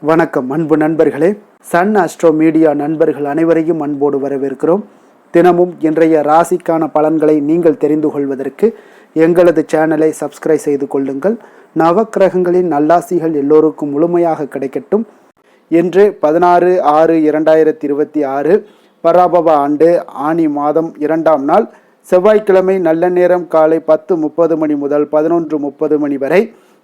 வணக்கம் அன்பு நண்பர்களே. சன் அஸ்ட்ரோ மீடியா நண்பர்கள் அனைவரையும் அன்போடு வரவேற்கிறோம். தினமும் இன்றைய ராசிக்கான பலன்களை நீங்கள் தெரிந்து கொள்வதற்கு எங்களது சேனலை சப்ஸ்கிரைப் செய்து கொள்ளுங்கள். நவக்கிரகங்களின் நல்லாசிகள் எல்லோருக்கும் முழுமையாக கிடைக்கட்டும். இன்று 16/6/2026 பராபவ ஆண்டு ஆனி மாதம் 2ஆம் நாள் செவ்வாய்க்கிழமை. நல்ல நேரம் காலை 10:30 மணி முதல் 11:30 மணி வரை,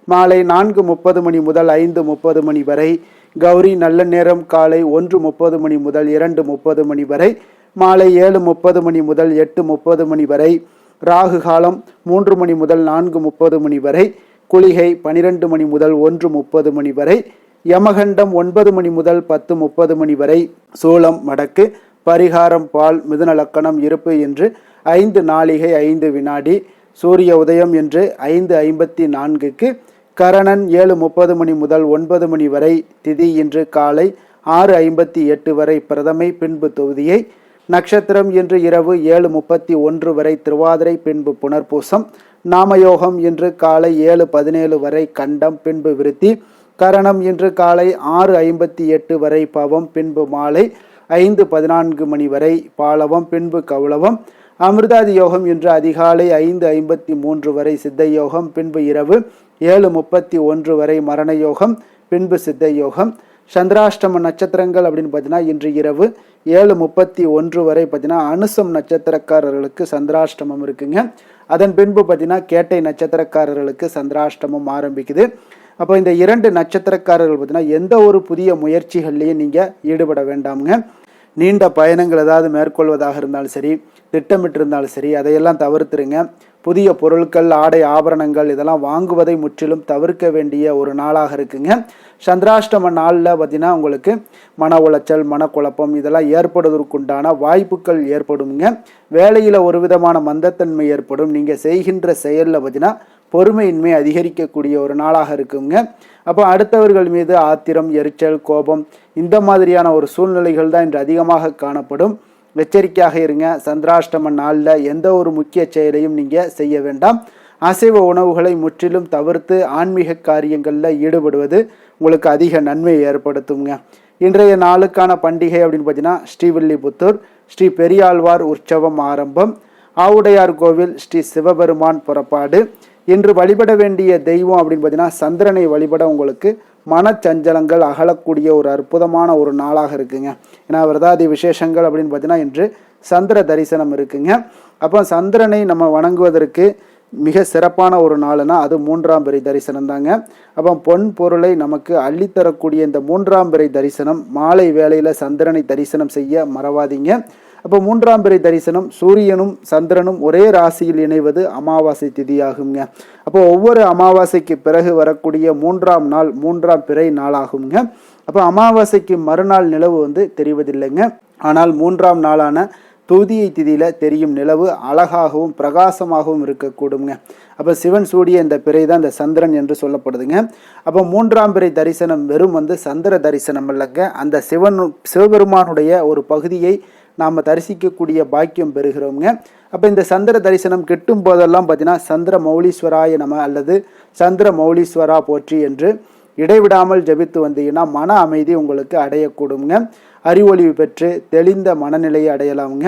மாலை 4:30 மணி முதல் 5:30 மணி வரை. கௌரி நல்ல நேரம் காலை 1:30 மணி முதல் 2:30 மணி வரை, மாலை 7:30 மணி முதல் 8:30 மணி வரை. ராகு காலம் 3 மணி முதல் 4:30 மணி வரை. குளிகை 12 மணி முதல் 1:30 மணி வரை. யமகண்டம் 9 மணி முதல் 10:30 மணி வரை. சூலம் வடக்கு. பரிகாரம் பால். மிதுன லக்கணம் இருப்பு என்று 5 நாளிகை 5 வினாடி. சூரிய உதயம் என்று 5:54க்கு. கரணன் 7:30 மணி முதல் 9 மணி வரை. திதி இன்று காலை 6:58 வரை பிரதமை, பின்பு தொகுதியை. நட்சத்திரம் இன்று இரவு 7:31 வரை திருவாதிரை, பின்பு புனர்பூசம். நாமயோகம் இன்று காலை 7:17 வரை கண்டம், பின்பு விருத்தி. கரணம் இன்று காலை 6:58 வரை பவம், பின்பு மாலை 5:14 மணி வரை பாலவம், பின்பு கௌளவம். அமிர்தாதி யோகம் இன்று அதிகாலை 5:53 வரை சித்த யோகம், பின்பு இரவு 7:31 வரை மரண யோகம், பின்பு சித்த யோகம். சந்திராஷ்டம நட்சத்திரங்கள் அப்படின்னு பார்த்தீங்கன்னா இன்று இரவு 7:31 வரை பார்த்தீங்கன்னா அனுசம் நட்சத்திரக்காரர்களுக்கு சந்திராஷ்டமம் இருக்குங்க. அதன் பின்பு பார்த்தீங்கன்னா கேட்டை நட்சத்திரக்காரர்களுக்கு சந்திராஷ்டமம் ஆரம்பிக்குது. அப்போ இந்த 2 நட்சத்திரக்காரர்கள் பார்த்தீங்கன்னா எந்த ஒரு புதிய முயற்சிகள்லையும் நீங்கள் ஈடுபட வேண்டாமுங்க. நீண்ட பயணங்கள் ஏதாவது மேற்கொள்வதாக இருந்தாலும் சரி, திட்டமிட்டிருந்தாலும் சரி, அதையெல்லாம் தவிர்த்துருங்க. புதிய பொருட்கள், ஆடை, ஆபரணங்கள் இதெல்லாம் வாங்குவதை முற்றிலும் தவிர்க்க வேண்டிய ஒரு நாளாக இருக்குங்க. சந்திராஷ்டம நாளில் பார்த்தீங்கன்னா உங்களுக்கு மன உளைச்சல், மனக்குழப்பம் இதெல்லாம் ஏற்படுவதற்குண்டான வாய்ப்புகள் ஏற்படுங்க. வேலையில் ஒரு விதமான மந்தத்தன்மை ஏற்படும். நீங்கள் செய்கின்ற செயலில் பார்த்தீங்கன்னா பொறுமையின்மை அதிகரிக்கக்கூடிய ஒரு நாளாக இருக்குங்க. அப்போ அடுத்தவர்கள் மீது ஆத்திரம், எரிச்சல், கோபம் இந்த மாதிரியான ஒரு சூழ்நிலைகள் தான் இன்று அதிகமாக காணப்படும். எச்சரிக்கையாக இருங்க. சந்திராஷ்டம நாளில் எந்த ஒரு முக்கிய செயலையும் நீங்கள் செய்ய வேண்டாம். அசைவ உணவுகளை முற்றிலும் தவிர்த்து ஆன்மீக காரியங்களில் ஈடுபடுவது உங்களுக்கு அதிக நன்மை ஏற்படுத்துங்க. இன்றைய நாளுக்கான பண்டிகை அப்படின்னு பார்த்தீங்கன்னா ஸ்ரீவில்லிபுத்தூர் ஸ்ரீ பெரியாழ்வார் உற்சவம் ஆரம்பம். ஆவுடையார் கோவில் ஸ்ரீ சிவபெருமான் புறப்பாடு. இன்று வழிபட வேண்டிய தெய்வம் அப்படின்னு பார்த்தீங்கன்னா சந்திரனை வழிபட உங்களுக்கு மனச்சஞ்சலங்கள் அகலக்கூடிய ஒரு அற்புதமான ஒரு நாளாக இருக்குங்க. ஏன்னா விரதாதி விசேஷங்கள் அப்படின்னு பார்த்தீங்கன்னா இன்று சந்திர தரிசனம் இருக்குங்க. அப்போ சந்திரனை நம்ம வணங்குவதற்கு மிக சிறப்பான ஒரு நாளுனா அது 3ஆம் பிறை தரிசனம் தாங்க. அப்போ பொன் பொருளை நமக்கு அள்ளித்தரக்கூடிய இந்த 3ஆம் பிறை தரிசனம் மாலை வேளையில் சந்திரனை தரிசனம் செய்ய மறவாதீங்க. அப்போ 3ஆம் பிறை தரிசனம் சூரியனும் சந்திரனும் ஒரே ராசியில் இணைவது அமாவாசை திதியாகுங்க. அப்போ ஒவ்வொரு அமாவாசைக்கு பிறகு வரக்கூடிய 3ஆம் நாள் 3ஆம் பிறை நாளாகுங்க. அப்போ அமாவாசைக்கு மறுநாள் நிலவு தெரிவதில்லைங்க. ஆனால் 3ஆம் நாளான துதியை திதியில் தெரியும் நிலவு அழகாகவும் பிரகாசமாகவும் இருக்கக்கூடுங்க. அப்போ சிவன் சூடிய இந்த பிறை தான் இந்த சந்திரன் என்று சொல்லப்படுதுங்க. அப்போ 3ஆம் பிறை தரிசனம் வெறும் சந்திர தரிசனம் இல்லைங்க. அந்த சிவபெருமானுடைய ஒரு பகுதியை நாம் தரிசிக்கக்கூடிய பாக்கியம் பெறுகிறோங்க. அப்போ இந்த சந்திர தரிசனம் கிட்டும் போதெல்லாம் பார்த்தீங்கன்னா சந்திர மௌலீஸ்வராய நம அல்லது சந்திர மௌலீஸ்வரா போற்றி என்று இடைவிடாமல் ஜபித்து வந்தீங்கன்னா மன அமைதி உங்களுக்கு அடையக்கூடுங்க. அறிவொளிவு பெற்று தெளிந்த மனநிலையை அடையலாமுங்க.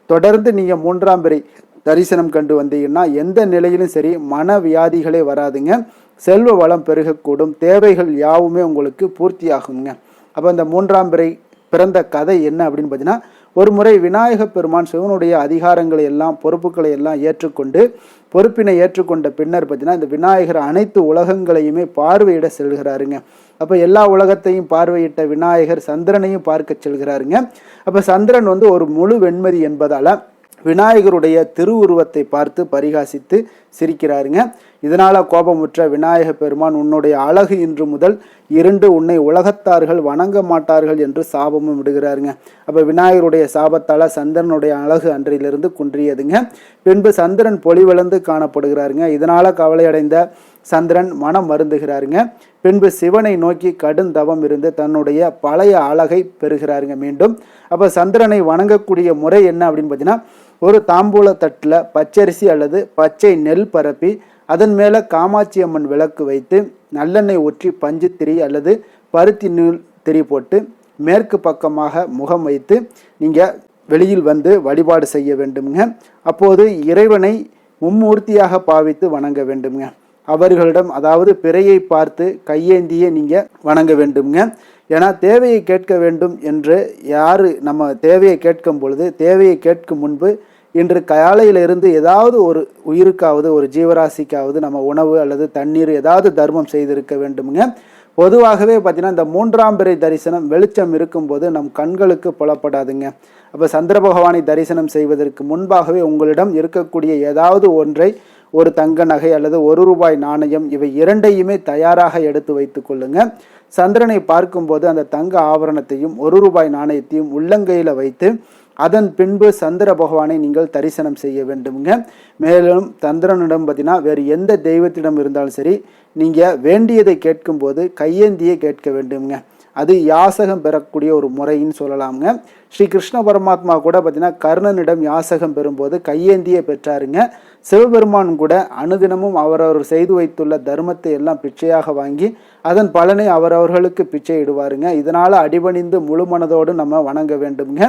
தொடர்ந்து நீங்கள் 3ஆம் பிறை தரிசனம் கண்டு வந்தீங்கன்னா எந்த நிலையிலும் சரி மன வியாதிகளே வராதுங்க. செல்வ வளம் பெருகக்கூடும். தேவைகள் யாவுமே உங்களுக்கு பூர்த்தியாகுங்க. அப்போ இந்த 3ஆம் பிறை பிறந்த கதை என்ன அப்படின்னு பார்த்தீங்கன்னா, ஒரு முறை விநாயக பெருமான் சிவனுடைய அதிகாரங்களை எல்லாம் பொறுப்புகளை எல்லாம் ஏற்றுக்கொண்டு பொறுப்பினை ஏற்றுக்கொண்ட பின்னர் பார்த்தீங்கன்னா இந்த விநாயகர் அனைத்து உலகங்களையுமே பார்வையிட செல்கிறாருங்க. அப்போ எல்லா உலகத்தையும் பார்வையிட்ட விநாயகர் சந்திரனையும் பார்க்க செல்கிறாருங்க. அப்போ சந்திரன் ஒரு முழு வெண்மதி என்பதால் விநாயகருடைய திருவுருவத்தை பார்த்து பரிகாசித்து சிரிக்கிறாருங்க. இதனால் கோபமுற்ற விநாயக பெருமான் உன்னுடைய அழகு இன்று முதல் இருண்டு, உன்னை உலகத்தார்கள் வணங்க மாட்டார்கள் என்று சாபமும் விடுகிறாருங்க. அப்போ விநாயகருடைய சாபத்தால் சந்திரனுடைய அழகு அன்றிலிருந்து குன்றியதுங்க. பின்பு சந்திரன் பொலிவிழந்து காணப்படுகிறாருங்க. இதனால் கவலையடைந்த சந்திரன் மனம் வருந்துகிறாருங்க. பின்பு சிவனை நோக்கி கடும் தவம் இருந்து தன்னுடைய பழைய அழகை பெறுகிறாருங்க மீண்டும். அப்போ சந்திரனை வணங்கக்கூடிய முறை என்ன அப்படின்னு பார்த்தீங்கன்னா, ஒரு தாம்பூல தட்டில் பச்சரிசி அல்லது பச்சை நெல் பரப்பி அதன் மேலே காமாட்சி அம்மன் விளக்கு வைத்து நல்லெண்ணெய் ஊற்றி பஞ்சுத்திரி அல்லது பருத்தி நூல் திரி போட்டு மேற்கு பக்கமாக முகம் வைத்து நீங்கள் வெளியில் வந்து வழிபாடு செய்ய வேண்டுங்க. அப்போது இறைவனை மும்மூர்த்தியாக பாவித்து வணங்க வேண்டுங்க. அவர்களிடம் அதாவது பிறையை பார்த்து கையேந்திய நீங்கள் வணங்க வேண்டுங்க. ஏன்னா தேவையை கேட்க வேண்டும் என்று நம்ம தேவையை கேட்கும் பொழுது தேவையை கேட்கும் முன்பு இன்று காலையிலிருந்து ஏதாவது ஒரு உயிருக்காவது ஒரு ஜீவராசிக்காவது நம்ம உணவு அல்லது தண்ணீர் ஏதாவது தர்மம் செய்திருக்க வேண்டுங்க. பொதுவாகவே பார்த்தீங்கன்னா இந்த 3ஆம் பிறை தரிசனம் வெளிச்சம் இருக்கும்போது நம் கண்களுக்கு புலப்படாதுங்க. அப்போ சந்திர பகவானை தரிசனம் செய்வதற்கு முன்பாகவே உங்களிடம் இருக்கக்கூடிய ஏதாவது ஒன்றை ஒரு தங்க நகை அல்லது ₹1 நாணயம் இவை இரண்டையுமே தயாராக எடுத்து வைத்து கொள்ளுங்க. சந்திரனை பார்க்கும்போது அந்த தங்க ஆபரணத்தையும் ₹1 நாணயத்தையும் உள்ளங்கையில் வைத்து அதன் பின்பு சந்திர பகவானை நீங்கள் தரிசனம் செய்ய வேண்டுங்க. மேலும் சந்திரனிடம் பார்த்தீங்கன்னா வேறு எந்த தெய்வத்திடம் இருந்தாலும் சரி நீங்கள் வேண்டியதை கேட்கும்போது கையேந்தியே கேட்க வேண்டுங்க. அது யாசகம் பெறக்கூடிய ஒரு முறைன்னு சொல்லலாமுங்க. ஸ்ரீ கிருஷ்ண பரமாத்மா கூட பார்த்தீங்கன்னா கர்ணனிடம் யாசகம் பெறும்போது கையேந்தியே பெற்றாருங்க. சிவபெருமான் கூட அனுதினமும் அவரவர் செய்து வைத்துள்ள தர்மத்தை எல்லாம் பிச்சையாக வாங்கி அதன் பலனை அவரவர்களுக்கு பிச்சை இடுவாருங்க. இதனால் அடிபணிந்து முழு மனதோடு நம்ம வணங்க வேண்டுங்க.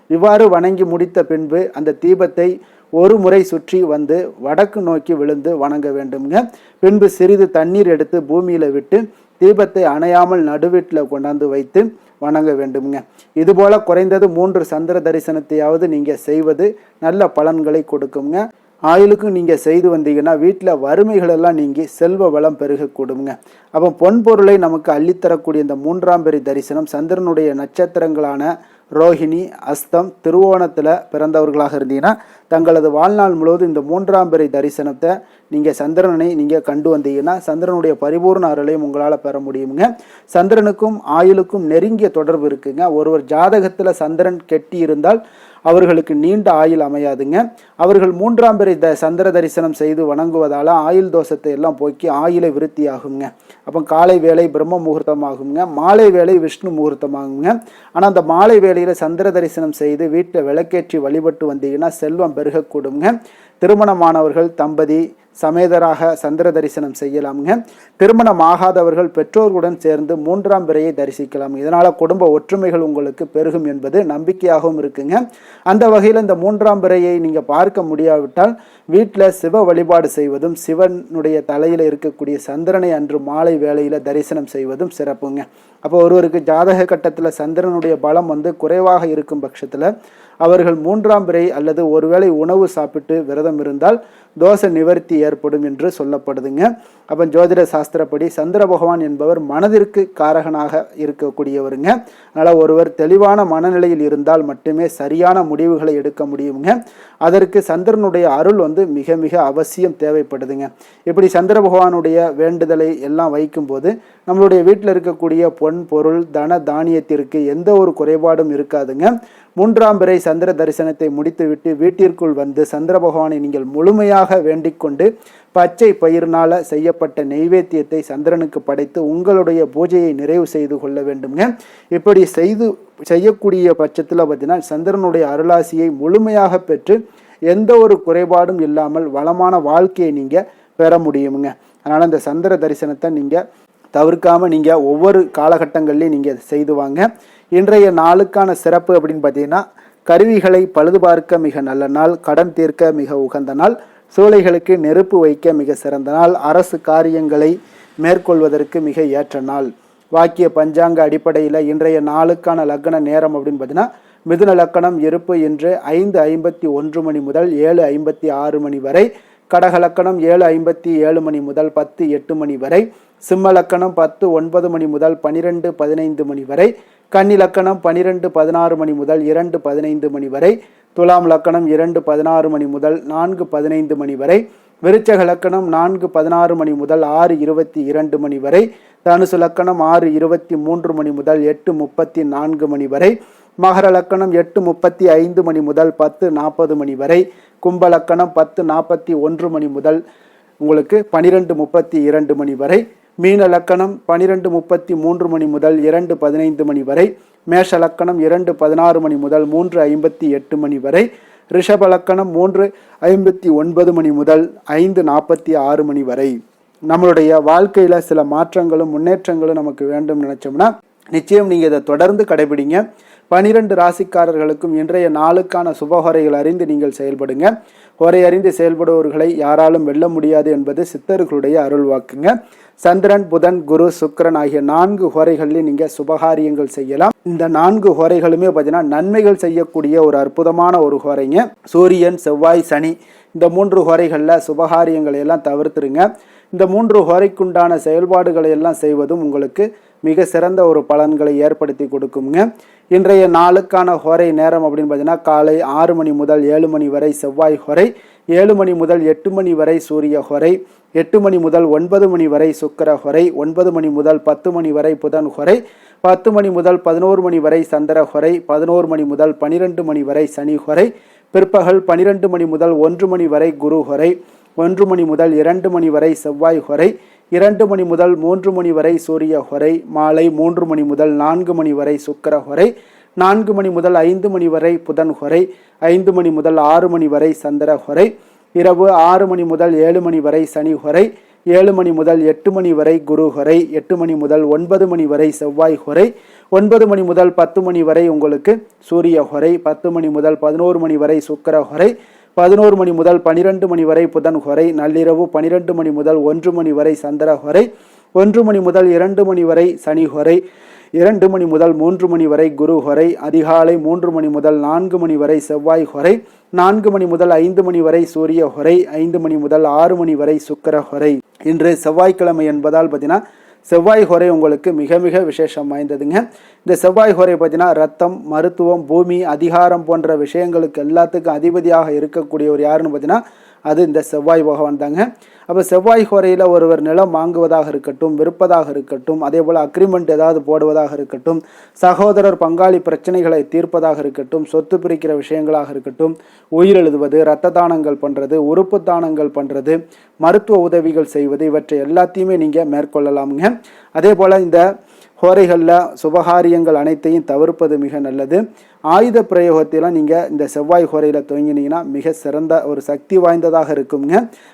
இவ்வாறு வணங்கி முடித்த பின்பு அந்த தீபத்தை ஒரு முறை சுற்றி வந்து வடக்கு நோக்கி விழுந்து வணங்க வேண்டுங்க. பின்பு சிறிது தண்ணீர் எடுத்து பூமியில் விட்டு தீபத்தை அணையாமல் நடுவீட்டில் கொண்டாந்து வைத்து வணங்க வேண்டுங்க. இதுபோல குறைந்தது 3 சந்திர தரிசனத்தையாவது நீங்கள் செய்வது நல்ல பலன்களை கொடுக்குங்க. ஆயுளுக்கும் நீங்கள் செய்து வந்தீங்கன்னா வீட்டில் வறுமைகளெல்லாம் நீங்கி செல்வ வளம் பெருகக்கூடுங்க. அப்போ பொன் பொருளை நமக்கு அள்ளித்தரக்கூடிய இந்த 3ஆம் பிறை தரிசனம் சந்திரனுடைய நட்சத்திரங்களான ரோஹிணி, அஸ்தம், திருவோணத்தில் பிறந்தவர்களாக இருந்தீங்கன்னா தங்களது வாழ்நாள் முழுவதும் இந்த 3ஆம் பிறை தரிசனத்தை நீங்கள் சந்திரனை நீங்கள் கண்டு வந்தீங்கன்னா சந்திரனுடைய பரிபூர்ண அருளையும் உங்களால் பெற முடியுங்க. சந்திரனுக்கும் ஆயுளுக்கும் நெருங்கிய தொடர்பு இருக்குங்க. ஒருவர் ஜாதகத்தில் சந்திரன் கெட்டி இருந்தால் அவர்களுக்கு நீண்ட ஆயுள் அமையாதுங்க. அவர்கள் 3ஆம் பிறை சந்திர தரிசனம் செய்து வணங்குவதால் ஆயுள் தோஷத்தை எல்லாம் போக்கி ஆயுளை விருத்தி ஆகுங்க. அப்போ காலை வேளை பிரம்ம முகூர்த்தம் ஆகுங்க, மாலை வேளை விஷ்ணு முகூர்த்தம் ஆகுங்க. ஆனால் அந்த மாலை வேளையில் சந்திர தரிசனம் செய்து வீட்டில் விளக்கேற்றி வழிபட்டு வந்தீங்கன்னா செல்வம் பெருகக்கூடுங்க. திருமணமானவர்கள் தம்பதி சமேதராக சந்திர தரிசனம் செய்யலாமுங்க. திருமணம் ஆகாதவர்கள் பெற்றோர்களுடன் சேர்ந்து 3ஆம் பிறையை தரிசிக்கலாம். இதனால் குடும்ப ஒற்றுமைகள் உங்களுக்கு பெருகும் என்பது நம்பிக்கையாகவும் இருக்குங்க. அந்த வகையில் இந்த 3ஆம் பிறையை நீங்கள் பார்க்க முடியாவிட்டால் வீட்டில் சிவ வழிபாடு செய்வதும் சிவனுடைய தலையில் இருக்கக்கூடிய சந்திரனை அன்று மாலை வேளையில் தரிசனம் செய்வதும் சிறப்புங்க. அப்போ ஒருவருக்கு ஜாதக கட்டத்தில் சந்திரனுடைய பலம் குறைவாக இருக்கும் பட்சத்தில் அவர்கள் 3ஆம் பிறை அல்லது ஒருவேளை உணவு சாப்பிட்டு விரதம் இருந்தால் தோஷ நிவர்த்தி ஏற்படும் என்று சொல்லப்படுதுங்க. அப்போ ஜோதிட சாஸ்திரப்படி சந்திர பகவான் என்பவர் மனதிற்கு காரகனாக இருக்கக்கூடியவருங்க. அதனால் ஒருவர் தெளிவான மனநிலையில் இருந்தால் மட்டுமே சரியான முடிவுகளை எடுக்க முடியுங்க. அதற்கு சந்திரனுடைய அருள் மிக மிக அவசியம் தேவைப்படுதுங்க. இப்படி சந்திர பகவானுடைய வேண்டுதலை எல்லாம் வைக்கும்போது நம்மளுடைய வீட்டில் இருக்கக்கூடிய பொன் பொருள் தன தானியத்திற்கு எந்த ஒரு குறைபாடும் இருக்காதுங்க. 3ஆம் பிறை சந்திர தரிசனத்தை முடித்துவிட்டு வீட்டிற்குள் வந்து சந்திர பகவானை நீங்கள் முழுமையாக வேண்டிக் கொண்டு பச்சை பயிர்னால செய்யப்பட்ட நெய்வேத்தியத்தை சந்திரனுக்கு படைத்து உங்களுடைய பூஜையை நிறைவு செய்து கொள்ள வேண்டுங்க. இப்படி செய்யக்கூடிய பட்சத்தில் பார்த்தீங்கன்னா சந்திரனுடைய அருளாசியை முழுமையாக பெற்று எந்த ஒரு குறைபாடும் இல்லாமல் வளமான வாழ்க்கையை நீங்கள் பெற முடியுங்க. அதனால் இந்த சந்திர தரிசனத்தை நீங்கள் தவிர்க்காமல் நீங்கள் ஒவ்வொரு காலகட்டங்கள்லையும் நீங்கள் செய்து வாங்க. இன்றைய நாளுக்கான சிறப்பு அப்படின்னு பார்த்தீங்கன்னா கருவிகளை பழுது பார்க்க மிக நல்ல நாள், கடன் தீர்க்க மிக உகந்த நாள், சூளைகளுக்கு நெருப்பு வைக்க மிக சிறந்த நாள், அரசு காரியங்களை மேற்கொள்வதற்கு மிக ஏற்ற நாள். வாக்கிய பஞ்சாங்க அடிப்படையில் இன்றைய நாளுக்கான லக்ன நேரம் அப்படின்னு பார்த்தீங்கன்னா மிதுன லக்கணம் இருப்பு இன்று 5:51 மணி முதல் 7:56 மணி வரை, கடக லக்கணம் 7:57 மணி முதல் 10:08 மணி வரை, சிம்ம லக்கணம் 10:09 மணி முதல் 12:15 மணி வரை, கன்னி லக்கணம் 12:16 மணி முதல் 2:15 மணி வரை, துலாம் லக்கணம் 2:16 மணி முதல் 4:15 மணி வரை, விருச்சக லக்கணம் 4:16 மணி முதல் 6:22 மணி வரை, தனுசு லக்கணம் 6:23 மணி முதல் 8:34 மணி வரை, மகர லக்கணம் 8:35 மணி முதல் 10:40 மணி வரை, கும்ப லக்கணம் 10:41 மணி முதல் உங்களுக்கு 12:32 மணி வரை, மீன லக்கணம் 12:33 மணி முதல் 2:15 மணி வரை, மேஷ லக்கணம் 2:16 மணி முதல் 3:58 மணி வரை, ரிஷப லக்கணம் 3:59 மணி முதல் 5:46 மணி வரை. நம்மளுடைய வாழ்க்கையில் சில மாற்றங்களும் முன்னேற்றங்களும் நமக்கு வேண்டும் நினைச்சோம்னா நிச்சயம் நீங்கள் இதை தொடர்ந்து கடைபிடிங்க. 12 ராசிக்காரர்களுக்கும் இன்றைய நாளுக்கான சுபஹோரைகள் அறிந்து நீங்கள் செயல்படுங்க. ஹோரை அறிந்து செயல்படுபவர்களை யாராலும் வெல்ல முடியாது என்பது சித்தர்களுடைய அருள் வாக்குங்க. சந்திரன், புதன், குரு, சுக்கிரன் ஆகிய 4 ஹோரைகளில் நீங்கள் சுபகாரியங்கள் செய்யலாம். இந்த 4 ஹோரைகளுமே பார்த்தீங்கன்னா நன்மைகள் செய்யக்கூடிய ஒரு அற்புதமான ஒரு ஹோரைங்க. சூரியன், செவ்வாய், சனி இந்த 3 ஹோரைகளில் சுபகாரியங்களை எல்லாம் தவிர்த்துருங்க. இந்த 3 ஹோரைக்குண்டான செயல்பாடுகளை எல்லாம் செய்வதும் உங்களுக்கு மிக சிறந்த ஒரு பலன்களை ஏற்படுத்தி கொடுக்குங்க. இன்றைய நாளுக்கான ஹோரை நேரம் அப்படின்னு பார்த்தீங்கன்னா காலை 6 மணி முதல் 7 மணி வரை செவ்வாய் ஹோரை, 7 மணி முதல் 8 மணி வரை சூரிய ஹோரை, 8 மணி முதல் 9 மணி வரை சுக்கிர ஹோரை, 9 மணி முதல் 10 மணி வரை புதன் ஹோரை, 10 மணி முதல் 11 மணி வரை சந்திர ஹோரை, 11 மணி முதல் 12 மணி வரை சனி ஹோரை, பிற்பகல் 12 மணி முதல் 1 மணி வரை குரு ஹோரை, 1 மணி முதல் 2 மணி வரை செவ்வாய் ஹோரை, 2 மணி முதல் 3 மணி வரை சூரிய ஹோரை, மாலை 3 மணி முதல் 4 மணி வரை சுக்கிர ஹோரை, 4 மணி முதல் 5 மணி வரை புதன் ஹோரை, 5 மணி முதல் 6 மணி வரை சந்திர ஹோரை, இரவு 6 மணி முதல் 7 மணி வரை சனி ஹோரை, 7 மணி முதல் 8 மணி வரை குரு ஹோரை, 8 மணி முதல் 9 மணி வரை செவ்வாய் ஹோரை, 9 மணி முதல் 10 மணி வரை உங்களுக்கு சூரிய ஹோரை, 10 மணி முதல் 11 மணி வரை சுக்கிர ஹோரை, 11 மணி முதல் 12 மணி வரை புதன் ஹோரை, நள்ளிரவு 12 மணி முதல் 1 மணி வரை சந்திர ஹோரை, 1 மணி முதல் 2 மணி வரை சனி ஹோரை, 2 மணி முதல் 3 மணி வரை குரு ஹோரை, அதிகாலை 3 மணி முதல் 4 மணி வரை செவ்வாய் ஹோரை, 4 மணி முதல் 5 மணி வரை சூரிய ஹோரை, 5 மணி முதல் 6 மணி வரை சுக்கிர ஹோரை. இன்று செவ்வாய்க்கிழமை என்பதால் பார்த்தீங்கன்னா செவ்வாய் ஹோரை உங்களுக்கு மிக மிக விசேஷம் வாய்ந்ததுங்க. இந்த செவ்வாய் ஹோரை பார்த்தீங்கன்னா ரத்தம், மருத்துவம், பூமி, அதிகாரம் போன்ற விஷயங்களுக்கு எல்லாத்துக்கும் அதிபதியாக இருக்கக்கூடியவர் யாருன்னு பார்த்தீங்கன்னா அது இந்த செவ்வாய் பகவான் தாங்க. அப்போ செவ்வாய் ஹோரையில் ஒருவர் நிலம் வாங்குவதாக இருக்கட்டும், விற்பதாக இருக்கட்டும், அதே போல் அக்ரிமெண்ட் ஏதாவது போடுவதாக இருக்கட்டும், சகோதரர் பங்காளி பிரச்சனைகளை தீர்ப்பதாக இருக்கட்டும், சொத்து பிரிக்கிற விஷயங்களாக இருக்கட்டும், உயிரெழுதுவது, இரத்த தானங்கள் பண்ணுறது, உறுப்பு தானங்கள் பண்ணுறது, மருத்துவ உதவிகள் செய்வது, இவற்றை எல்லாத்தையுமே நீங்கள் மேற்கொள்ளலாமுங்க. அதே போல் இந்த ஹோரைகளில் சுபகாரியங்கள் அனைத்தையும் தவிர்ப்பது மிக நல்லது. ஆயுத பிரயோகத்தையெல்லாம் நீங்கள் இந்த செவ்வாய் ஹோரையில் துவங்கினீங்கன்னா மிக சிறந்த ஒரு சக்தி வாய்ந்ததாக இருக்குங்க.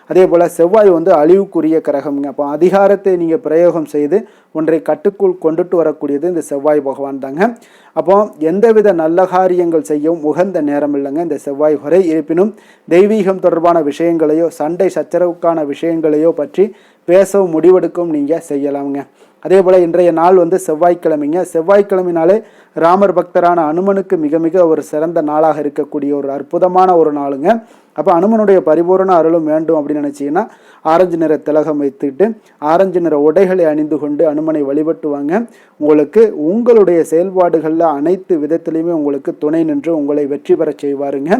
அதே போல் செவ்வாய் அழிவுக்குரிய கிரகம்ங்க. அப்போ அதிகாரத்தை நீங்கள் பிரயோகம் செய்து ஒன்றை கட்டுக்குள் கொண்டுட்டு வரக்கூடியது இந்த செவ்வாய் பகவான் தாங்க. அப்போ எந்தவித நல்ல காரியங்கள் செய்யவும் உகந்த நேரம் இல்லைங்க இந்த செவ்வாய் ஹோரை. இருப்பினும் தெய்வீகம் தொடர்பான விஷயங்களையோ சண்டை சச்சரவுக்கான விஷயங்களையோ பற்றி பேசவும் முடிவெடுக்கவும் நீங்கள் செய்யலாமுங்க. அதே போல் இன்றைய நாள் செவ்வாய்க்கிழமைங்க. செவ்வாய்க்கிழமைனாலே ராமர் பக்தரான அனுமனுக்கு மிக மிக ஒரு சிறந்த நாளாக இருக்கக்கூடிய ஒரு அற்புதமான ஒரு நாளுங்க. அப்போ அனுமனுடைய பரிபூரண அருளும் வேண்டும் அப்படின்னு நினச்சிங்கன்னா ஆரஞ்சு நிற திலகம் வைத்துக்கிட்டு ஆரஞ்சு நிற உடைகளை அணிந்து கொண்டு அனுமனை வழிபட்டுவாங்க. உங்களுக்கு உங்களுடைய செயல்பாடுகளில் அனைத்து விதத்திலையுமே உங்களுக்கு துணை நின்று உங்களை வெற்றி பெற செய்வாருங்க.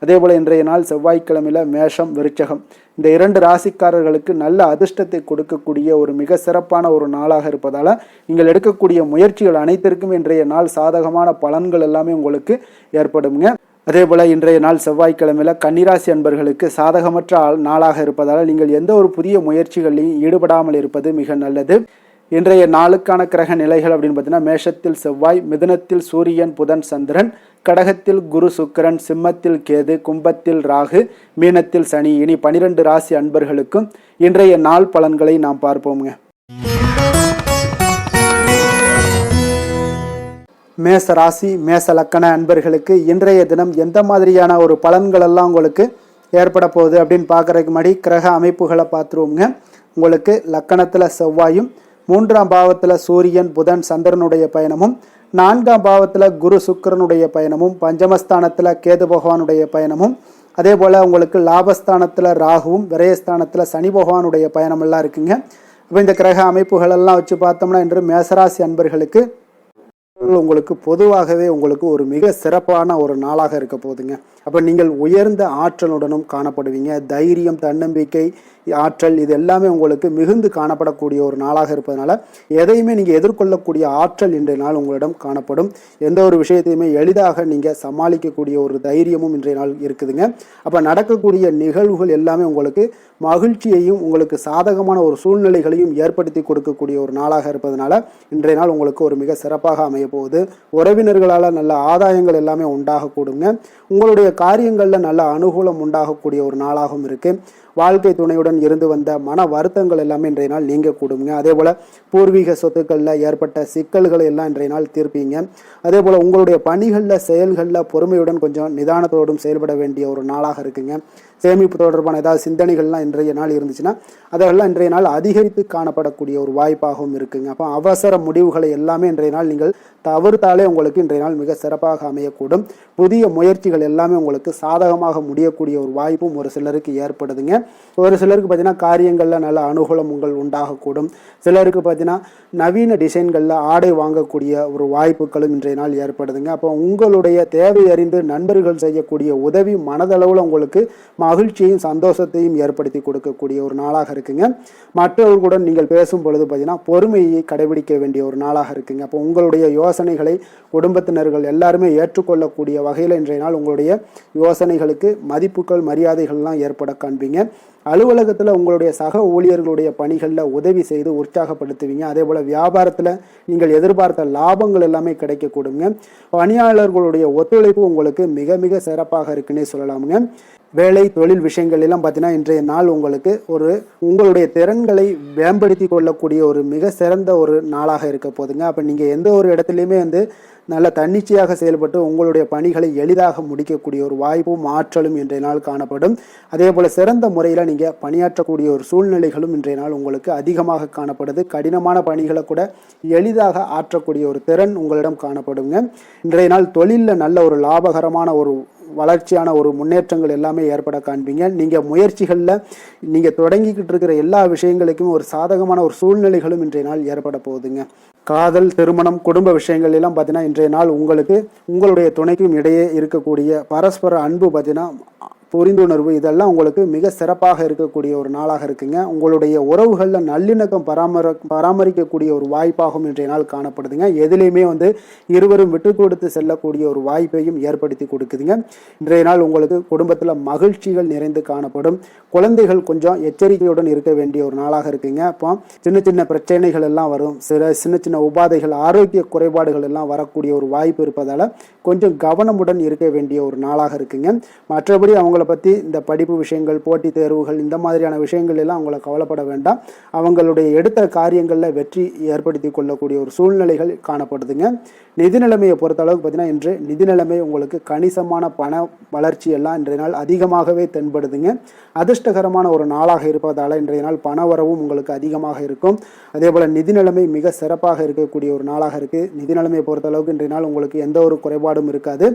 அதே போல் இன்றைய நாள் செவ்வாய்க்கிழமையில் மேஷம், விருச்சகம் இந்த 2 ராசிக்காரர்களுக்கு நல்ல அதிர்ஷ்டத்தை கொடுக்கக்கூடிய ஒரு மிக சிறப்பான ஒரு நாளாக இருப்பதால் நீங்கள் எடுக்கக்கூடிய முயற்சிகள் அனைத்திற்கும் இன்றைய நாள் சாதகமான பலன்கள் எல்லாமே உங்களுக்கு ஏற்படுங்க. அதே போல் இன்றைய நாள் செவ்வாய்க்கிழமையில் கன்னிராசி அன்பர்களுக்கு சாதகமற்ற நாளாக இருப்பதால் நீங்கள் எந்த ஒரு புதிய முயற்சிகளையும் ஈடுபடாமல் இருப்பது மிக நல்லது. இன்றைய நாளுக்கான கிரக நிலைகள் அப்படின்னு பார்த்தீங்கன்னா மேஷத்தில் செவ்வாய், மிதுனத்தில் சூரியன், புதன், சந்திரன், கடகத்தில் குரு, சுக்கிரன், சிம்மத்தில் கேது, கும்பத்தில் ராகு, மீனத்தில் சனி. இனி 12 ராசி அன்பர்களுக்கும் இன்றைய நாள் பலன்களை நாம் பார்ப்போமுங்க. மேச ராசி, மேச லக்கண அன்பர்களுக்கு இன்றைய தினம் எந்த மாதிரியான ஒரு பலன்கள் எல்லாம் உங்களுக்கு ஏற்பட போகுது அப்படின்னு பார்க்குறதுக்கு முன்னாடி கிரக அமைப்புகளை பார்த்துருவோங்க. உங்களுக்கு லக்கணத்தில் செவ்வாயும், 3ஆம் பாவத்தில் சூரியன், புதன், சந்திரனுடைய பயணமும், 4ஆம் பாவத்தில் குரு, சுக்கிரனுடைய பயணமும், பஞ்சமஸ்தானத்தில் கேது பகவானுடைய பயணமும், அதே போல் உங்களுக்கு லாபஸ்தானத்தில் ராகுவும், விரயஸ்தானத்தில் சனி பகவானுடைய பயணமெல்லாம் இருக்குங்க. இப்போ இந்த கிரக அமைப்புகளெல்லாம் வச்சு பார்த்தோம்னா இன்று மேசராசி அன்பர்களுக்கு உங்களுக்கு பொதுவாகவே உங்களுக்கு ஒரு மிக சிறப்பான ஒரு நாளாக இருக்க போகுதுங்க. அப்போ நீங்கள் உயர்ந்த ஆற்றலுடனும் காணப்படுவீங்க. தைரியம், தன்னம்பிக்கை, ஆற்றல் இது எல்லாமே உங்களுக்கு மிகுந்து காணப்படக்கூடிய ஒரு நாளாக இருப்பதனால எதையுமே நீங்கள் எதிர்கொள்ளக்கூடிய ஆற்றல் இன்றைய நாள் உங்களிடம் காணப்படும். எந்த ஒரு விஷயத்தையுமே எளிதாக நீங்கள் சமாளிக்கக்கூடிய ஒரு தைரியமும் இன்றைய நாள் இருக்குதுங்க. அப்போ நடக்கக்கூடிய நிகழ்வுகள் எல்லாமே உங்களுக்கு மகிழ்ச்சியையும் உங்களுக்கு சாதகமான ஒரு சூழ்நிலைகளையும் ஏற்படுத்தி கொடுக்கக்கூடிய ஒரு நாளாக இருப்பதனால இன்றைய நாள் உங்களுக்கு ஒரு மிக சிறப்பாக அமைய போகுது. உறவினர்களால் நல்ல ஆதாயங்கள் எல்லாமே உண்டாகக்கூடுங்க. உங்களுடைய காரியங்களில் நல்ல அனுகூலம் உண்டாகக்கூடிய ஒரு நாளாகவும் இருக்கு. வாழ்க்கை துணையுடன் இருந்து வந்த மன வருத்தங்கள் எல்லாமே இன்றைய நாள் நீங்க கூடுங்க. அதே போல் பூர்வீக சொத்துக்களில் ஏற்பட்ட சிக்கல்களை எல்லாம் இன்றைய நாள் தீர்ப்பீங்க. அதே போல் உங்களுடைய பணிகளில் செயல்களில் பொறுமையுடன் கொஞ்சம் நிதானத்தோடும் செயல்பட வேண்டிய ஒரு நாளாக இருக்குங்க. சேமிப்பு தொடர்பான ஏதாவது சிந்தனைகள்லாம் இன்றைய நாள் இருந்துச்சுன்னா அதெல்லாம் இன்றைய நாள் அதிகரித்து காணப்படக்கூடிய ஒரு வாய்ப்பாகவும் இருக்குங்க. அப்போ அவசர முடிவுகளை எல்லாமே இன்றைய நாள் நீங்கள் தவிர்த்தாலே உங்களுக்கு இன்றைய நாள் மிக சிறப்பாக அமையக்கூடும். புதிய முயற்சிகள் எல்லாமே உங்களுக்கு சாதகமாக முடியக்கூடிய ஒரு வாய்ப்பும் ஒரு சிலருக்கு ஏற்படுதுங்க. ஒரு சிலருக்கு பார்த்தீங்கன்னா காரியங்களில் நல்ல அனுகூலம் உங்கள் உண்டாகக்கூடும். சிலருக்கு பார்த்தீங்கன்னா நவீன டிசைன்களில் ஆடை வாங்கக்கூடிய ஒரு வாய்ப்புகளும் இன்றைய நாள் ஏற்படுதுங்க. அப்போ உங்களுடைய தேவை அறிந்து நண்பர்கள் செய்யக்கூடிய உதவி மனதளவில் உங்களுக்கு மகிழ்ச்சியையும் சந்தோஷத்தையும் ஏற்படுத்தி கொடுக்கக்கூடிய ஒரு நாளாக இருக்குங்க. மற்றவர்களுடன் நீங்கள் பேசும் பொழுது பார்த்தீங்கன்னா பொறுமையை கடைபிடிக்க வேண்டிய ஒரு நாளாக இருக்குங்க. அப்போ உங்களுடைய யோசனைகளை குடும்பத்தினர்கள் எல்லாருமே ஏற்றுக்கொள்ளக்கூடிய வகையில் இன்றைய நாள் உங்களுடைய யோசனைகளுக்கு மதிப்புகள் மரியாதைகள்லாம் ஏற்பட காண்பீங்க. அலுவலகத்தில் உங்களுடைய சக ஊழியர்களுடைய பணிகளில் உதவி செய்து உற்சாகப்படுத்துவீங்க. அதே போல் வியாபாரத்தில் நீங்கள் எதிர்பார்த்த லாபங்கள் எல்லாமே கிடைக்கக்கூடுங்க. பணியாளர்களுடைய ஒத்துழைப்பு உங்களுக்கு மிக மிக சிறப்பாக இருக்குன்னே சொல்லலாமுங்க. வேலை தொழில் விஷயங்கள் எல்லாம் பார்த்தீங்கன்னா இன்றைய நாள் உங்களுக்கு உங்களுடைய திறன்களை மேம்படுத்தி கொள்ளக்கூடிய ஒரு மிக சிறந்த ஒரு நாளாக இருக்க போதுங்க. அப்போ நீங்கள் எந்த ஒரு இடத்துலையுமே நல்ல தன்னிச்சையாக செயல்பட்டு உங்களுடைய பணிகளை எளிதாக முடிக்கக்கூடிய ஒரு வாய்ப்பும் ஆற்றலும் இன்றைய நாள் காணப்படும். அதே போல் சிறந்த முறையில் நீங்கள் பணியாற்றக்கூடிய ஒரு சூழ்நிலைகளும் இன்றைய நாள் உங்களுக்கு அதிகமாக காணப்படுது. கடினமான பணிகளை கூட எளிதாக ஆற்றக்கூடிய ஒரு திறன் உங்களிடம் காணப்படுங்க. இன்றைய நாள் தொழிலில் நல்ல ஒரு லாபகரமான ஒரு வளர்ச்சியான ஒரு முன்னேற்றங்கள் எல்லாமே ஏற்பட காண்பீங்க. நீங்கள் முயற்சிகளில் நீங்கள் தொடங்கிக்கிட்டு இருக்கிற எல்லா விஷயங்களுக்கும் ஒரு சாதகமான ஒரு சூழ்நிலைகளும் இன்றைய நாள் ஏற்பட போகுதுங்க. காதல், திருமணம், குடும்ப விஷயங்கள் எல்லாம் பார்த்தீங்கன்னா இன்றைய நாள் உங்களுடைய துணைக்கும் இடையே இருக்கக்கூடிய பரஸ்பர அன்பு பார்த்தீங்கன்னா புரிந்துணர்வு இதெல்லாம் உங்களுக்கு மிக சிறப்பாக இருக்கக்கூடிய ஒரு நாளாக இருக்குங்க. உங்களுடைய உறவுகளில் நல்லிணக்கம் பராமரிக்கக்கூடிய ஒரு வாய்ப்பாகவும் இன்றைய நாள் காணப்படுதுங்க. எதுலேயுமே இருவரும் விட்டு கொடுத்து செல்லக்கூடிய ஒரு வாய்ப்பையும் ஏற்படுத்தி கொடுக்குதுங்க. இன்றைய நாள் உங்களுக்கு குடும்பத்தில் மகிழ்ச்சிகள் நிறைந்து காணப்படும். குழந்தைகள் கொஞ்சம் எச்சரிக்கையுடன் இருக்க வேண்டிய ஒரு நாளாக இருக்குங்க. அப்போ சின்ன சின்ன பிரச்சனைகள் எல்லாம் வரும். சின்ன சின்ன உபாதைகள், ஆரோக்கிய குறைபாடுகள் எல்லாம் வரக்கூடிய ஒரு வாய்ப்பு இருப்பதால் கொஞ்சம் கவனமுடன் இருக்க வேண்டிய ஒரு நாளாக இருக்குங்க. மற்றபடி அவங்களை பற்றி இந்த படிப்பு விஷயங்கள், போட்டித் தேர்வுகள், இந்த மாதிரியான விஷயங்கள் எல்லாம் அவங்களை கவலைப்பட வேண்டாம். அவங்களுடைய எடுத்த காரியங்களில் வெற்றி ஏற்படுத்தி கொள்ளக்கூடிய ஒரு சூழ்நிலைகள் காணப்படுதுங்க. நிதி நிலைமையை பொறுத்த அளவுக்கு பார்த்தீங்கன்னா இன்று நிதி நிலைமை உங்களுக்கு கணிசமான பண வளர்ச்சி எல்லாம் இன்றைய நாள் அதிகமாகவே தென்படுதுங்க. அதிர்ஷ்டகரமான ஒரு நாளாக இருப்பதால் இன்றைய நாள் பண வரவும் உங்களுக்கு அதிகமாக இருக்கும். அதே போல் நிதி நிலைமை மிக சிறப்பாக இருக்கக்கூடிய ஒரு நாளாக இருக்குது. நிதி நிலைமையை பொறுத்த அளவுக்கு இன்றைய நாள் உங்களுக்கு எந்த ஒரு குறைபாடும் இருக்காது.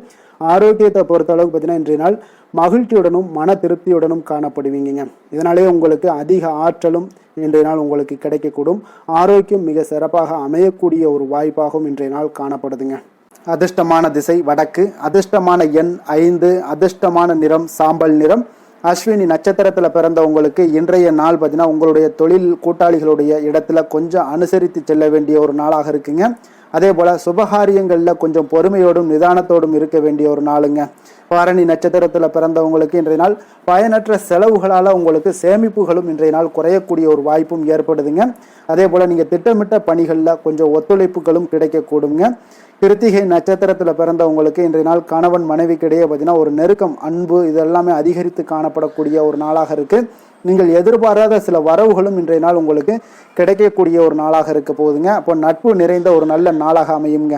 ஆரோக்கியத்தை பொறுத்த அளவுக்கு பார்த்தீங்கன்னா இன்றைய நாள் மகிழ்ச்சியுடனும் மன திருப்தியுடனும் காணப்படுவீங்க. இதனாலே உங்களுக்கு அதிக ஆற்றலும் இன்றைய நாள் உங்களுக்கு கிடைக்கக்கூடும். ஆரோக்கியம் மிக சிறப்பாக அமையக்கூடிய ஒரு வாய்ப்பாகவும் இன்றைய நாள் காணப்படுதுங்க. அதிர்ஷ்டமான திசை வடக்கு, அதிர்ஷ்டமான எண் 5, அதிர்ஷ்டமான நிறம் சாம்பல் நிறம். அஸ்வினி நட்சத்திரத்தில் பிறந்த உங்களுக்கு இன்றைய நாள் பார்த்தீங்கன்னா உங்களுடைய தொழில் கூட்டாளிகளுடைய இடத்துல கொஞ்சம் அனுசரித்து செல்ல வேண்டிய ஒரு நாளாக இருக்குங்க. அதே போல் சுபகாரியங்களில் கொஞ்சம் பொறுமையோடும் நிதானத்தோடும் இருக்க வேண்டிய ஒரு நாளுங்க. பரணி நட்சத்திரத்தில் பிறந்தவங்களுக்கு இன்றைய நாள் பயனற்ற செலவுகளால் உங்களுக்கு சேமிப்புகளும் இன்றைய நாள் குறையக்கூடிய ஒரு வாய்ப்பும் ஏற்படுதுங்க. அதே போல் நீங்கள் திட்டமிட்ட பணிகளில் கொஞ்சம் ஒத்துழைப்புகளும் கிடைக்கக்கூடுங்க. கிருத்திகை நட்சத்திரத்தில் பிறந்தவங்களுக்கு இன்றைய நாள் கணவன் மனைவிக்கிடையே பார்த்தீங்கன்னா ஒரு நெருக்கம், அன்பு இதெல்லாமே அதிகரித்து காணப்படக்கூடிய ஒரு நாளாக இருக்குது. நீங்கள் எதிர்பாராத சில வரவுகளும் இன்றைய நாள் உங்களுக்கு கிடைக்கக்கூடிய ஒரு நாளாக இருக்க போகுதுங்க. அப்போ நட்பு நிறைந்த ஒரு நல்ல நாளாக அமையுங்க.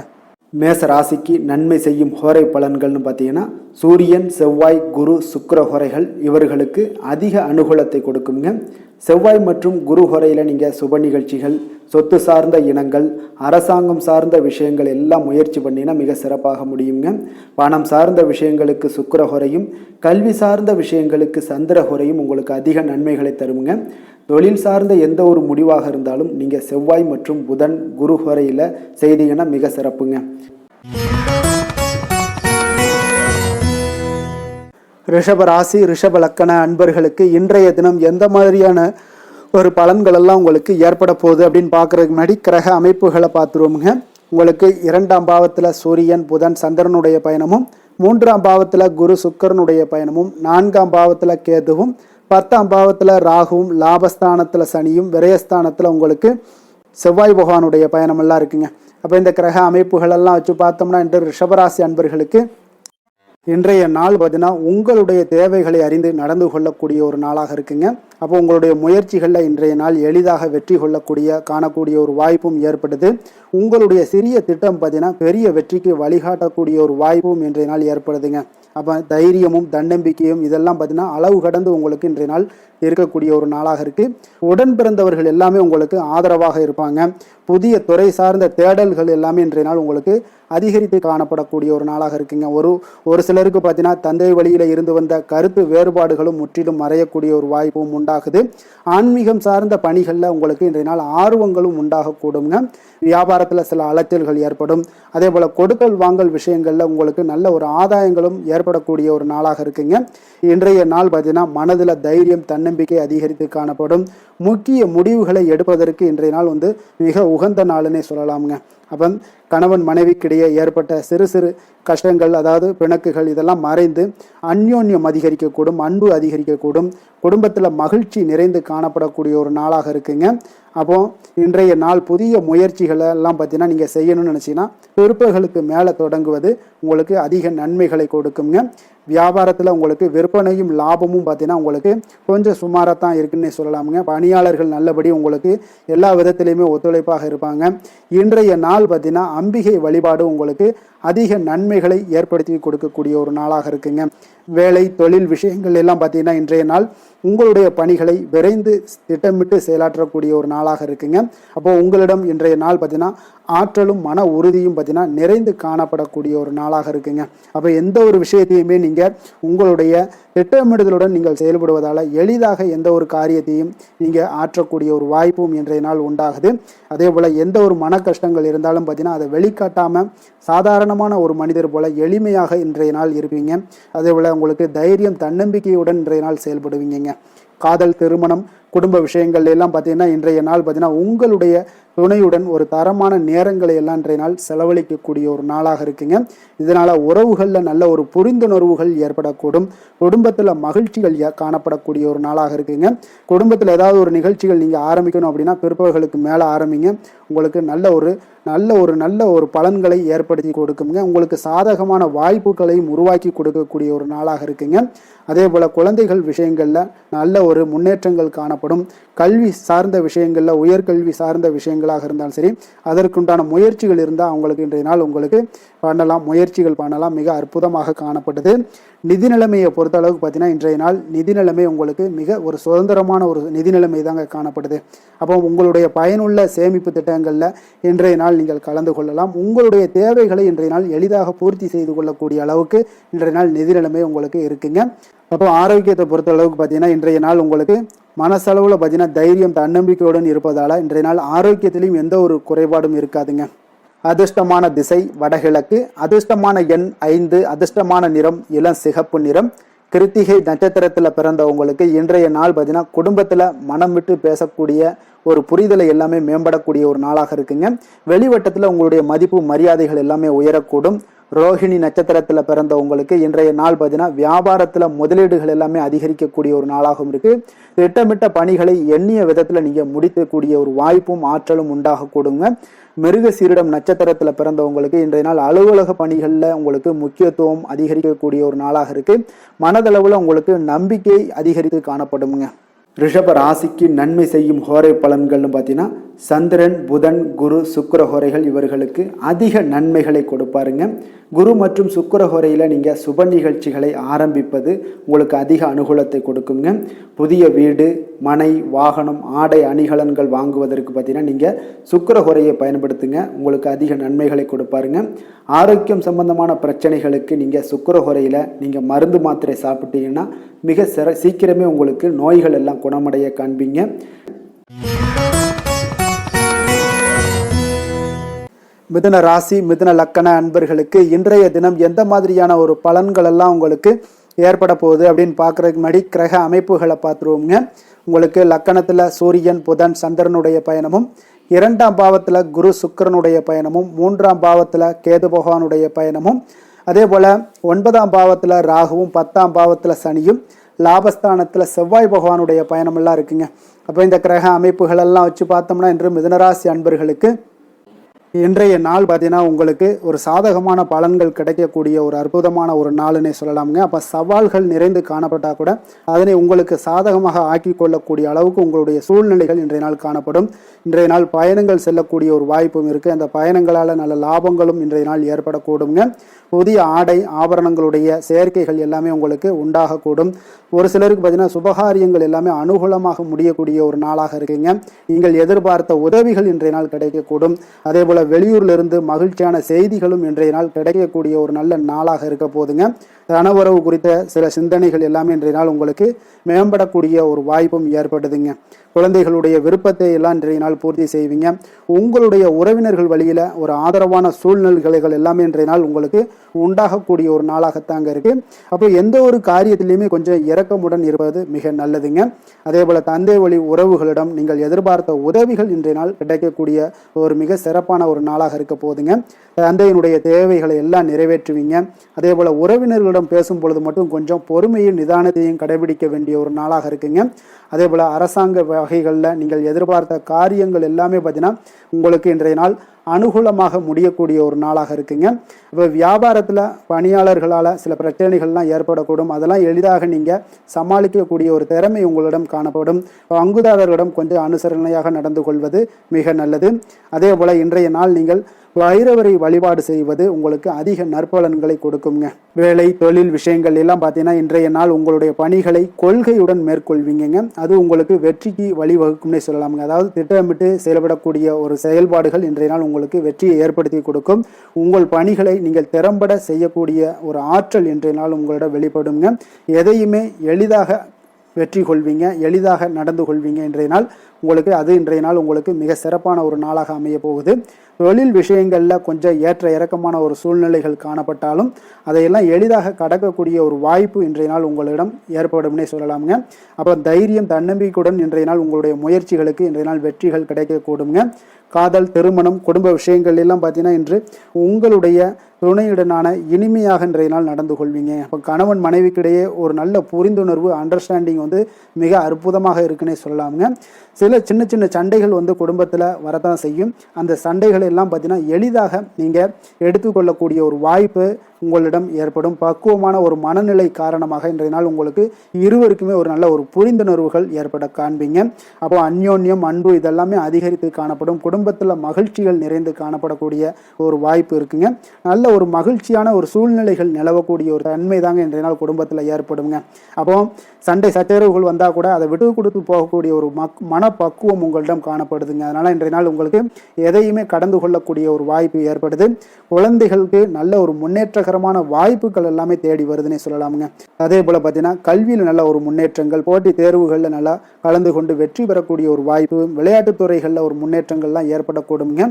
மேச ராசிக்கு நன்மை செய்யும் ஹோரை பலன்கள்னு பார்த்தீங்கன்னா சூரியன், செவ்வாய், குரு, சுக்கிர ஹோரைகள் இவர்களுக்கு அதிக அனுகூலத்தை கொடுக்குங்க. செவ்வாய் மற்றும் குரு ஹோரையில் நீங்கள் சுப நிகழ்ச்சிகள், சொத்து சார்ந்த இனங்கள், அரசாங்கம் சார்ந்த விஷயங்கள் எல்லாம் முயற்சி பண்ணினா மிக சிறப்பாக முடியுங்க. பணம் சார்ந்த விஷயங்களுக்கு சுக்கிர ஹோரையும், கல்வி சார்ந்த விஷயங்களுக்கு சந்திர ஹோரையும் உங்களுக்கு அதிக நன்மைகளை தருங்க. தொழில் சார்ந்த எந்த ஒரு முடிவாக இருந்தாலும் நீங்கள் செவ்வாய் மற்றும் புதன், குரு ஹோரையில் செய்தீங்கன்னா மிக சிறப்புங்க. ரிஷப ராசி, ரிஷப லக்கண அன்பர்களுக்கு இன்றைய தினம் எந்த மாதிரியான ஒரு பலன்கள் எல்லாம் உங்களுக்கு ஏற்பட போகுது அப்படின்னு பார்க்குறதுக்கு முன்னாடி கிரக அமைப்புகளை பார்த்துருவோமுங்க. உங்களுக்கு 2ஆம் பாவத்தில் சூரியன், புதன், சந்திரனுடைய பயணமும், 3ஆம் பாவத்தில் குரு சுக்கிரனுடைய பயணமும், 4ஆம் பாவத்தில் கேதுவும், 10ஆம் பாவத்தில் ராகுவும், லாபஸ்தானத்தில் சனியும், விரயஸ்தானத்தில் உங்களுக்கு செவ்வாய் பகவானுடைய பயணமெல்லாம் இருக்குங்க. அப்போ இந்த கிரக அமைப்புகளெல்லாம் வச்சு பார்த்தோம்னா இன்று ரிஷபராசி அன்பர்களுக்கு இன்றைய நாள் பார்த்தீங்கன்னா உங்களுடைய தேவைகளை அறிந்து நடந்து கொள்ளக்கூடிய ஒரு நாளாக இருக்குங்க. அப்போ உங்களுடைய முயற்சிகளில் இன்றைய நாள் எளிதாக வெற்றி காணக்கூடிய ஒரு வாய்ப்பும் ஏற்படுது. உங்களுடைய சிறிய திட்டம் பார்த்தீங்கன்னா பெரிய வெற்றிக்கு வழிகாட்டக்கூடிய ஒரு வாய்ப்பும் இன்றைய நாள் ஏற்படுதுங்க. அப்போ தைரியமும் தன்னம்பிக்கையும் இதெல்லாம் பார்த்தீங்கன்னா அளவு கடந்து உங்களுக்கு இன்றைய நாள் இருக்கக்கூடிய ஒரு நாளாக இருக்குது. உடன் பிறந்தவர்கள் எல்லாமே உங்களுக்கு ஆதரவாக இருப்பாங்க. புதிய துறை சார்ந்த தேடல்கள் எல்லாமே இன்றைய நாள் உங்களுக்கு அதிகரித்து காணப்படக்கூடிய ஒரு நாளாக இருக்குங்க. ஒரு சிலருக்கு பார்த்தீங்கன்னா தந்தை வழியில் இருந்து வந்த கருத்து வேறுபாடுகளும் முற்றிலும் மறையக்கூடிய ஒரு வாய்ப்பும் உண்டாகுது. ஆன்மீகம் சார்ந்த பணிகளில் உங்களுக்கு இன்றைய நாள் ஆர்வங்களும் உண்டாகக்கூடுங்க. வியாபாரத்தில் சில அலைச்சல்கள் ஏற்படும். அதே போல் கொடுக்கல் வாங்கல் விஷயங்களில் உங்களுக்கு நல்ல ஒரு ஆதாயங்களும் ஏற்படக்கூடிய ஒரு நாளாக இருக்குங்க. இன்றைய நாள் பார்த்தீங்கன்னா மனதில் தைரியம் தன்னம்பிக்கை அதிகரித்து காணப்படும். முக்கிய முடிவுகளை எடுப்பதற்கு இன்றைய நாள் மிக உகந்த நாளுன்னே சொல்லலாமுங்க. அப்போ கணவன் மனைவிக்கிடையே ஏற்பட்ட சிறு சிறு கஷ்டங்கள், அதாவது பிணக்குகள், இதெல்லாம் மறைந்து அந்யோன்யம் அதிகரிக்கக்கூடும், அன்பு அதிகரிக்கக்கூடும், குடும்பத்தில் மகிழ்ச்சி நிறைந்து காணப்படக்கூடிய ஒரு நாளாக இருக்குங்க. அப்போ இன்றைய நாள் புதிய முயற்சிகளை எல்லாம் பார்த்தீங்கன்னா நீங்கள் செய்யணும்னு நினச்சிங்கன்னா பிற்பகலுக்கு மேலே தொடங்குவது உங்களுக்கு அதிக நன்மைகளை கொடுக்குங்க. வியாபாரத்தில் உங்களுக்கு விற்பனையும் லாபமும் பார்த்தீங்கன்னா உங்களுக்கு கொஞ்சம் சுமாராக தான் இருக்குன்னே சொல்லலாமுங்க. பணியாளர்கள் நல்லபடி உங்களுக்கு எல்லா விதத்திலையுமே ஒத்துழைப்பாக இருப்பாங்க. இன்றைய நாள் பார்த்தீங்கன்னா அம்பிகை வழிபாடு உங்களுக்கு அதிக நன்மைகளை ஏற்படுத்தி கொடுக்கக்கூடிய ஒரு நாளாக இருக்குங்க. வேலை தொழில் விஷயங்கள் எல்லாம் பார்த்தீங்கன்னா இன்றைய நாள் உங்களுடைய பணிகளை விரைந்து திட்டமிட்டு செயலாற்றக்கூடிய ஒரு நாளாக இருக்குங்க. அப்போ உங்களிடம் இன்றைய நாள் பார்த்தீங்கன்னா ஆற்றலும் மன உறுதியும் பார்த்தீங்கன்னா நிறைந்து காணப்படக்கூடிய ஒரு நாளாக இருக்குங்க. அப்போ எந்த ஒரு விஷயத்தையுமே நீங்கள் உங்களுடைய திட்டமிடுதலுடன் நீங்கள் செயல்படுவதால் எளிதாக எந்த ஒரு காரியத்தையும் நீங்கள் ஆற்றக்கூடிய ஒரு வாய்ப்பும் இன்றைய நாள் உண்டாகுது. அதே போல் எந்த ஒரு மன கஷ்டங்கள் இருந்தாலும் பார்த்தீங்கன்னா அதை வெளிக்காட்டாமல் சாதாரணமான ஒரு மனிதர் போல எளிமையாக இன்றைய நாள் இருப்பீங்க. அதே போல் உங்களுக்கு தைரியம் தன்னம்பிக்கையுடன் இன்றைய நாள் செயல்படுவீங்க. காதல், திருமணம், குடும்ப விஷயங்கள் எல்லாம் பார்த்தீங்கன்னா இன்றைய நாள் பார்த்தீங்கன்னா உங்களுடைய துணையுடன் ஒரு தரமான நேரங்களை எல்லாம் இன்றைய நாள் செலவழிக்கக்கூடிய ஒரு நாளாக இருக்குங்க. இதனால் உறவுகளில் நல்ல ஒரு புரிந்துணர்வுகள் ஏற்படக்கூடும். குடும்பத்தில் மகிழ்ச்சிகள் காணப்படக்கூடிய ஒரு நாளாக இருக்குங்க. குடும்பத்தில் ஏதாவது ஒரு நிகழ்ச்சிகள் நீங்கள் ஆரம்பிக்கணும் அப்படின்னா பிற்பகலுக்கு மேலே ஆரம்பிங்க. உங்களுக்கு நல்ல ஒரு பலன்களை ஏற்படுத்தி கொடுக்குங்க. உங்களுக்கு சாதகமான வாய்ப்புகளையும் உருவாக்கி கொடுக்கக்கூடிய ஒரு நாளாக இருக்குங்க. அதே போல் குழந்தைகள் விஷயங்களில் நல்ல ஒரு முன்னேற்றங்கள் காணப்படும். கல்வி சார்ந்த விஷயங்களில் உயர்கல்வி சார்ந்த விஷயங்களாக இருந்தாலும் சரி, அதற்குண்டான முயற்சிகள் இருந்தால் அவங்களுக்கு இன்றைய நாள் உங்களுக்கு முயற்சிகள் பண்ணலாம். மிக அற்புதமாக காணப்பட்டது. நிதி நிலைமையை பொறுத்த அளவுக்கு பார்த்தீங்கன்னா இன்றைய நாள் நிதி நிலைமை உங்களுக்கு மிக ஒரு சுதந்திரமான ஒரு நிதி நிலைமை தாங்க காணப்படுது. அப்போ உங்களுடைய பயனுள்ள சேமிப்பு திட்டங்களில் இன்றைய நாள் நீங்கள் கலந்து கொள்ளலாம். உங்களுடைய தேவைகளை இன்றைய நாள் எளிதாக பூர்த்தி செய்து கொள்ளக்கூடிய அளவுக்கு இன்றைய நாள் நிதி நிலைமை உங்களுக்கு இருக்குங்க. அப்போ ஆரோக்கியத்தை பொறுத்த அளவுக்கு பார்த்தீங்கன்னா இன்றைய நாள் உங்களுக்கு மனசளவில் பார்த்தீங்கன்னா தைரியம் தன்னம்பிக்கையுடன் இருப்பதால் இன்றைய நாள் ஆரோக்கியத்திலையும் எந்த ஒரு குறைபாடும் இருக்காதுங்க. அதிர்ஷ்டமான திசை வடகிழக்கு, அதிர்ஷ்டமான எண் 5, அதிர்ஷ்டமான நிறம் இளம் சிகப்பு நிறம். கிருத்திகை நட்சத்திரத்தில் பிறந்தவங்களுக்கு இன்றைய நாள் பார்த்தீங்கன்னா குடும்பத்தில் மனம் விட்டு பேசக்கூடிய ஒரு புரிதலை எல்லாமே மேம்படக்கூடிய ஒரு நாளாக இருக்குங்க. வெளிவட்டத்தில் உங்களுடைய மதிப்பு மரியாதைகள் எல்லாமே உயரக்கூடும். ரோஹிணி நட்சத்திரத்தில் பிறந்தவங்களுக்கு இன்றைய நாள் பார்த்தீங்கன்னா வியாபாரத்தில் முதலீடுகள் எல்லாமே அதிகரிக்கக்கூடிய ஒரு நாளாகவும் இருக்கு. திட்டமிட்ட பணிகளை எண்ணிய விதத்தில் நீங்கள் முடிக்கக்கூடிய ஒரு வாய்ப்பும் ஆற்றலும் உண்டாகக்கூடுங்க. மிருக சீரிடம் நட்சத்திரத்தில் பிறந்தவங்களுக்கு இன்றைய நாள் அலுவலக பணிகளில் உங்களுக்கு முக்கியத்துவம் அதிகரிக்கக்கூடிய ஒரு நாளாக இருக்கு. மனதளவில் உங்களுக்கு நம்பிக்கை அதிகரித்து காணப்படுங்க. ரிஷப ராசிக்கு நன்மை செய்யும் ஹோரை பலன்கள்னு பார்த்தீங்கன்னா சந்திரன், புதன், குரு, சுக்கிர ஹோரைகள் இவர்களுக்கு அதிக நன்மைகளை கொடுப்பாருங்க. குரு மற்றும் சுக்கிர ஹோரையில் நீங்கள் சுப நிகழ்ச்சிகளை ஆரம்பிப்பது உங்களுக்கு அதிக அனுகூலத்தை கொடுக்குங்க. புதிய வீடு, மனை, வாகனம், ஆடை அணிகலன்கள் வாங்குவதற்கு பார்த்தீங்கன்னா நீங்கள் சுக்கிர ஹோரையை பயன்படுத்துங்க. உங்களுக்கு அதிக நன்மைகளை கொடுப்பாருங்க. ஆரோக்கியம் சம்பந்தமான பிரச்சனைகளுக்கு நீங்கள் சுக்கிர ஹோரையில் நீங்கள் மருந்து மாத்திரை சாப்பிட்டீங்கன்னா மிக சீக்கிரமே உங்களுக்கு நோய்கள் எல்லாம் குணமடைய காண்பீங்க. மிதுன ராசி, மிதுன லக்கண அன்பர்களுக்கு இன்றைய தினம் எந்த மாதிரியான ஒரு பலன்கள் எல்லாம் உங்களுக்கு ஏற்பட போகுது அப்படின்னு பார்க்குறதுக்கு முன்னாடி கிரக அமைப்புகளை பார்த்துருவோங்க. உங்களுக்கு லக்கணத்தில் சூரியன், புதன், சந்திரனுடைய பயணமும், 2ஆம் பாவத்தில் குரு சுக்கிரனுடைய பயணமும், 3ஆம் பாவத்தில் கேது பகவானுடைய பயணமும், அதே போல் 9ஆம் பாவத்தில் ராகுவும், 10ஆம் பாவத்தில் சனியும், லாபஸ்தானத்தில் செவ்வாய் பகவானுடைய பயணமெல்லாம் இருக்குங்க. அப்போ இந்த கிரக அமைப்புகளெல்லாம் வச்சு பார்த்தோம்னா இன்று மிதுனராசி அன்பர்களுக்கு இன்றைய நாள் பார்த்தீங்கன்னா உங்களுக்கு ஒரு சாதகமான பலன்கள் கிடைக்கக்கூடிய ஒரு அற்புதமான ஒரு நாளுன்னே சொல்லலாமுங்க. அப்போ சவால்கள் நிறைந்து காணப்பட்டால் கூட அதனை உங்களுக்கு சாதகமாக ஆக்கி கொள்ளக்கூடிய அளவுக்கு உங்களுடைய சூழ்நிலைகள் இன்றைய நாள் காணப்படும். இன்றைய நாள் பயணங்கள் செல்லக்கூடிய ஒரு வாய்ப்பும் இருக்குது. அந்த பயணங்களால் நல்ல லாபங்களும் இன்றைய நாள் ஏற்படக்கூடுங்க. புதிய ஆடை ஆபரணங்களுடைய சேர்க்கைகள் எல்லாமே உங்களுக்கு உண்டாகக்கூடும். ஒரு சிலருக்கு பார்த்தீங்கன்னா சுபகாரியங்கள் எல்லாமே அனுகூலமாக முடியக்கூடிய ஒரு நாளாக இருக்குங்க. நீங்கள் எதிர்பார்த்த உதவிகள் இன்றைய நாள் கிடைக்கக்கூடும். அதே போல் வெளியூர்லேருந்து மகிழ்ச்சியான செய்திகளும் இன்றைய நாள் கிடைக்கக்கூடிய ஒரு நல்ல நாளாக இருக்க போதுங்க. தனவரவு குறித்த சில சிந்தனைகள் எல்லாமே இன்றைய நாள் உங்களுக்கு மேம்படக்கூடிய ஒரு வாய்ப்பும் ஏற்படுதுங்க. குழந்தைகளுடைய விருப்பத்தை எல்லாம் இன்றைய நாள் பூர்த்தி செய்வீங்க. உங்களுடைய உறவினர்கள் வழியில் ஒரு ஆதரவான சூழ்நிலைகள் எல்லாமே இன்றைய நாள் உங்களுக்கு உண்டாகக்கூடிய ஒரு நாளாகத்தாங்க இருக்கு. அப்போ எந்த ஒரு காரியத்திலையுமே கொஞ்சம் இரக்கமுடன் இருப்பது மிக நல்லதுங்க. அதே போல தந்தை வழி உறவுகளிடம் நீங்கள் எதிர்பார்த்த உதவிகள் இன்றைய நாள் கிடைக்கக்கூடிய ஒரு மிக சிறப்பான ஒரு நாளாக இருக்க போதுங்க. தந்தையினுடைய தேவைகளை எல்லாம் நிறைவேற்றுவீங்க. அதே போல உறவினர்களிடம் பேசும் பொழுது மட்டும் கொஞ்சம் பொறுமையும் நிதானத்தையும் கடைபிடிக்க வேண்டிய ஒரு நாளாக இருக்குங்க. அதே போல் அரசாங்க வகைகளில் நீங்கள் எதிர்பார்த்த காரியங்கள் எல்லாமே பார்த்தீங்கன்னா உங்களுக்கு இன்றைய நாள் அனுகூலமாக முடியக்கூடிய ஒரு நாளாக இருக்குங்க. இப்போ வியாபாரத்தில் பணியாளர்களால் சில பிரச்சனைகள்லாம் ஏற்படக்கூடும். அதெல்லாம் எளிதாக நீங்கள் சமாளிக்கக்கூடிய ஒரு திறமை உங்களிடம் காணப்படும். பங்குதாரர்களிடம் கொஞ்சம் அனுசரணையாக நடந்து கொள்வது மிக நல்லது. அதே போல் இன்றைய நாள் நீங்கள் வைரவரை வழிபாடு செய்வது உங்களுக்கு அதிக நற்பலன்களை கொடுக்குங்க. வேலை தொழில் விஷயங்கள் எல்லாம் பார்த்தீங்கன்னா இன்றைய நாள் உங்களுடைய பணிகளை கொள்கையுடன் மேற்கொள்வீங்க. அது உங்களுக்கு வெற்றிக்கு வழிவகுக்கும்னே சொல்லலாமுங்க. அதாவது திட்டமிட்டு செயல்படக்கூடிய ஒரு செயல்பாடுகள் இன்றைய நாள் உங்களுக்கு வெற்றியை ஏற்படுத்தி கொடுக்கும். உங்கள் பணிகளை நீங்கள் திறம்பட செய்யக்கூடிய ஒரு ஆற்றல் இன்றைய நாள் உங்களிடம் வெளிப்படுங்க. எதையுமே எளிதாக வெற்றி கொள்வீங்க, எளிதாக நடந்து கொள்வீங்க. இன்றைய நாள் உங்களுக்கு இன்றைய நாள் உங்களுக்கு மிக சிறப்பான ஒரு நாளாக அமைய போகுது. தொழில் விஷயங்களில் கொஞ்சம் ஏற்ற இறக்கமான ஒரு சூழ்நிலைகள் காணப்பட்டாலும் அதையெல்லாம் எளிதாக கடக்கக்கூடிய ஒரு வாய்ப்பு இன்றைய நாள் உங்களிடம் ஏற்படும்னே சொல்லலாமுங்க. அப்போ தைரியம் தன்னம்பிக்கையுடன் இன்றைய நாள் உங்களுடைய முயற்சிகளுக்கு இன்றைய நாள் வெற்றிகள் கிடைக்கக்கூடுங்க. காதல், திருமணம், குடும்ப விஷயங்கள் எல்லாம் பார்த்தீங்கன்னா இன்று உங்களுடைய துணையுடனான இனிமையாக இன்றைய நாள் நடந்து கொள்வீங்க. இப்போ கணவன் மனைவிக்கிடையே ஒரு நல்ல புரிந்துணர்வு அண்டர்ஸ்டாண்டிங் மிக அற்புதமாக இருக்குன்னே சொல்லலாமுங்க. சில சின்ன சின்ன சண்டைகள் குடும்பத்தில் வரத்தான் செய்யும். அந்த சண்டைகள் எல்லாம் பார்த்தீங்கன்னா எளிதாக நீங்கள் எடுத்துக்கொள்ளக்கூடிய ஒரு வாய்ப்பு உங்களிடம் ஏற்படும். பக்குவமான ஒரு மனநிலை காரணமாக இன்றைய நாள் உங்களுக்கு இருவருக்குமே ஒரு நல்ல ஒரு புரிந்துணர்வுகள் ஏற்பட காண்பீங்க. அப்போ அந்யோன்யம், அன்பு இதெல்லாமே அதிகரித்து காணப்படும். குடும்பத்தில் மகிழ்ச்சிகள் நிறைந்து காணப்படக்கூடிய ஒரு வாய்ப்பு இருக்குங்க. நல்ல ஒரு மகிழ்ச்சியான ஒரு சூழ்நிலைகள் நிலவக்கூடிய ஒரு தன்மை தாங்க இன்றைய நாள் குடும்பத்தில் ஏற்படுங்க. அப்போ சண்டை சச்சரவுகள் வந்தால் கூட அதை விட்டு கொடுத்து போகக்கூடிய ஒரு மனப்பக்குவம் உங்களிடம் காணப்படுதுங்க. அதனால் இன்றைய நாள் உங்களுக்கு எதையுமே கடந்து கொள்ளக்கூடிய ஒரு வாய்ப்பு ஏற்படுது. குழந்தைகளுக்கு நல்ல ஒரு முன்னேற்றகரமான வாய்ப்புகள் எல்லாமே தேடி வருதுன்னே சொல்லலாமுங்க. அதே போல் பார்த்தீங்கன்னா கல்வியில் நல்ல ஒரு முன்னேற்றங்கள், போட்டி தேர்வுகளில் நல்லா கலந்து கொண்டு வெற்றி பெறக்கூடிய ஒரு வாய்ப்பு, விளையாட்டுத் துறைகளில் ஒரு முன்னேற்றங்கள்லாம் ஏற்படக்கூடுங்க.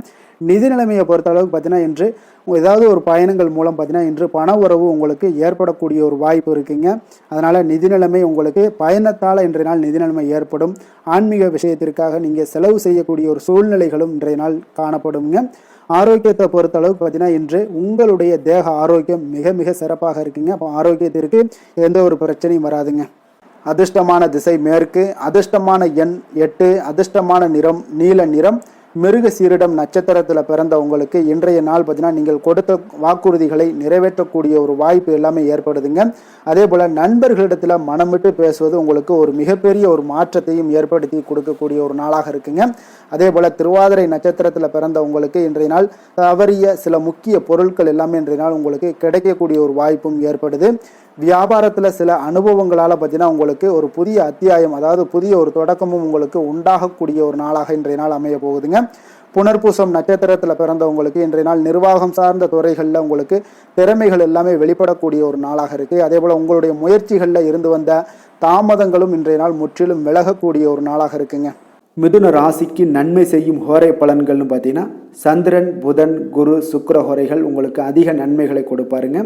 நிதி நிலைமையை பொறுத்த அளவுக்கு பார்த்தீங்கன்னா இன்று ஏதாவது ஒரு பயணங்கள் மூலம் பார்த்தீங்கன்னா இன்று பண உறவு உங்களுக்கு ஏற்படக்கூடிய ஒரு வாய்ப்பு இருக்குங்க. அதனால் நிதி நிலைமை உங்களுக்கு பயணத்தால் இன்றைய நாள் நிதி நிலைமை ஏற்படும். ஆன்மீக விஷயத்திற்காக நீங்கள் செலவு செய்யக்கூடிய ஒரு சூழ்நிலைகளும் இன்றைய நாள் காணப்படுங்க. ஆரோக்கியத்தை பொறுத்த அளவுக்கு பார்த்தீங்கன்னா இன்று உங்களுடைய தேக ஆரோக்கியம் மிக மிக சிறப்பாக இருக்குங்க. அப்போ ஆரோக்கியத்திற்கு எந்த ஒரு பிரச்சனையும் வராதுங்க. அதிர்ஷ்டமான திசை மேற்கு, அதிர்ஷ்டமான எண் 8, அதிர்ஷ்டமான நிறம் நீல நிறம். மிருக சீரிடம் நட்சத்திரத்தில் பிறந்த உங்களுக்கு இன்றைய நாள் பார்த்தீங்கன்னா நீங்கள் கொடுத்த வாக்குறுதிகளை நிறைவேற்றக்கூடிய ஒரு வாய்ப்பு எல்லாமே ஏற்படுதுங்க. அதே போல் நண்பர்களிடத்தில் மனம் விட்டு பேசுவது உங்களுக்கு ஒரு மிகப்பெரிய ஒரு மாற்றத்தையும் ஏற்படுத்தி கொடுக்கக்கூடிய ஒரு நாளாக இருக்குங்க. அதே போல் திருவாதிரை நட்சத்திரத்தில் பிறந்த உங்களுக்கு இன்றைய நாள் தவறிய சில முக்கிய பொருட்கள் எல்லாமே இன்றைய நாள் உங்களுக்கு கிடைக்கக்கூடிய ஒரு வாய்ப்பும் ஏற்படுது. வியாபாரத்தில் சில அனுபவங்களால் பார்த்தீங்கன்னா உங்களுக்கு ஒரு புதிய அத்தியாயம், அதாவது புதிய ஒரு தொடக்கமும் உங்களுக்கு உண்டாகக்கூடிய ஒரு நாளாக இன்றைய நாள் அமைய போகுதுங்க. புனர்பூசம் நட்சத்திரத்தில் பிறந்தவங்களுக்கு இன்றைய நாள் நிர்வாகம் சார்ந்த துறைகளில் உங்களுக்கு திறமைகள் எல்லாமே வெளிப்படக்கூடிய ஒரு நாளாக இருக்குது. அதே போல் உங்களுடைய முயற்சிகளில் இருந்து வந்த தாமதங்களும் இன்றைய நாள் முற்றிலும் விலகக்கூடிய ஒரு நாளாக இருக்குங்க. மிதுன ராசிக்கு நன்மை செய்யும் ஹோரை பலன்கள்னு பார்த்தீங்கன்னா சந்திரன், புதன், குரு, சுக்கிர ஹோரைகள் உங்களுக்கு அதிக நன்மைகளை கொடுப்பாருங்க.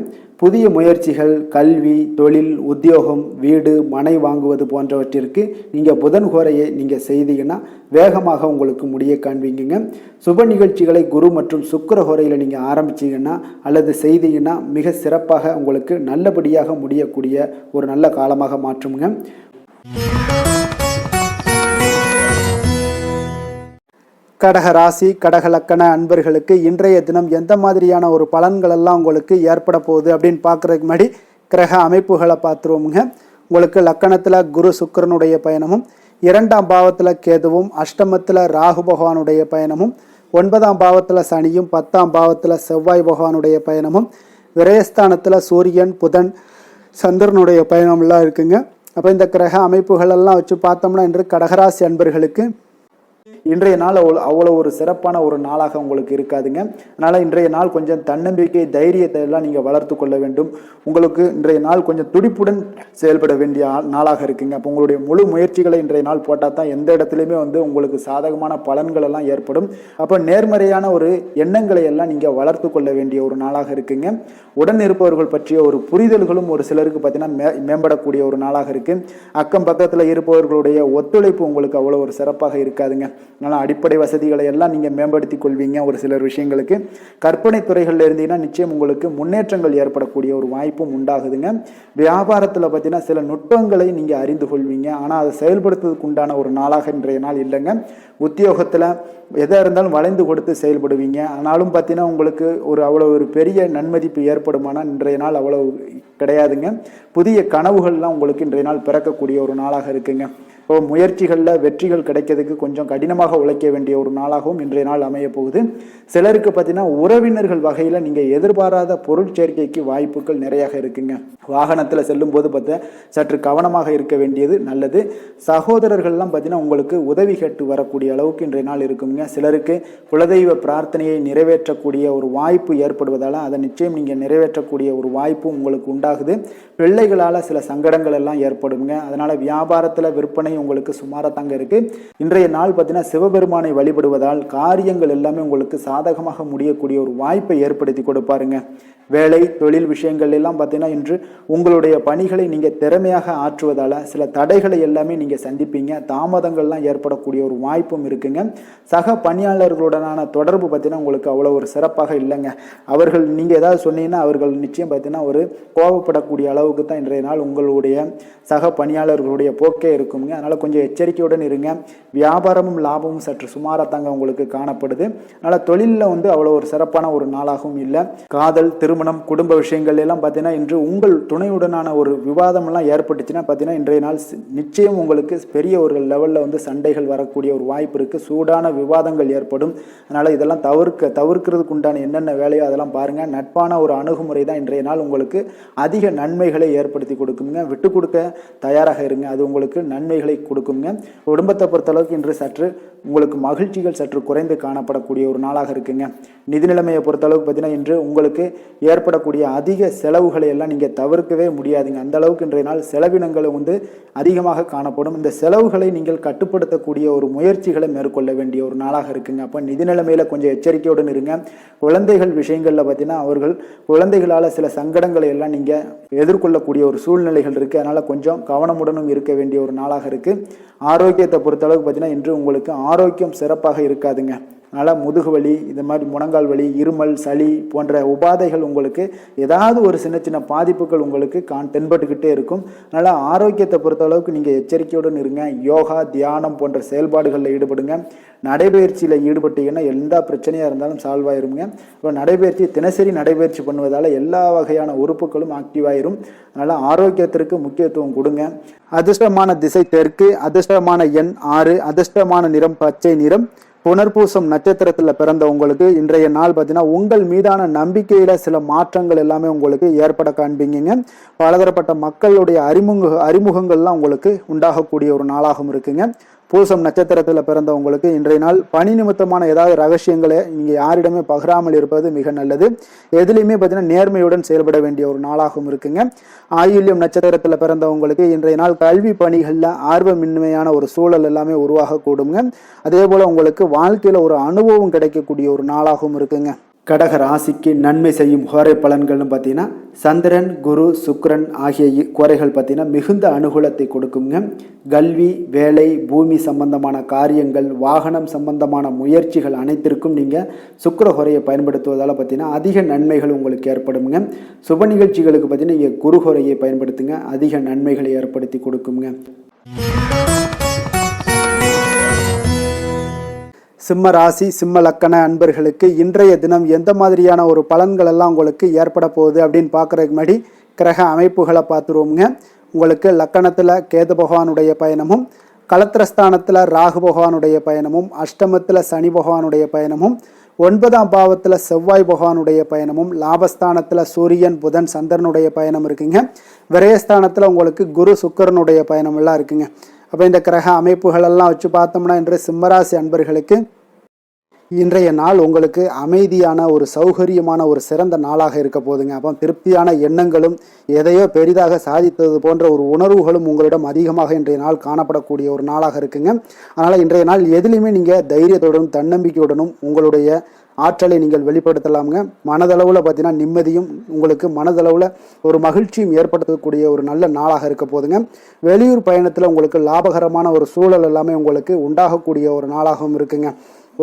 புதிய முயற்சிகள், கல்வி, தொழில், உத்தியோகம், வீடு, மனை வாங்குவது போன்றவற்றிற்கு நீங்கள் புதன் ஹோரையை நீங்கள் செய்தீங்கன்னா வேகமாக உங்களுக்கு முடிய காண்பீங்க. சுப நிகழ்ச்சிகளை குரு மற்றும் சுக்கிர ஹோரையில் நீங்கள் ஆரம்பிச்சிங்கன்னா அல்லது செய்தீங்கன்னா மிக சிறப்பாக உங்களுக்கு நல்லபடியாக முடியக்கூடிய ஒரு நல்ல காலமாக மாற்றுங்க. கடக ராசி கடக லக்கண அன்பர்களுக்கு இன்றைய தினம் எந்த மாதிரியான ஒரு பலன்கள் எல்லாம் உங்களுக்கு ஏற்பட போகுது அப்படின்னு பார்க்குறதுக்கு முன்னாடி கிரக அமைப்புகளை பார்த்துருவோமுங்க. உங்களுக்கு லக்கணத்தில் குரு சுக்கிரனுடைய பயணமும், 2ஆம் பாவத்தில் கேதுவும், அஷ்டமத்தில் ராகு பகவானுடைய பயணமும், 9ஆம் பாவத்தில் சனியும், 10ஆம் பாவத்தில் செவ்வாய் பகவானுடைய பயணமும், விரயஸ்தானத்தில் சூரியன் புதன் சந்திரனுடைய பயணம்லாம் இருக்குங்க. அப்போ இந்த கிரக அமைப்புகளெல்லாம் வச்சு பார்த்தோம்னா இன்று கடகராசி அன்பர்களுக்கு இன்றைய நாள் அவ்வளோ ஒரு சிறப்பான ஒரு நாளாக உங்களுக்கு இருக்காதுங்க. அதனால் இன்றைய நாள் கொஞ்சம் தன்னம்பிக்கை தைரியத்தை எல்லாம் நீங்கள் வளர்த்து கொள்ள வேண்டும். உங்களுக்கு இன்றைய நாள் கொஞ்சம் துடிப்புடன் செயல்பட வேண்டிய நாளாக இருக்குங்க. அப்போ உங்களுடைய முழு முயற்சிகளை இன்றைய நாள் போட்டால் தான் எந்த இடத்துலையுமே உங்களுக்கு சாதகமான பலன்கள் எல்லாம் ஏற்படும். அப்போ நேர்மறையான ஒரு எண்ணங்களை எல்லாம் நீங்கள் வளர்த்து கொள்ள வேண்டிய ஒரு நாளாக இருக்குங்க. உடன் இருப்பவர்கள் பற்றிய ஒரு புரிதல்களும் ஒரு சிலருக்கு பார்த்தீங்கன்னா மேம்படக்கூடிய ஒரு நாளாக இருக்கு. அக்கம் பக்கத்தில் இருப்பவர்களுடைய ஒத்துழைப்பு உங்களுக்கு அவ்வளோ ஒரு சிறப்பாக இருக்காதுங்க. அதனால் அடிப்படை வசதிகளை எல்லாம் நீங்கள் மேம்படுத்தி கொள்வீங்க. ஒரு சிலர் விஷயங்களுக்கு கற்பனை துறைகளில் இருந்தீங்கன்னா நிச்சயம் உங்களுக்கு முன்னேற்றங்கள் ஏற்படக்கூடிய ஒரு வாய்ப்பும் உண்டாகுதுங்க. வியாபாரத்தில் பார்த்தீங்கன்னா சில நுட்பங்களை நீங்கள் அறிந்து கொள்வீங்க. ஆனால் அதை செயல்படுத்துவதற்கு உண்டான ஒரு நாளாக இன்றைய நாள் இல்லைங்க. உத்தியோகத்தில் எதாக இருந்தாலும் வளைந்து கொடுத்து செயல்படுவீங்க. ஆனாலும் பார்த்தீங்கன்னா உங்களுக்கு அவ்வளோ ஒரு பெரிய நன்மதிப்பு ஏற்படுமானால் இன்றைய நாள் அவ்வளோ கிடையாதுங்க. புதிய கனவுகள்லாம் உங்களுக்கு இன்றைய நாள் பிறக்கக்கூடிய ஒரு நாளாக இருக்குங்க. இப்போ முயற்சிகளில் வெற்றிகள் கிடைக்கிறதுக்கு கொஞ்சம் கடினமாக உழைக்க வேண்டிய ஒரு நாளாகவும் இன்றைய நாள் அமைய போகுது. சிலருக்கு பார்த்தீங்கன்னா உறவினர்கள் வகையில் நீங்கள் எதிர்பாராத பொருள் சேர்க்கைக்கு வாய்ப்புகள் நிறையாக இருக்குங்க. வாகனத்தில் செல்லும் போது பார்த்தா சற்று கவனமாக இருக்க வேண்டியது நல்லது. சகோதரர்கள்லாம் பார்த்தீங்கன்னா உங்களுக்கு உதவி கேட்டு வரக்கூடிய அளவுக்கு இன்றைய நாள் இருக்குங்க. சிலருக்கு குலதெய்வ பிரார்த்தனையை நிறைவேற்றக்கூடிய ஒரு வாய்ப்பு ஏற்படுவதால் அதை நிச்சயம் நீங்கள் நிறைவேற்றக்கூடிய ஒரு வாய்ப்பும் உங்களுக்கு உண்டாகுது. பிள்ளைகளால் சில சங்கடங்கள் எல்லாம் ஏற்படுங்க. அதனால் வியாபாரத்தில் விற்பனை உங்களுக்கு சுமாராக தாங்க இருக்கு. இன்றைய நாள் பார்த்தீங்கன்னா சிவபெருமானை வழிபடுவதால் காரியங்கள் எல்லாமே உங்களுக்கு சாதகமாக முடியக்கூடிய ஒரு வாய்ப்பை ஏற்படுத்தி கொடுப்பாருங்க. வேலை தொழில் விஷயங்கள் எல்லாம் பார்த்தீங்கன்னா இன்று உங்களுடைய பணிகளை நீங்கள் திறமையாக ஆற்றுவதால் சில தடைகளை எல்லாமே நீங்கள் சந்திப்பீங்க. தாமதங்கள்லாம் ஏற்படக்கூடிய ஒரு வாய்ப்பும் இருக்குங்க. சக பணியாளர்களுடனான தொடர்பு பார்த்தீங்கன்னா உங்களுக்கு அவ்வளோ ஒரு சிறப்பாக இல்லைங்க. அவர்கள் நீங்கள் ஏதாவது சொன்னீங்கன்னா அவர்கள் நிச்சயம் பார்த்தீங்கன்னா ஒரு கோபப்படக்கூடிய அளவுக்கு தான் இன்றைய நாள் உங்களுடைய சக பணியாளர்களுடைய போக்கே இருக்குங்க. அதனால் கொஞ்சம் எச்சரிக்கையுடன் இருங்க. வியாபாரமும் லாபமும் சற்று சுமாராக தாங்க உங்களுக்கு காணப்படுது. அதனால் தொழிலில் அவ்வளோ ஒரு சிறப்பான ஒரு நாளாகவும் இல்லை. காதல் திருமணம் குடும்ப விஷயங்கள் எல்லாம் பார்த்தீங்கன்னா இன்று உங்கள் துணையுடனான ஒரு விவாதம் எல்லாம் ஏற்பட்டுச்சுன்னா பார்த்தீங்கன்னா இன்றைய நாள் நிச்சயம் உங்களுக்கு பெரிய ஒரு லெவலில் சண்டைகள் வரக்கூடிய ஒரு வாய்ப்பு இருக்குது. சூடான விவாதங்கள் ஏற்படும். அதனால் இதெல்லாம் தவிர்க்கிறதுக்கு உண்டான என்னென்ன வேலையோ அதெல்லாம் பாருங்கள். நட்பான ஒரு அணுகுமுறை தான் இன்றைய நாள் உங்களுக்கு அதிக நன்மைகளை ஏற்படுத்தி கொடுக்குங்க. விட்டு கொடுக்க தயாராக இருங்க. அது உங்களுக்கு நன்மைகளை கொடுக்குங்க. குடும்பத்தை பொறுத்தளவுக்கு இன்று சற்று உங்களுக்கு மகிழ்ச்சிகள் சற்று குறைந்து காணப்படக்கூடிய ஒரு நாளாக இருக்குங்க. நிதி நிலைமையை பொறுத்தளவுக்கு பார்த்தீங்கன்னா இன்று உங்களுக்கு ஏற்படக்கூடிய அதிக செலவுகளை எல்லாம் நீங்கள் தவிர்க்கவே முடியாதுங்க. அந்த அளவுக்கு இன்றைய நாள் செலவினங்கள் அதிகமாக காணப்படும். இந்த செலவுகளை நீங்கள் கட்டுப்படுத்தக்கூடிய ஒரு முயற்சிகளை மேற்கொள்ள வேண்டிய ஒரு நாளாக இருக்குங்க. அப்போ நிதி நிலைமையில கொஞ்சம் எச்சரிக்கையுடன் இருங்க. குழந்தைகள் விஷயங்களில் பார்த்தீங்கன்னா அவர்கள் குழந்தைகளால் சில சங்கடங்களை எல்லாம் நீங்கள் எதிர்கொள்ளக்கூடிய ஒரு சூழ்நிலைகள் இருக்குது. அதனால் கொஞ்சம் கவனமுடனும் இருக்க வேண்டிய ஒரு நாளாக இருக்குது. ஆரோக்கியத்தை பொறுத்தளவுக்கு பார்த்தீங்கன்னா இன்று உங்களுக்கு ஆரோக்கியம் சிறப்பாக இருக்காதுங்க. அதனால் முதுகு வலி, இந்த மாதிரி முழங்கால் வலி, இருமல், சளி போன்ற உபாதைகள் உங்களுக்கு ஏதாவது ஒரு சின்ன சின்ன பாதிப்புகள் உங்களுக்கு தென்பட்டுக்கிட்டே இருக்கும். அதனால் ஆரோக்கியத்தை பொறுத்தளவுக்கு நீங்கள் எச்சரிக்கையுடன் இருங்க. யோகா தியானம் போன்ற செயல்பாடுகளில் ஈடுபடுங்க. நடைபயிற்சியில் ஈடுபட்டீங்கன்னா எந்த பிரச்சனையாக இருந்தாலும் சால்வ் ஆயிருங்க. இப்போ நடைபயிற்சி தினசரி நடைபயிற்சி பண்ணுவதால் எல்லா வகையான உறுப்புகளும் ஆக்டிவ் ஆயிரும். அதனால் ஆரோக்கியத்திற்கு முக்கியத்துவம் கொடுங்க. அதிர்ஷ்டமான திசை தெற்கு, அதிர்ஷ்டமான எண் 6, அதிர்ஷ்டமான நிறம் பச்சை நிறம். புனர்பூசம் நட்சத்திரத்தில் பிறந்த உங்களுக்கு இன்றைய நாள் பார்த்தீங்கன்னா உங்கள் மீதான நம்பிக்கையில சில மாற்றங்கள் எல்லாமே உங்களுக்கு ஏற்பட காண்பீங்க. பலதரப்பட்ட மக்களுடைய அறிமுகங்கள்லாம் உங்களுக்கு உண்டாகக்கூடிய ஒரு நாளாகவும் இருக்குங்க. பூசம் நட்சத்திரத்தில் பிறந்தவங்களுக்கு இன்றைய நாள் பணி நிமித்தமான ஏதாவது ரகசியங்களை நீங்கள் யாரிடமே பகிராமல் இருப்பது மிக நல்லது. எதுலையுமே பார்த்தீங்கன்னா நேர்மையுடன் செயல்பட வேண்டிய ஒரு நாளாகவும் இருக்குங்க. ஆயுள்யம் நட்சத்திரத்தில் பிறந்தவங்களுக்கு இன்றைய நாள் கல்வி பணிகளில் ஆர்வமின்மையான ஒரு சூழல் எல்லாமே உருவாக கூடுங்க. அதே போல் உங்களுக்கு வாழ்க்கையில் ஒரு அனுபவம் கிடைக்கக்கூடிய ஒரு நாளாகவும் இருக்குங்க. கடக ராசிக்கு நன்மை செய்யும் கோரை பலன்கள்னு பார்த்தீங்கன்னா சந்திரன் குரு சுக்கிரன் ஆகிய கோரைகள் பார்த்தீங்கன்னா மிகுந்த அனுகூலத்தை கொடுக்குங்க. கல்வி வேலை பூமி சம்பந்தமான காரியங்கள் வாகனம் சம்பந்தமான முயற்சிகள் அனைத்திற்கும் நீங்கள் சுக்கிர கோரையை பயன்படுத்துவதால் பார்த்தீங்கன்னா அதிக நன்மைகள் உங்களுக்கு ஏற்படுங்க. சுப நிகழ்ச்சிகளுக்கு பார்த்தீங்கன்னா நீங்கள் குரு கோரையை பயன்படுத்துங்க, அதிக நன்மைகளை ஏற்படுத்தி கொடுக்குங்க. சிம்ம ராசி சிம்ம லக்கண அன்பர்களுக்கு இன்றைய தினம் எந்த மாதிரியான ஒரு பலன்கள் எல்லாம் உங்களுக்கு ஏற்பட போகுது அப்படின்னு பார்க்குறதுக்கு முன்னாடி கிரக அமைப்புகளை பார்த்துருவோங்க. உங்களுக்கு லக்கணத்தில் கேது பகவானுடைய பயணமும், கலத்திரஸ்தானத்தில் ராகு பகவானுடைய பயணமும், அஷ்டமத்தில் சனி பகவானுடைய பயணமும், 9ஆம் பாவத்தில் செவ்வாய் பகவானுடைய பயணமும், லாபஸ்தானத்தில் சூரியன் புதன் சந்திரனுடைய பயணம் இருக்குங்க. விரயஸ்தானத்தில் உங்களுக்கு குரு சுக்கிரனுடைய பயணம் எல்லாம் இருக்குங்க. அப்போ இந்த கிரக அமைப்புகளெல்லாம் வச்சு பார்த்தோம்னா இன்று சிம்மராசி அன்பர்களுக்கு இன்றைய நாள் உங்களுக்கு அமைதியான ஒரு சௌகரியமான ஒரு சிறந்த நாளாக இருக்க போதுங்க. அப்போ திருப்தியான எண்ணங்களும் எதையோ பெரிதாக சாதித்தது போன்ற ஒரு உணர்வுகளும் உங்களிடம் அதிகமாக இன்றைய நாள் காணப்படக்கூடிய ஒரு நாளாக இருக்குங்க. அதனால் இன்றைய நாள் எதிலையுமே நீங்கள் தைரியத்துடனும் தன்னம்பிக்கையுடனும் உங்களுடைய ஆற்றலை நீங்கள் வெளிப்படுத்தலாமுங்க. மனதளவில் பார்த்தீங்கன்னா நிம்மதியும் உங்களுக்கு மனதளவில் ஒரு மகிழ்ச்சியும் ஏற்படுத்தக்கூடிய ஒரு நல்ல நாளாக இருக்க போதுங்க. வெளியூர் பயணத்தில் உங்களுக்கு லாபகரமான ஒரு சூழல் எல்லாமே உங்களுக்கு உண்டாகக்கூடிய ஒரு நாளாகவும் இருக்குங்க.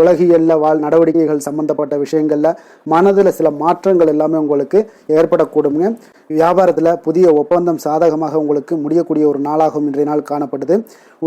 உலகியலில் நடவடிக்கைகள் சம்பந்தப்பட்ட விஷயங்களில் மனதில் சில மாற்றங்கள் எல்லாமே உங்களுக்கு ஏற்படக்கூடுங்க. வியாபாரத்தில் புதிய ஒப்பந்தம் சாதகமாக உங்களுக்கு முடியக்கூடிய ஒரு நாளாகவும் இன்றைய நாள் காணப்படுது.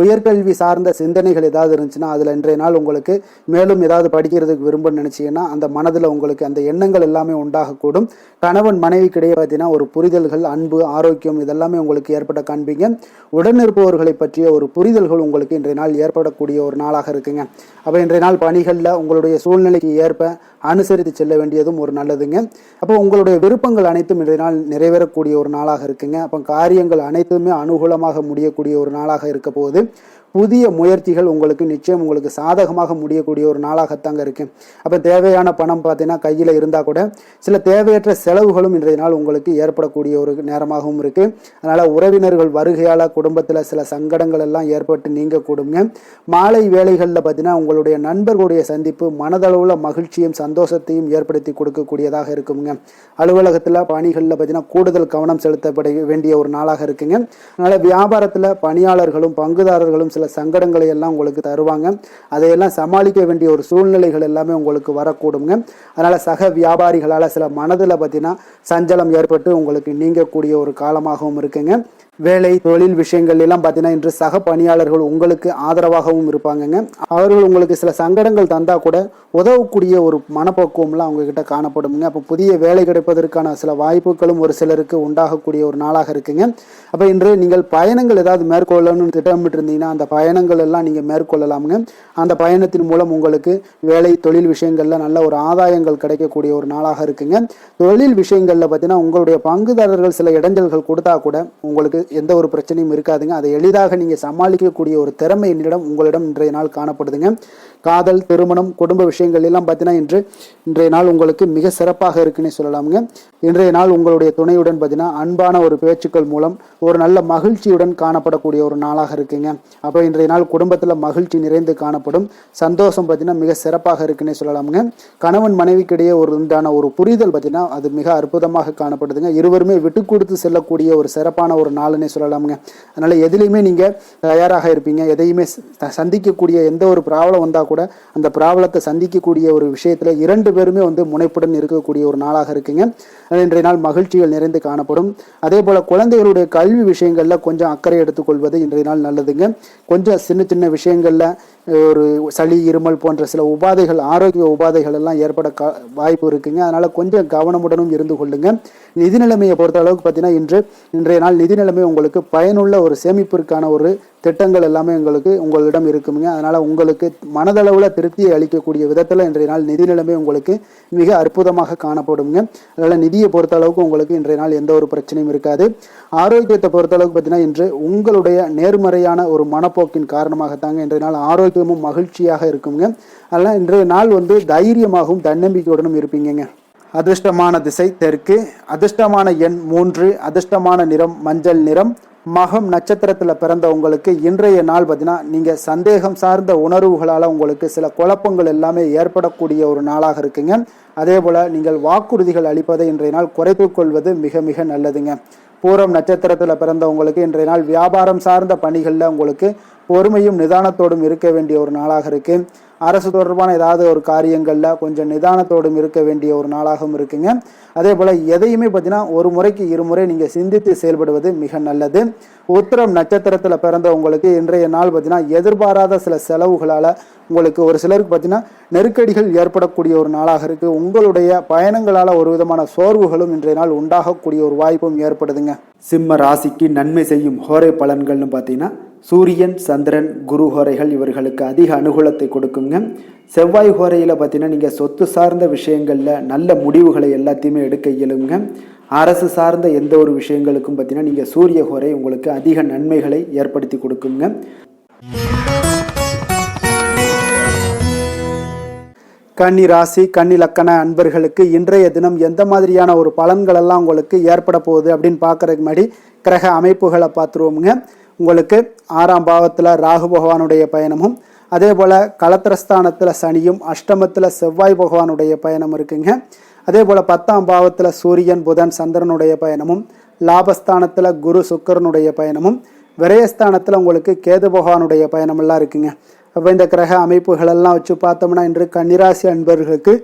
உயர்கல்வி சார்ந்த சிந்தனைகள் ஏதாவது இருந்துச்சுன்னா அதில் இன்றைய நாள் உங்களுக்கு மேலும் ஏதாவது படிக்கிறதுக்கு விரும்புன்னு நினச்சிங்கன்னா அந்த மனதில் உங்களுக்கு அந்த எண்ணங்கள் எல்லாமே உண்டாகக்கூடும். கணவன் மனைவிக்கிடையே பார்த்தீங்கன்னா ஒரு புரிதல்கள், அன்பு, ஆரோக்கியம் இதெல்லாமே உங்களுக்கு ஏற்பட காண்பீங்க. உடனிருப்பவர்களை பற்றிய ஒரு புரிதல்கள் உங்களுக்கு இன்றைய நாள் ஏற்படக்கூடிய ஒரு நாளாக இருக்குங்க. அப்போ இன்றைய நாள் பணிகளில் உங்களுடைய சூழ்நிலைக்கு ஏற்ப அனுசரித்து செல்ல வேண்டியதும் ஒரு நல்லதுங்க. அப்போ உங்களுடைய விருப்பங்கள் அனைத்தும் இன்றைய நாள் நிறைவேறக்கூடிய ஒரு நாளாக இருக்குங்க. அப்போ காரியங்கள் அனைத்துமே அனுகூலமாக முடியக்கூடிய ஒரு நாளாக இருக்க போகுது. புதிய முயற்சிகள் உங்களுக்கு நிச்சயம் உங்களுக்கு சாதகமாக முடியக்கூடிய ஒரு நாளாகத்தாங்க இருக்கு. அப்போ தேவையான பணம் பார்த்தீங்கன்னா கையில் இருந்தால் கூட சில தேவையற்ற செலவுகளும் இன்றைய நாள் உங்களுக்கு ஏற்படக்கூடிய ஒரு நேரமாகவும் இருக்கு. அதனால உறவினர்கள் வருகையால் குடும்பத்தில் சில சங்கடங்கள் எல்லாம் ஏற்பட்டு நீங்க கூடுங்க. மாலை வேளைகளில் பார்த்தீங்கன்னா உங்களுடைய நண்பர்களுடைய சந்திப்பு மனதளவில் மகிழ்ச்சியும் சந்தோஷத்தையும் ஏற்படுத்தி கொடுக்கக்கூடியதாக இருக்குங்க. அலுவலகத்தில் பணிகளில் பார்த்தீங்கன்னா கூடுதல் கவனம் செலுத்தப்பட வேண்டிய ஒரு நாளாக இருக்குங்க. அதனால வியாபாரத்தில் பணியாளர்களும் பங்குதாரர்களும் சில சங்கடங்களை எல்லாம் உங்களுக்கு தருவாங்க. அதையெல்லாம் சமாளிக்க வேண்டிய ஒரு சூழ்நிலைகள் எல்லாமே உங்களுக்கு வரக்கூடுங்க. அதனால சக வியாபாரிகளால் சில மனதில் பார்த்தீங்கன்னா சஞ்சலம் ஏற்பட்டு உங்களுக்கு நீங்கக்கூடிய ஒரு காலமாகவும் இருக்குங்க. வேலை தொழில் விஷயங்கள் எல்லாம் பார்த்தீங்கன்னா இன்று சக பணியாளர்கள் உங்களுக்கு ஆதரவாகவும் இருப்பாங்கங்க. அவர்கள் உங்களுக்கு சில சங்கடங்கள் தந்தா கூட உதவக்கூடிய ஒரு மனப்பக்குவம்லாம் அவங்க கிட்ட காணப்படுங்க. அப்போ புதிய வேலை கிடைப்பதற்கான சில வாய்ப்புகளும் ஒரு சிலருக்கு உண்டாகக்கூடிய ஒரு நாளாக இருக்குங்க. அப்போ இன்று நீங்கள் பயணங்கள் ஏதாவது மேற்கொள்ளணும்னு திட்டமிட்டு இருந்தீங்கன்னா அந்த பயணங்கள் எல்லாம் நீங்கள் மேற்கொள்ளலாமுங்க. அந்த பயணத்தின் மூலம் உங்களுக்கு வேலை தொழில் விஷயங்கள்ல நல்ல ஒரு ஆதாயங்கள் கிடைக்கக்கூடிய ஒரு நாளாக இருக்குங்க. தொழில் விஷயங்கள்ல பார்த்தீங்கன்னா உங்களுடைய பங்குதாரர்கள் சில இடைஞ்சல்கள் கொடுத்தா கூட உங்களுக்கு எந்த ஒரு பிரச்சனையும் இருக்காதுங்க. அதை எளிதாக நீங்கள் சமாளிக்கக்கூடிய ஒரு திறமை உங்களிடம் இன்றைய நாள் காணப்படுதுங்க. காதல், திருமணம், குடும்ப விஷயங்கள் எல்லாம் பார்த்தீங்கன்னா இன்றைய நாள் உங்களுக்கு மிக சிறப்பாக இருக்குன்னு சொல்லலாமுங்க. இன்றைய நாள் உங்களுடைய துணையுடன் பார்த்தீங்கன்னா அன்பான ஒரு பேச்சுக்கள் மூலம் ஒரு நல்ல மகிழ்ச்சியுடன் காணப்படக்கூடிய ஒரு நாளாக இருக்குங்க. அப்போ இன்றைய நாள் குடும்பத்தில் மகிழ்ச்சி நிறைந்து காணப்படும். சந்தோஷம் பார்த்தீங்கன்னா மிக சிறப்பாக இருக்குன்னே சொல்லலாமுங்க. கணவன் மனைவிக்கிடையே ஒரு உண்டான ஒரு புரிதல் பார்த்தீங்கன்னா அது மிக அற்புதமாக காணப்படுதுங்க. இருவருமே விட்டு கொடுத்து செல்லக்கூடிய ஒரு சிறப்பான ஒரு நாளுன்னே சொல்லலாமுங்க. அதனால எதுலையுமே நீங்க தயாராக இருப்பீங்க. எதையுமே சந்திக்கக்கூடிய எந்த ஒரு ப்ராப்ளம் வந்தா கூட அந்த ப்ராப்ளத்தை சந்திக்கக்கூடிய ஒரு விஷயத்துல இரண்டு பேருமே முனைப்புடன் இருக்கக்கூடிய ஒரு நாளாக இருக்குங்க. இன்றைய நாள் மகிழ்ச்சிகள் நிறைந்து காணப்படும். அதே போல குழந்தைகளுடைய கல்வி விஷயங்கள்ல கொஞ்சம் அக்கறை எடுத்துக்கொள்வது இன்றைய நாள் நல்லதுங்க. கொஞ்சம் சின்ன சின்ன விஷயங்கள்ல ஒரு சளி, இருமல் போன்ற சில உபாதைகள், ஆரோக்கிய உபாதைகள் எல்லாம் ஏற்பட வாய்ப்பு இருக்குங்க. அதனால கொஞ்சம் கவனமுடனும் இருந்து கொள்ளுங்க. நிதி நிலைமையை பொறுத்த அளவுக்கு பார்த்தீங்கன்னா இன்றைய நாள் நிதி நிலைமை உங்களுக்கு பயனுள்ள ஒரு சேமிப்பிற்கான ஒரு திட்டங்கள் எல்லாமே உங்களிடம் இருக்குங்க. அதனால உங்களுக்கு மனதளவில் திருப்தியை அளிக்கக்கூடிய விதத்தில் இன்றைய நாள் நிதி நிலைமை உங்களுக்கு மிக அற்புதமாக காணப்படுங்க. அதனால நிதியை பொறுத்த அளவுக்கு உங்களுக்கு இன்றைய நாள் எந்த ஒரு பிரச்சனையும் இருக்காது. ஆரோக்கியத்தை பொறுத்த அளவுக்கு பார்த்தீங்கன்னா இன்று உங்களுடைய நேர்மறையான ஒரு மனப்போக்கின் காரணமாகத்தாங்க இன்றைய நாள் ஆரோக்கியமும் மகிழ்ச்சியாக இருக்குங்க. அதனால இன்றைய நாள் தைரியமாகவும் தன்னம்பிக்கையுடனும் இருப்பீங்க. அதிர்ஷ்டமான திசை தெற்கு, அதிர்ஷ்டமான எண் 3, அதிர்ஷ்டமான நிறம் மஞ்சள் நிறம். மகம் நட்சத்திரத்தில் பிறந்த உங்களுக்கு இன்றைய நாள் பார்த்தீங்கன்னா நீங்கள் சந்தேகம் சார்ந்த உணர்வுகளால் உங்களுக்கு சில குழப்பங்கள் எல்லாமே ஏற்படக்கூடிய ஒரு நாளாக இருக்குங்க. அதே போல் நீங்கள் வாக்குறுதிகள் அளிப்பதை இன்றைய நாள் குறைத்து கொள்வது மிக மிக நல்லதுங்க. பூரம் நட்சத்திரத்தில் பிறந்த உங்களுக்கு இன்றைய நாள் வியாபாரம் சார்ந்த பணிகளில் உங்களுக்கு பொறுமையும் நிதானத்தோடும் இருக்க வேண்டிய ஒரு நாளாக இருக்குது. அரசு தொடர்பான ஏதாவது ஒரு காரியங்களில் கொஞ்சம் நிதானத்தோடும் இருக்க வேண்டிய ஒரு நாளாகவும் இருக்குங்க. அதே போல் எதையுமே பார்த்தீங்கன்னா ஒரு முறைக்கு இருமுறை நீங்கள் சிந்தித்து செயல்படுவது மிக நல்லது. உத்திரம் நட்சத்திரத்தில் பிறந்த உங்களுக்கு இன்றைய நாள் பார்த்தீங்கன்னா எதிர்பாராத சில செலவுகளால் உங்களுக்கு ஒரு சிலருக்கு பார்த்தீங்கன்னா நெருக்கடிகள் ஏற்படக்கூடிய ஒரு நாளாக இருக்குது. உங்களுடைய பயணங்களால் ஒரு விதமான சோர்வுகளும் இன்றைய நாள் உண்டாகக்கூடிய ஒரு வாய்ப்பும் ஏற்படுதுங்க. சிம்ம ராசிக்கு நன்மை செய்யும் ஹோரை பலன்கள்னு பார்த்தீங்கன்னா சூரியன், சந்திரன், குரு ஹோரைகள் இவர்களுக்கு அதிக அனுகூலத்தை கொடுக்குங்க. செவ்வாய் ஹோரையில் பார்த்தீங்கன்னா நீங்கள் சொத்து சார்ந்த விஷயங்களில் நல்ல முடிவுகளை எல்லாத்தையுமே எடுக்க இயலுங்க. அரசு சார்ந்த எந்த ஒரு விஷயங்களுக்கும் பார்த்தீங்கன்னா நீங்கள் சூரிய ஹோரை உங்களுக்கு அதிக நன்மைகளை ஏற்படுத்தி கொடுக்குங்க. கன்னி ராசி, கன்னி லக்கண அன்பர்களுக்கு இன்றைய தினம் எந்த மாதிரியான ஒரு பலன்கள் எல்லாம் உங்களுக்கு ஏற்பட போகுது அப்படின்னு பார்க்கறதுக்கு முன்னாடி கிரக அமைப்புகளை பார்த்துருவோமுங்க. உங்களுக்கு 6ஆம் பாவத்தில் ராகு பகவானுடைய பயணமும், அதே போல் களத்திரஸ்தானத்தில் சனியும், அஷ்டமத்தில் செவ்வாய் பகவானுடைய பயணம் இருக்குங்க. அதே போல் 10ஆம் பாவத்தில் சூரியன், புதன், சந்திரனுடைய பயணமும், லாபஸ்தானத்தில் குரு சுக்கரனுடைய பயணமும், விரயஸ்தானத்தில் உங்களுக்கு கேது பகவானுடைய பயணமெல்லாம் இருக்குங்க. அப்போ இந்த கிரக அமைப்புகளெல்லாம் வச்சு பார்த்தோம்னா இன்று கன்னிராசி அன்பர்களுக்கு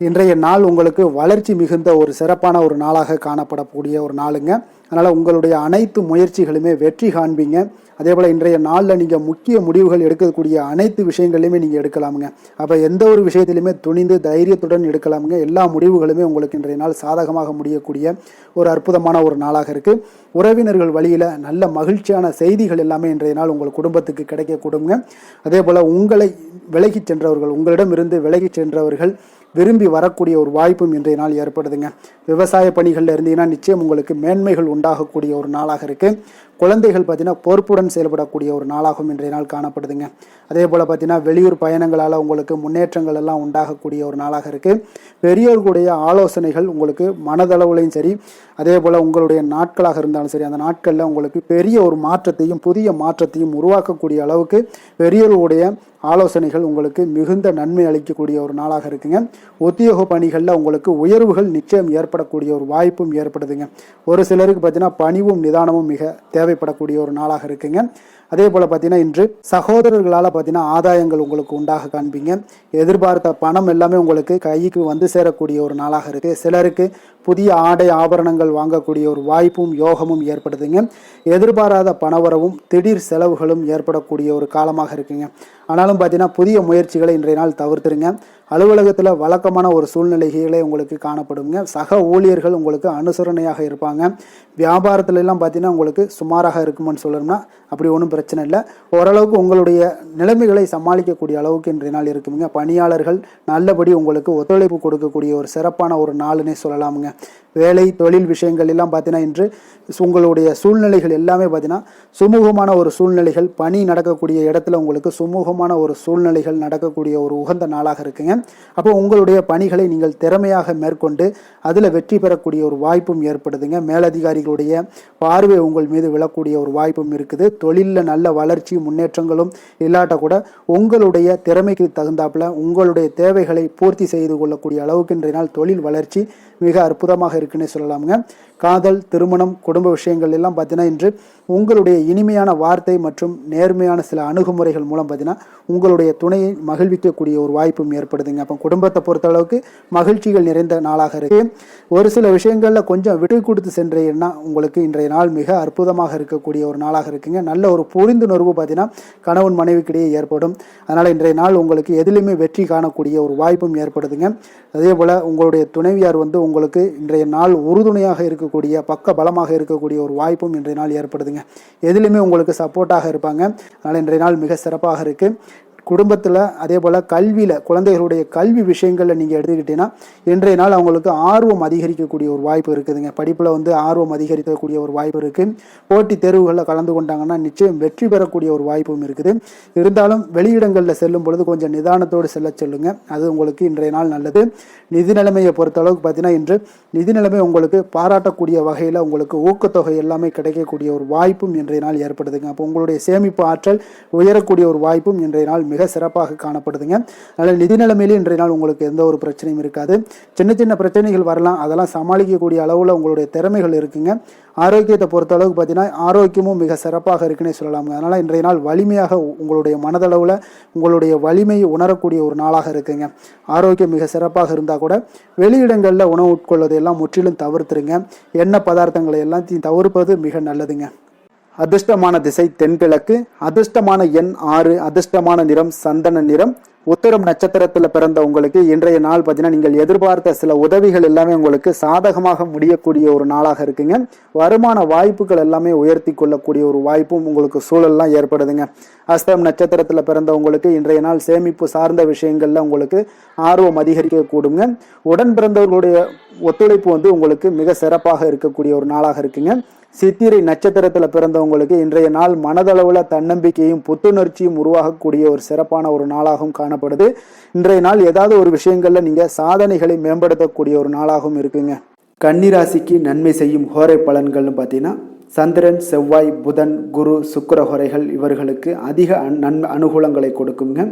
இன்றைய நாள் உங்களுக்கு வளர்ச்சி மிகுந்த ஒரு சிறப்பான ஒரு நாளாக காணப்படக்கூடிய ஒரு நாளுங்க. அதனால் உங்களுடைய அனைத்து முயற்சிகளுமே வெற்றி காண்பீங்க. அதே போல் இன்றைய நாளில் நீங்கள் முக்கிய முடிவுகள் எடுக்கக்கூடிய அனைத்து விஷயங்களையுமே நீங்கள் எடுக்கலாமுங்க. அப்போ எந்த ஒரு விஷயத்திலுமே துணிந்து தைரியத்துடன் எடுக்கலாமுங்க. எல்லா முடிவுகளுமே உங்களுக்கு இன்றைய நாள் சாதகமாக முடியக்கூடிய ஒரு அற்புதமான ஒரு நாளாக இருக்குது. உறவினர்கள் வழியில் நல்ல மகிழ்ச்சியான செய்திகள் எல்லாமே இன்றைய நாள் உங்கள் குடும்பத்துக்கு கிடைக்கக்கூடுங்க. அதே போல் உங்களை விலகிச் சென்றவர்கள், உங்களிடமிருந்து விலகிச் சென்றவர்கள் விரும்பி வரக்கூடிய ஒரு வாய்ப்பும் இன்றைய நாள் ஏற்படுதுங்க. விவசாய பணிகளில் இருந்தீங்கன்னா நிச்சயம் உங்களுக்கு மேன்மைகள் உண்டாகக்கூடிய ஒரு நாளாக இருக்குது. குழந்தைகள் பார்த்தீங்கன்னா பொறுப்புடன் செயல்படக்கூடிய ஒரு நாளாகவும் இன்றைய நாள் காணப்படுதுங்க. அதே போல் பார்த்தீங்கன்னா வெளியூர் பயணங்களால் உங்களுக்கு முன்னேற்றங்கள் எல்லாம் உண்டாகக்கூடிய ஒரு நாளாக இருக்குது. பெரியோர்களுடைய ஆலோசனைகள் உங்களுக்கு மனதளவுலையும் சரி, அதே போல் உங்களுடைய நாட்களாக இருந்தாலும் சரி, அந்த நாட்களில் உங்களுக்கு பெரிய ஒரு மாற்றத்தையும் புதிய மாற்றத்தையும் உருவாக்கக்கூடிய அளவுக்கு பெரியோர்களுடைய ஆலோசனைகள் உங்களுக்கு மிகுந்த நன்மை அளிக்கக்கூடிய ஒரு நாளாக இருக்குங்க. உத்தியோக பணிகளில் உங்களுக்கு உயர்வுகள் நிச்சயம் ஏற்படக்கூடிய ஒரு வாய்ப்பும் ஏற்படுதுங்க. ஒரு சிலருக்கு பார்த்தீங்கன்னா பணிவும் நிதானமும் மிக தேவைப்படக்கூடிய ஒரு நாளாக இருக்குங்க. அதே போல் பார்த்தீங்கன்னா இன்று சகோதரர்களால் பார்த்தீங்கன்னா ஆதாயங்கள் உங்களுக்கு உண்டாக காண்பீங்க. எதிர்பார்த்த பணம் எல்லாமே உங்களுக்கு கைக்கு வந்து சேரக்கூடிய ஒரு நாளாக இருக்குது. சிலருக்கு புதிய ஆடை ஆபரணங்கள் வாங்கக்கூடிய ஒரு வாய்ப்பும் யோகமும் ஏற்படுதுங்க. எதிர்பாராத பணவரவும் திடீர் செலவுகளும் ஏற்படக்கூடிய ஒரு காலமாக இருக்குங்க. ஆனாலும் பார்த்தீங்கன்னா புதிய முயற்சிகளை இன்றைய நாள் தவிர்த்துருங்க. அலுவலகத்தில் வழக்கமான ஒரு சூழ்நிலைகளே உங்களுக்கு காணப்படுங்க. சக ஊழியர்கள் உங்களுக்கு அனுசரணையாக இருப்பாங்க. வியாபாரத்துலலாம் பார்த்தீங்கன்னா உங்களுக்கு சுமாராக இருக்குமான்னு சொல்லணும்னா அப்படி ஒன்றும் பிரச்சனை இல்லை. ஓரளவுக்கு உங்களுடைய நிலைமைகளை சமாளிக்கக்கூடிய அளவுக்கு இன்றைய நாள் இருக்குங்க. பணியாளர்கள் நல்லபடி உங்களுக்கு ஒத்துழைப்பு கொடுக்கக்கூடிய ஒரு சிறப்பான ஒரு நாளுன்னே சொல்லலாமுங்க. வேலை தொழில் விஷயங்கள் எல்லாம் பார்த்தீங்கன்னா இன்று உங்களுடைய சூழ்நிலைகள் எல்லாமே பார்த்தீங்கன்னா சுமூகமான ஒரு சூழ்நிலைகள், பணி நடக்கக்கூடிய இடத்துல உங்களுக்கு சுமூகமான ஒரு சூழ்நிலைகள் நடக்கக்கூடிய ஒரு உகந்த நாளாக இருக்குங்க. அப்போ உங்களுடைய பணிகளை நீங்கள் திறமையாக மேற்கொண்டு அதில் வெற்றி பெறக்கூடிய ஒரு வாய்ப்பும் ஏற்படுதுங்க. மேலதிகாரிகளுடைய பார்வை உங்கள் மீது விழக்கூடிய ஒரு வாய்ப்பும் இருக்குது. தொழிலில் நல்ல வளர்ச்சி முன்னேற்றங்களும் இல்லாட்ட கூட உங்களுடைய திறமைக்கு தகுந்தாப்புல உங்களுடைய தேவைகளை பூர்த்தி செய்து கொள்ளக்கூடிய அளவுக்கு இன்றைய நாள் தொழில் வளர்ச்சி மிக அற்புதமாக இருக்குன்னே சொல்லலாமுங்க. காதல், திருமணம், குடும்ப விஷயங்கள் எல்லாம் பார்த்தீங்கன்னா இன்று உங்களுடைய இனிமையான வார்த்தை மற்றும் நேர்மையான சில அணுகுமுறைகள் மூலம் பார்த்தீங்கன்னா உங்களுடைய துணையை மகிழ்விக்கக்கூடிய ஒரு வாய்ப்பும் ஏற்படுதுங்க. அப்போ குடும்பத்தை பொறுத்தளவுக்கு மகிழ்ச்சிகள் நிறைந்த நாளாக இருக்கு. ஒரு சில விஷயங்களில் கொஞ்சம் விட்டு கொடுத்து சென்றீங்கன்னா உங்களுக்கு இன்றைய நாள் மிக அற்புதமாக இருக்கக்கூடிய ஒரு நாளாக இருக்குங்க. நல்ல ஒரு புரிந்துணர்வு பார்த்தீங்கன்னா கணவன் மனைவிக்கிடையே ஏற்படும். அதனால் இன்றைய நாள் உங்களுக்கு எதிலுமே வெற்றி காணக்கூடிய ஒரு வாய்ப்பும் ஏற்படுதுங்க. அதே போல் உங்களுடைய துணைவியார் உங்களுக்கு இன்றைய நாள் உறுதுணையாக இருக்கக்கூடிய பக்க பலமாக இருக்கக்கூடிய ஒரு வாய்ப்பும் இன்றைய நாள் ஏற்படுதுங்க. எதிலுமே உங்களுக்கு சப்போர்ட்டாக இருப்பாங்க. அதனால் இன்றைய நாள் மிக சிறப்பாக இருக்குது. குடும்பத்தில் அதே போல் கல்வியில் குழந்தைகளுடைய கல்வி விஷயங்களில் நீங்கள் எடுத்துக்கிட்டீங்கன்னா இன்றைய நாள் அவங்களுக்கு ஆர்வம் அதிகரிக்கக்கூடிய ஒரு வாய்ப்பு இருக்குதுங்க. படிப்பில் ஆர்வம் அதிகரிக்கக்கூடிய ஒரு வாய்ப்பு இருக்குது. போட்டித் தேர்வுகளில் கலந்து கொண்டாங்கன்னா நிச்சயம் வெற்றி பெறக்கூடிய ஒரு வாய்ப்பும் இருக்குது. இருந்தாலும் வெளியிடங்களில் செல்லும் பொழுது கொஞ்சம் நிதானத்தோடு செல்ல சொல்லுங்க. அது உங்களுக்கு இன்றைய நாள் நல்லது. நிதி நிலைமையை பொறுத்தளவுக்கு பார்த்தீங்கன்னா இன்று நிதி நிலைமை உங்களுக்கு பாராட்டக்கூடிய வகையில் உங்களுக்கு ஊக்கத்தொகை எல்லாமே கிடைக்கக்கூடிய ஒரு வாய்ப்பும் இன்றைய நாள் ஏற்படுதுங்க. அப்போ உங்களுடைய சேமிப்பு ஆற்றல் உயரக்கூடிய ஒரு வாய்ப்பும் இன்றைய நாள் மிக சிறப்பாக காணப்படுதுங்க. அதனால் நிதி நிலைமையிலே இன்றைய நாள் உங்களுக்கு எந்த ஒரு பிரச்சனையும் இருக்காது. சின்ன சின்ன பிரச்சனைகள் வரலாம், அதெல்லாம் சமாளிக்கக்கூடிய அளவில் உங்களுடைய திறமைகள் இருக்குங்க. ஆரோக்கியத்தை பொறுத்த அளவுக்கு பார்த்தீங்கன்னா ஆரோக்கியமும் மிக சிறப்பாக இருக்குன்னே சொல்லலாமுங்க. அதனால் இன்றைய நாள் வலிமையாக உங்களுடைய மனதளவில் உங்களுடைய வலிமையை உணரக்கூடிய ஒரு நாளாக இருக்குங்க. ஆரோக்கியம் மிக சிறப்பாக இருந்தால் கூட வெளியிடங்களில் உணவு உட்கொள்வதை எல்லாம் முற்றிலும் தவிர்த்துருங்க. எண்ணெய் பதார்த்தங்களை எல்லாத்தையும் தவிர்ப்பது மிக நல்லதுங்க. அதிர்ஷ்டமான திசை தென்கிழக்கு, அதிர்ஷ்டமான எண் 6, அதிர்ஷ்டமான நிறம் சந்தன நிறம். உத்திரம் நட்சத்திரத்தில் பிறந்த உங்களுக்கு இன்றைய நாள் பார்த்தீங்கன்னா நீங்கள் எதிர்பார்த்த சில உதவிகள் எல்லாமே உங்களுக்கு சாதகமாக முடியக்கூடிய ஒரு நாளாக இருக்குங்க. வருமான வாய்ப்புகள் எல்லாமே உயர்த்தி கொள்ளக்கூடிய ஒரு வாய்ப்பும் உங்களுக்கு சூழல்லாம் ஏற்படுதுங்க. அஸ்தம் நட்சத்திரத்தில் பிறந்த உங்களுக்கு இன்றைய நாள் சேமிப்பு சார்ந்த விஷயங்கள்ல உங்களுக்கு ஆர்வம் அதிகரிக்க கூடுங்க. உடன் பிறந்தவர்களுடைய ஒத்துழைப்பு உங்களுக்கு மிக சிறப்பாக இருக்கக்கூடிய ஒரு நாளாக இருக்குங்க. சித்திரை நட்சத்திரத்தில் பிறந்தவங்களுக்கு இன்றைய நாள் மனதளவில் தன்னம்பிக்கையும் புத்துணர்ச்சியும் உருவாகக்கூடிய ஒரு சிறப்பான ஒரு நாளாகவும் காணப்படுது. இன்றைய நாள் ஏதாவது ஒரு விஷயங்கள்ல நீங்க சாதனைகளை மேம்படுத்தக்கூடிய ஒரு நாளாகவும் இருக்குங்க. கன்னிராசிக்கு நன்மை செய்யும் ஹோரை பலன்கள்னு பார்த்தீங்கன்னா சந்திரன், செவ்வாய், புதன், குரு, சுக்கிர ஹோரைகள் இவர்களுக்கு அதிக அனுகூலங்களை கொடுக்குங்க.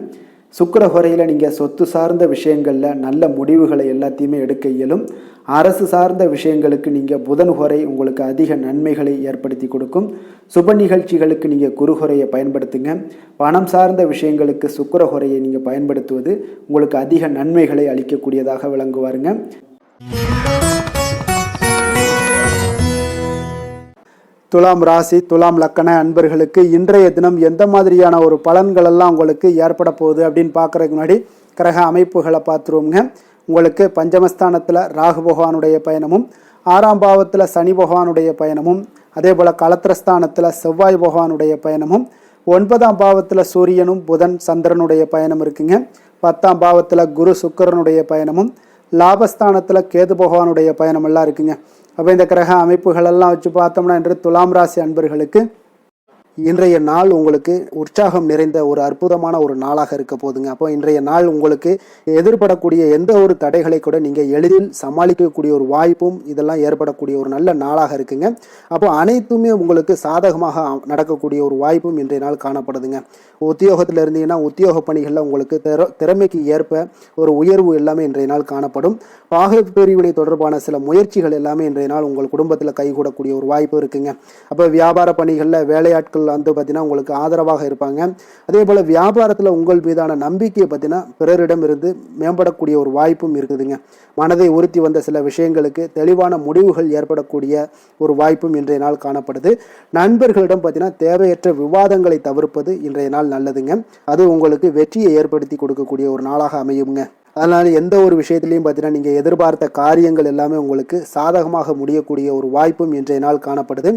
சுக்கிர ஹோரையில் நீங்கள் சொத்து சார்ந்த விஷயங்களில் நல்ல முடிவுகளை எல்லாத்தையுமே எடுக்க இயலும். அரசு சார்ந்த விஷயங்களுக்கு நீங்கள் புதன் ஹோரை உங்களுக்கு அதிக நன்மைகளை ஏற்படுத்தி கொடுக்கும். சுப நிகழ்ச்சிகளுக்கு நீங்கள் குரு ஹோரையை பயன்படுத்துங்க. பணம் சார்ந்த விஷயங்களுக்கு சுக்கிர ஹோரையை நீங்கள் பயன்படுத்துவது உங்களுக்கு அதிக நன்மைகளை அளிக்கக்கூடியதாக விளங்குவாருங்க. துலாம் ராசி, துலாம் லக்கண அன்பர்களுக்கு இன்றைய தினம் எந்த மாதிரியான ஒரு பலன்கள் எல்லாம் உங்களுக்கு ஏற்பட போகுது அப்படின்னு பார்க்கறதுக்கு முன்னாடி கிரக அமைப்புகளை பார்த்துருவோங்க. உங்களுக்கு பஞ்சமஸ்தானத்தில் ராகு பகவானுடைய பயணமும், 6ஆம் பாவத்தில் சனி பகவானுடைய பயணமும், அதே போல் களத்திரஸ்தானத்தில் செவ்வாய் பகவானுடைய பயணமும், 9ஆம் பாவத்தில் சூரியனும் புதன் சந்திரனுடைய பயணம் இருக்குங்க. 10ஆம் பாவத்தில் குரு சுக்கிரனுடைய பயணமும், லாபஸ்தானத்தில் கேது பகவானுடைய பயணம் எல்லாம் இருக்குங்க. அப்போ இந்த கிரக அமைப்புகளெல்லாம் வச்சு பார்த்தோம்னா இன்று துலாம் ராசி அன்பர்களுக்கு இன்றைய நாள் உங்களுக்கு உற்சாகம் நிறைந்த ஒரு அற்புதமான ஒரு நாளாக இருக்க போதுங்க. அப்போ இன்றைய நாள் உங்களுக்கு எதிர்படக்கூடிய எந்த ஒரு தடைகளை கூட நீங்கள் எளிதில் சமாளிக்கக்கூடிய ஒரு வாய்ப்பும் இதெல்லாம் ஏற்படக்கூடிய ஒரு நல்ல நாளாக இருக்குங்க. அப்போ அனைத்துமே உங்களுக்கு சாதகமாக நடக்கக்கூடிய ஒரு வாய்ப்பும் இன்றைய நாள் காணப்படுதுங்க. உத்தியோகத்தில் இருந்தீங்கன்னா உத்தியோக பணிகளில் உங்களுக்கு திறமைக்கு ஏற்ப ஒரு உயர்வு எல்லாமே இன்றைய நாள் காணப்படும். பாக பிரிவினை தொடர்பான சில முயற்சிகள் எல்லாமே இன்றைய நாள் உங்கள் குடும்பத்தில் கைகூடக்கூடிய ஒரு வாய்ப்பு இருக்குங்க. அப்போ வியாபார பணிகளில் வேலையாட்கள் பார்த்தீங்கன்னா உங்களுக்கு ஆதரவாக இருப்பாங்க. அதே போல வியாபாரத்தில் உங்கள் மீதான நம்பிக்கையை பார்த்தீங்கன்னா பிறரிடம் இருந்து மேம்படக்கூடிய ஒரு வாய்ப்பும் இருக்குதுங்க. மனதை உறுத்தி வந்த சில விஷயங்களுக்கு தெளிவான முடிவுகள் ஏற்படக்கூடிய ஒரு வாய்ப்பும் இன்றைய நாள் காணப்படுது. நண்பர்களிடம் பார்த்தீங்கன்னா தேவையற்ற விவாதங்களை தவிர்ப்பது இன்றைய நாள் நல்லதுங்க. அது உங்களுக்கு வெற்றியை ஏற்படுத்தி கொடுக்கக்கூடிய ஒரு நாளாக அமையுங்க. அதனால் எந்த ஒரு விஷயத்திலையும் பார்த்தீங்கன்னா நீங்கள் எதிர்பார்த்த காரியங்கள் எல்லாமே உங்களுக்கு சாதகமாக முடியக்கூடிய ஒரு வாய்ப்பும் இன்றைய நாள் காணப்படுது.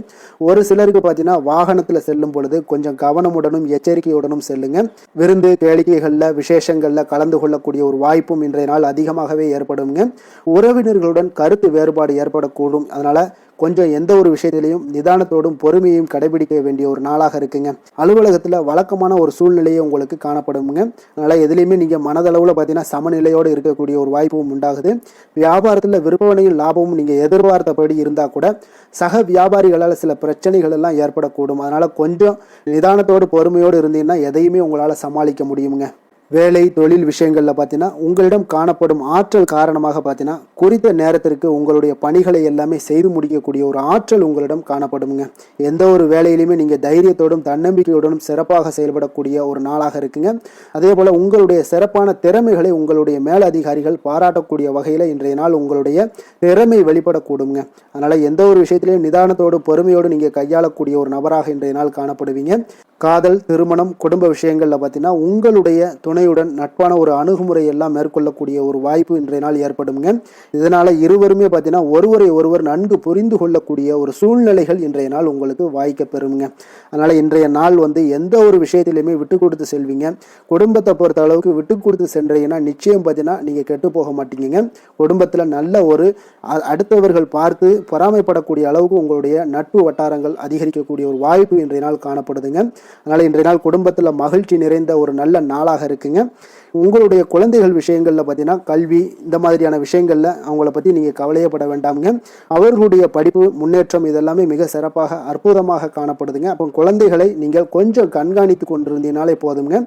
ஒரு சிலருக்கு பார்த்தீங்கன்னா வாகனத்தில் செல்லும் பொழுது கொஞ்சம் கவனமுடனும் எச்சரிக்கையுடனும் செல்லுங்க. விருந்து கேளிக்கைகளில் விசேஷங்களில் கலந்து கொள்ளக்கூடிய ஒரு வாய்ப்பும் இன்றைய நாள் அதிகமாகவே ஏற்படுங்க. உறவினர்களுடன் கருத்து வேறுபாடு ஏற்படக்கூடும். அதனால் கொஞ்சம் எந்த ஒரு விஷயத்திலையும் நிதானத்தோடும் பொறுமையையும் கடைபிடிக்க வேண்டிய ஒரு நாளாக இருக்குங்க. அலுவலகத்தில் வழக்கமான ஒரு சூழ்நிலையை உங்களுக்கு காணப்படுங்க. அதனால் எதுலேயுமே நீங்கள் மனதளவில் பார்த்தீங்கன்னா சமநிலையோடு இருக்கக்கூடிய ஒரு வாய்ப்பும் உண்டாகுது. வியாபாரத்தில் விற்பனையும் லாபமும் நீங்கள் எதிர்பார்த்தபடி இருந்தால் கூட சக வியாபாரிகளால் சில பிரச்சனைகள் எல்லாம் ஏற்படக்கூடும். அதனால் கொஞ்சம் நிதானத்தோடு பொறுமையோடு இருந்தீங்கன்னா எதையுமே உங்களால் சமாளிக்க முடியுங்க. வேலை தொழில் விஷயங்களில் பார்த்தீங்கன்னா உங்களிடம் காணப்படும் ஆற்றல் காரணமாக பார்த்தீங்கன்னா குறித்த நேரத்திற்கு உங்களுடைய பணிகளை எல்லாமே செய்து முடிக்கக்கூடிய ஒரு ஆற்றல் உங்களிடம் காணப்படுங்க. எந்த ஒரு வேலையிலுமே நீங்கள் தைரியத்தோடும் தன்னம்பிக்கையுடனும் சிறப்பாக செயல்படக்கூடிய ஒரு நாளாக இருக்குங்க. அதே போல் உங்களுடைய சிறப்பான திறமைகளை உங்களுடைய மேலதிகாரிகள் பாராட்டக்கூடிய வகையில் இன்றைய நாள் உங்களுடைய திறமை வெளிப்படக்கூடுங்க. அதனால் எந்த ஒரு விஷயத்திலையும் நிதானத்தோடு பொறுமையோடு நீங்கள் கையாளக்கூடிய ஒரு நபராக இன்றைய நாள் காணப்படுவீங்க. காதல், திருமணம், குடும்ப விஷயங்களில் பார்த்தீங்கன்னா உங்களுடைய துணையுடன் நட்பான ஒரு அணுகுமுறை எல்லாம் மேற்கொள்ளக்கூடிய ஒரு வாய்ப்பு இன்றைய நாள் ஏற்படுங்க. இதனால் இருவருமே பார்த்தீங்கன்னா ஒருவரை ஒருவர் நன்கு புரிந்து கொள்ளக்கூடிய ஒரு சூழ்நிலைகள் இன்றைய நாள் உங்களுக்கு வாய்க்க பெறுங்க. அதனால் இன்றைய நாள் எந்த ஒரு விஷயத்திலையுமே விட்டு கொடுத்து செல்வீங்க. குடும்பத்தை பொறுத்த அளவுக்கு விட்டு கொடுத்து சென்றீங்கன்னா நிச்சயம் பார்த்தீங்கன்னா நீங்கள் கெட்டு போக மாட்டீங்க. குடும்பத்தில் நல்ல ஒரு அடுத்தவர்கள் பார்த்து பொறாமைப்படக்கூடிய அளவுக்கு உங்களுடைய நட்பு வட்டாரங்கள் அதிகரிக்கக்கூடிய ஒரு வாய்ப்பு இன்றைய நாள் காணப்படுதுங்க. அதனால் இன்றைய நாள் குடும்பத்தில் மகிழ்ச்சி நிறைந்த ஒரு நல்ல நாளாக இருக்குங்க. உங்களுடைய குழந்தைகள் விஷயங்களில் பார்த்தீங்கன்னா கல்வி இந்த மாதிரியான விஷயங்களில் அவங்கள பற்றி நீங்கள் கவலையப்பட வேண்டாமுங்க. அவர்களுடைய படிப்பு முன்னேற்றம் இதெல்லாமே மிக சிறப்பாக அற்புதமாக காணப்படுதுங்க. அப்போ குழந்தைகளை நீங்கள் கொஞ்சம் கண்காணித்து கொண்டிருந்தீங்கனாலே போதுங்க.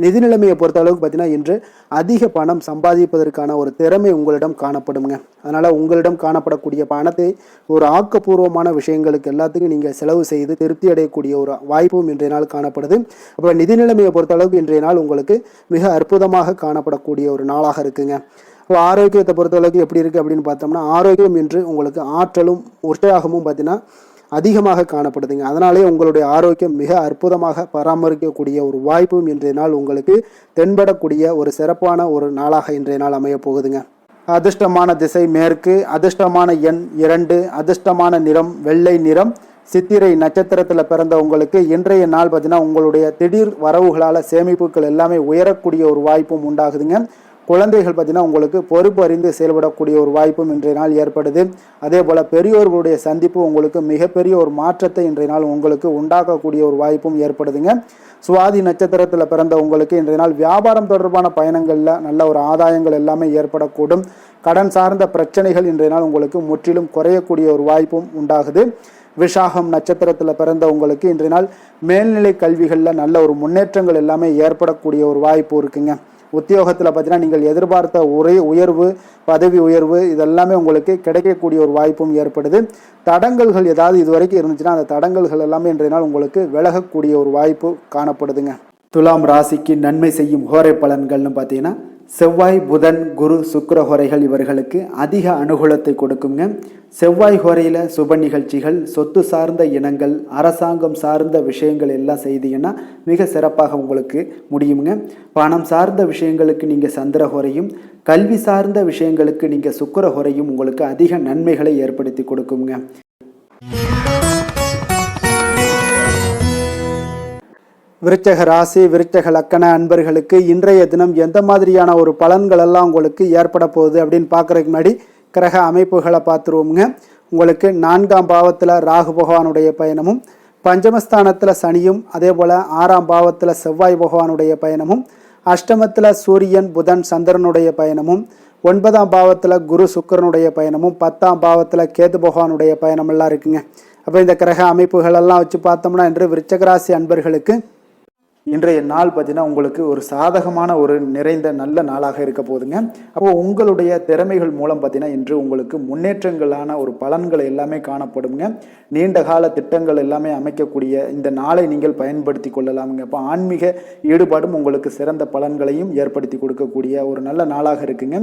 நிதி நிலைமையை பொறுத்த அளவுக்கு பார்த்தீங்கன்னா இன்று அதிக பணம் சம்பாதிப்பதற்கான ஒரு திறமை உங்களிடம் காணப்படுங்க. அதனால் உங்களிடம் காணப்படக்கூடிய பணத்தை ஒரு ஆக்கப்பூர்வமான விஷயங்களுக்கு எல்லாத்துக்கும் நீங்கள் செலவு செய்து திருப்தி அடையக்கூடிய ஒரு வாய்ப்பும் இன்றைய நாள் காணப்படுது. அப்போ நிதி நிலைமையை பொறுத்த அளவுக்கு இன்றைய நாள் உங்களுக்கு மிக அற்புதமாக காணப்படக்கூடிய ஒரு நாளாக இருக்குங்க. இப்போ ஆரோக்கியத்தை பொறுத்தளவுக்கு எப்படி இருக்குது அப்படின்னு பார்த்தோம்னா, ஆரோக்கியம் இன்று உங்களுக்கு ஆற்றலும் உற்சாகமும் பார்த்தீங்கன்னா அதிகமாக காணப்படுதுங்க. அதனாலே உங்களுடைய ஆரோக்கியம் மிக அற்புதமாக பராமரிக்கக்கூடிய ஒரு வாய்ப்பும் இன்றைய நாள் உங்களுக்கு தென்படக்கூடிய ஒரு சிறப்பான ஒரு நாளாக இன்றைய நாள் அமைய போகுதுங்க. அதிர்ஷ்டமான திசை மேற்கு, அதிர்ஷ்டமான எண் 2, அதிர்ஷ்டமான நிறம் வெள்ளை நிறம். சித்திரை நட்சத்திரத்தில் பிறந்த உங்களுக்கு இன்றைய நாள் பார்த்தீங்கன்னா உங்களுடைய திடீர் வரவுகளால் சேமிப்புகள் எல்லாமே உயரக்கூடிய ஒரு வாய்ப்பும் உண்டாகுதுங்க. குழந்தைகள் பார்த்தீங்கன்னா உங்களுக்கு பொறுப்பு அறிந்து செயல்படக்கூடிய ஒரு வாய்ப்பும் இன்றைய நாள் ஏற்படுது. அதே போல் பெரியோர்களுடைய சந்திப்பு உங்களுக்கு மிகப்பெரிய ஒரு மாற்றத்தை இன்றைய நாள் உங்களுக்கு உண்டாக்கக்கூடிய ஒரு வாய்ப்பும் ஏற்படுதுங்க. சுவாதி நட்சத்திரத்தில் பிறந்த உங்களுக்கு இன்றைய நாள் வியாபாரம் தொடர்பான பயணங்களில் நல்ல ஒரு ஆதாயங்கள் எல்லாமே ஏற்படக்கூடும். கடன் சார்ந்த பிரச்சனைகள் இன்றைய நாள் உங்களுக்கு முற்றிலும் குறையக்கூடிய ஒரு வாய்ப்பும் உண்டாகுது. விஷாகம் நட்சத்திரத்தில் பிறந்த உங்களுக்கு இன்றைய நாள் மேல்நிலை கல்விகளில் நல்ல ஒரு முன்னேற்றங்கள் எல்லாமே ஏற்படக்கூடிய ஒரு வாய்ப்பு இருக்குங்க. உத்தியோகத்தில் பார்த்தீங்கன்னா நீங்கள் எதிர்பார்த்த உயர்வு, பதவி உயர்வு இதெல்லாமே உங்களுக்கு கிடைக்கக்கூடிய ஒரு வாய்ப்பும் ஏற்படுது. தடங்கல்கள் ஏதாவது இதுவரைக்கும் இருந்துச்சுன்னா அந்த தடங்கல்கள் எல்லாமே இன்றைய நாள் உங்களுக்கு விலகக்கூடிய ஒரு வாய்ப்பு காணப்படுதுங்க. துலாம் ராசிக்கு நன்மை செய்யும் ஹோரை பலன்கள்னு பார்த்தீங்கன்னா செவ்வாய், புதன், குரு, சுக்கிர ஹோரைகள் இவர்களுக்கு அதிக அனுகூலத்தை கொடுக்குங்க. செவ்வாய் ஹோரையில் சுப நிகழ்ச்சிகள், சொத்து சார்ந்த இனங்கள், அரசாங்கம் சார்ந்த விஷயங்கள் எல்லாம் செய்தீங்கன்னா மிக சிறப்பாக உங்களுக்கு முடியுங்க. பணம் சார்ந்த விஷயங்களுக்கு நீங்கள் சந்திர ஹோரையும், கல்வி சார்ந்த விஷயங்களுக்கு நீங்கள் சுக்கிர ஹோரையும் உங்களுக்கு அதிக நன்மைகளை ஏற்படுத்தி கொடுக்குங்க. விருச்சக ராசி, விருச்சக லக்கண அன்பர்களுக்கு இன்றைய தினம் எந்த மாதிரியான ஒரு பலன்கள் எல்லாம் உங்களுக்கு ஏற்பட போகுது அப்படின்னு பார்க்குறதுக்கு முன்னாடி கிரக அமைப்புகளை பார்த்துருவோமுங்க. உங்களுக்கு 4ஆம் பாவத்தில் ராகு பகவானுடைய பயணமும், பஞ்சமஸ்தானத்தில் சனியும், அதே போல் 6ஆம் பாவத்தில் செவ்வாய் பகவானுடைய பயணமும், அஷ்டமத்தில் சூரியன், புதன், சந்திரனுடைய பயணமும், 9ஆம் பாவத்தில் குரு சுக்கிரனுடைய பயணமும், 10ஆம் பாவத்தில் கேது பகவானுடைய பயணமெல்லாம் இருக்குங்க. அப்போ இந்த கிரக அமைப்புகளெல்லாம் வச்சு பார்த்தோம்னா இன்று விருச்சகராசி அன்பர்களுக்கு இன்றைய நாள் பார்த்தீங்கன்னா உங்களுக்கு ஒரு சாதகமான ஒரு நிறைந்த நல்ல நாளாக இருக்க போகுதுங்க. அப்போ உங்களுடைய திறமைகள் மூலம் பார்த்தீங்கன்னா இன்று உங்களுக்கு முன்னேற்றங்களான ஒரு பலன்கள் எல்லாமே காணப்படுங்க. நீண்ட கால திட்டங்கள் எல்லாமே அமைக்கக்கூடிய இந்த நாளை நீங்கள் பயன்படுத்தி கொள்ளலாமுங்க. அப்போ ஆன்மீக ஈடுபாடும் உங்களுக்கு சிறந்த பலன்களையும் ஏற்படுத்தி கொடுக்கக்கூடிய ஒரு நல்ல நாளாக இருக்குங்க.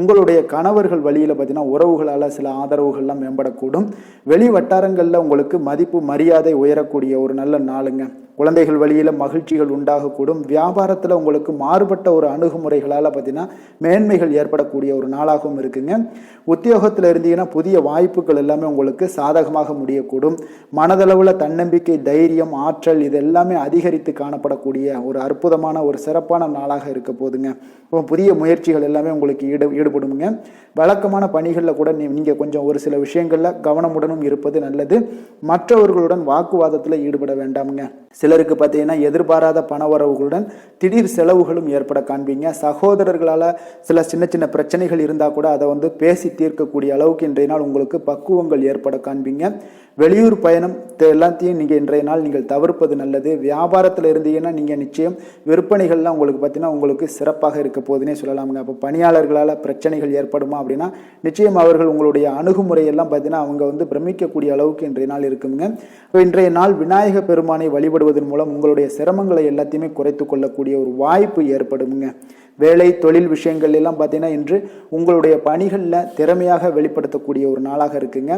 உங்களுடைய கணவர்கள் வழியில் பார்த்தீங்கன்னா உறவுகளால் சில ஆதரவுகள்லாம் மேம்படக்கூடும். வெளி வட்டாரங்களில் உங்களுக்கு மதிப்பு மரியாதை உயரக்கூடிய ஒரு நல்ல நாளுங்க. குழந்தைகள் வழியில் மகிழ்ச்சிகள் உண்டாகக்கூடும். வியாபாரத்தில் உங்களுக்கு மாறுபட்ட ஒரு அணுகுமுறைகளால் பார்த்தீங்கன்னா மேன்மைகள் ஏற்படக்கூடிய ஒரு நாளாகவும் இருக்குங்க. உத்தியோகத்தில் இருந்தீங்கன்னா புதிய வாய்ப்புகள் எல்லாமே உங்களுக்கு சாதகமாக முடியக்கூடும். மனதளவில் தன்னம்பிக்கை, தைரியம், ஆற்றல் இது எல்லாமே அதிகரித்து காணப்படக்கூடிய ஒரு அற்புதமான ஒரு சிறப்பான நாளாக இருக்க போதுங்க. இப்போ புதிய முயற்சிகள் எல்லாமே உங்களுக்கு ஈடுபடுங்க. வழக்கமான பணிகளில் கூட நீங்கள் கொஞ்சம் ஒரு சில விஷயங்களில் கவனமுடனும் இருப்பது நல்லது. மற்றவர்களுடன் வாக்குவாதத்தில் ஈடுபட வேண்டாமுங்க. சிலருக்கு பார்த்தீங்கன்னா எதிர்பாராத பணவரவுகளுடன் திடீர் செலவுகளும் ஏற்பட காண்பீங்க. சகோதரர்களால் சில சின்ன சின்ன பிரச்சனைகள் இருந்தால் கூட அதை பேசி தீர்க்கக்கூடிய அளவுக்கு இன்றைய நாள் உங்களுக்கு பக்குவங்கள் ஏற்பட காண்பீங்க. வெளியூர் பயணம் எல்லாத்தையும் நீங்கள் இன்றைய நாள் நீங்கள் தவிர்ப்பது நல்லது. வியாபாரத்தில் இருந்தீங்கன்னா நீங்கள் நிச்சயம் விற்பனைகள்லாம் உங்களுக்கு பார்த்தீங்கன்னா உங்களுக்கு சிறப்பாக இருக்க போதுன்னே சொல்லலாமுங்க. அப்போ பணியாளர்களால் பிரச்சனைகள் ஏற்படுமா அப்படின்னா நிச்சயம் அவர்கள் உங்களுடைய அணுகுமுறையெல்லாம் பார்த்தீங்கன்னா அவங்க பிரமிக்கக்கூடிய அளவுக்கு இன்றைய நாள் இருக்குங்க. இப்போ இன்றைய நாள் விநாயக பெருமானை வழிபடுவதன் மூலம் உங்களுடைய சிரமங்களை எல்லாத்தையுமே குறைத்து கொள்ளக்கூடிய ஒரு வாய்ப்பு ஏற்படுங்க. வேலை தொழில் விஷயங்கள் எல்லாம் பார்த்தீங்கன்னா இன்று உங்களுடைய பணிகளில் திறமையாக வெளிப்படுத்தக்கூடிய ஒரு நாளாக இருக்குங்க.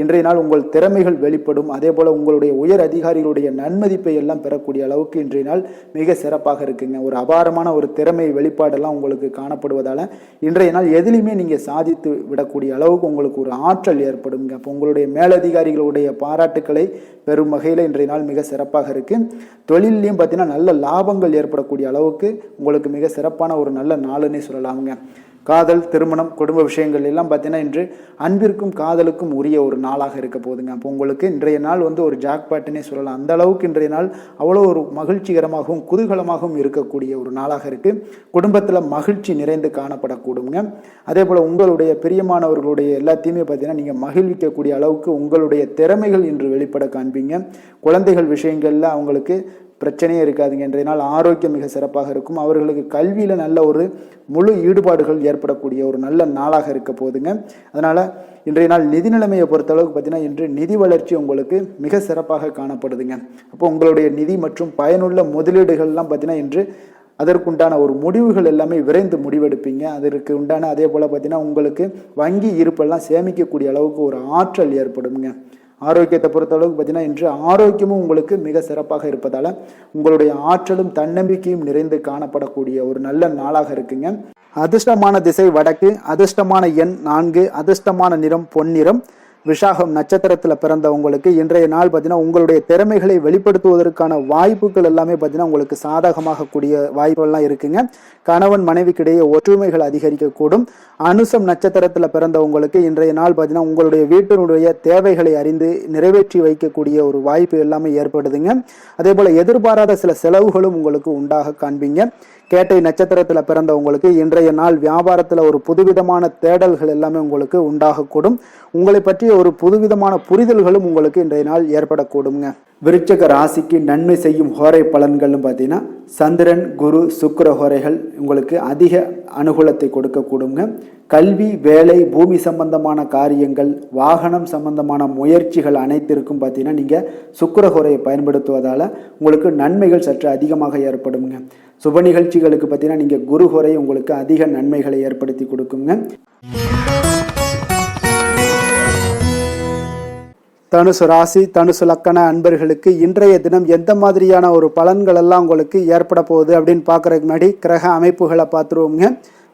இன்றைய நாள் உங்கள் திறமைகள் வெளிப்படும். அதே போல் உங்களுடைய உயர் அதிகாரிகளுடைய நன்மதிப்பை எல்லாம் பெறக்கூடிய அளவுக்கு இன்றைய நாள் மிக சிறப்பாக இருக்குங்க. ஒரு அபாரமான ஒரு திறமை வெளிப்பாடெல்லாம் உங்களுக்கு காணப்படுவதால் இன்றைய நாள் எதிலையுமே நீங்கள் சாதித்து விடக்கூடிய அளவுக்கு உங்களுக்கு ஒரு ஆற்றல் ஏற்படுங்க. அப்போ உங்களுடைய மேலதிகாரிகளுடைய பாராட்டுக்களை பெரும் வகையில் இன்றைய நாள் மிக சிறப்பாக இருக்குது. தொழிலையும் பார்த்தீங்கன்னா நல்ல லாபங்கள் ஏற்படக்கூடிய அளவுக்கு உங்களுக்கு மிக சிறப்பான ஒரு நல்ல நாளுன்னே சொல்லலாமுங்க. காதல், திருமணம், குடும்ப விஷயங்கள் எல்லாம் பார்த்தீங்கன்னா இன்று அன்பிற்கும் காதலுக்கும் உரிய ஒரு நாளாக இருக்க போகுதுங்க. அப்போ உங்களுக்கு இன்றைய நாள் ஒரு ஜாக்பாட்டுன்னே சொல்லலாம். அந்த அளவுக்கு இன்றைய நாள் அவ்வளோ ஒரு மகிழ்ச்சிகரமாகவும் குதூகலமாகவும் இருக்கக்கூடிய ஒரு நாளாக இருக்குது. குடும்பத்தில் மகிழ்ச்சி நிறைந்து காணப்படக்கூடுங்க. அதே போல் உங்களுடைய பிரியமானவர்களுடைய எல்லாத்தையுமே பார்த்தீங்கன்னா நீங்கள் மகிழ்விக்கக்கூடிய அளவுக்கு உங்களுடைய திறமைகள் இன்று வெளிப்பட காண்பீங்க. குழந்தைகள் விஷயங்களில் அவங்களுக்கு பிரச்சனையே இருக்காதுங்க. இன்றைய நாள் ஆரோக்கியம் மிக சிறப்பாக இருக்கும். அவர்களுக்கு கல்வியில் நல்ல ஒரு முழு ஈடுபாடுகள் ஏற்படக்கூடிய ஒரு நல்ல நாளாக இருக்க போகுதுங்க. அதனால் இன்றைய நாள் நிதி நிலைமையை பொறுத்தளவுக்கு பார்த்தீங்கன்னா இன்று நிதி வளர்ச்சி உங்களுக்கு மிக சிறப்பாக காணப்படுதுங்க. அப்போ உங்களுடைய நிதி மற்றும் பயனுள்ள முதலீடுகள்லாம் பார்த்தீங்கன்னா இன்று அதற்குண்டான ஒரு முடிவுகள் எல்லாமே விரைந்து முடிவெடுப்பீங்க. அதற்கு உண்டான அதே போல் பார்த்தீங்கன்னா உங்களுக்கு வங்கி இருப்பெல்லாம் சேமிக்கக்கூடிய அளவுக்கு ஒரு ஆற்றல் ஏற்படுங்க. ஆரோக்கியத்தை பொறுத்தளவுக்கு பார்த்தீங்கன்னா இன்று ஆரோக்கியமும் உங்களுக்கு மிக சிறப்பாக இருப்பதால் உங்களுடைய ஆற்றலும் தன்னம்பிக்கையும் நிறைந்து காணப்படக்கூடிய ஒரு நல்ல நாளாக இருக்குங்க. அதிர்ஷ்டமான திசை வடக்கு, அதிர்ஷ்டமான எண் 4, அதிர்ஷ்டமான நிறம் பொன்னிறம். விஷாகம் நட்சத்திரத்தில் பிறந்தவங்களுக்கு இன்றைய நாள் பார்த்தீங்கன்னா உங்களுடைய திறமைகளை வெளிப்படுத்துவதற்கான வாய்ப்புகள் எல்லாமே பார்த்தீங்கன்னா உங்களுக்கு சாதகமாக கூடிய வாய்ப்புகள்லாம் இருக்குங்க. கணவன் மனைவிக்கிடையே ஒற்றுமைகள் அதிகரிக்கக்கூடும். அனுசம் நட்சத்திரத்தில் பிறந்தவங்களுக்கு இன்றைய நாள் பார்த்தீங்கன்னா உங்களுடைய வீட்டினுடைய தேவைகளை அறிந்து நிறைவேற்றி வைக்கக்கூடிய ஒரு வாய்ப்பு எல்லாமே ஏற்படுதுங்க. அதே போல் எதிர்பாராத சில செலவுகளும் உங்களுக்கு உண்டாக காண்பீங்க. கேட்டை நட்சத்திரத்தில் பிறந்தவங்களுக்கு இன்றைய நாள் வியாபாரத்தில் ஒரு புதுவிதமான தேடல்கள் எல்லாமே உங்களுக்கு உண்டாகக்கூடும். உங்களை பற்றிய ஒரு புதுவிதமான புரிதல்களும் உங்களுக்கு இன்றைய நாள் ஏற்படக்கூடுங்க. விருச்சக ராசிக்கு நன்மை செய்யும் ஹோரை பலன்கள்னு பார்த்தீங்கன்னா சந்திரன், குரு, சுக்கிர ஹோரைகள் உங்களுக்கு அதிக அனுகூலத்தை கொடுக்கக்கூடுங்க. கல்வி, வேலை, பூமி சம்பந்தமான காரியங்கள், வாகனம் சம்பந்தமான முயற்சிகள் அனைத்திற்கும் பார்த்தீங்கன்னா நீங்கள் சுக்கிர ஹோரையை பயன்படுத்துவதால் உங்களுக்கு நன்மைகள் சற்று அதிகமாக ஏற்படுங்க. சுப நிகழ்ச்சிகளுக்கு பார்த்தீங்கன்னா நீங்கள் குரு ஹோரை உங்களுக்கு அதிக நன்மைகளை ஏற்படுத்தி கொடுக்குங்க. தனுசு ராசி, தனுசு லக்கண அன்பர்களுக்கு இன்றைய தினம் எந்த மாதிரியான ஒரு பலன்கள் எல்லாம் உங்களுக்கு ஏற்பட போகுது அப்படின்னு பார்க்கறதுக்கு முன்னாடி கிரக அமைப்புகளை பார்த்துருவோங்க.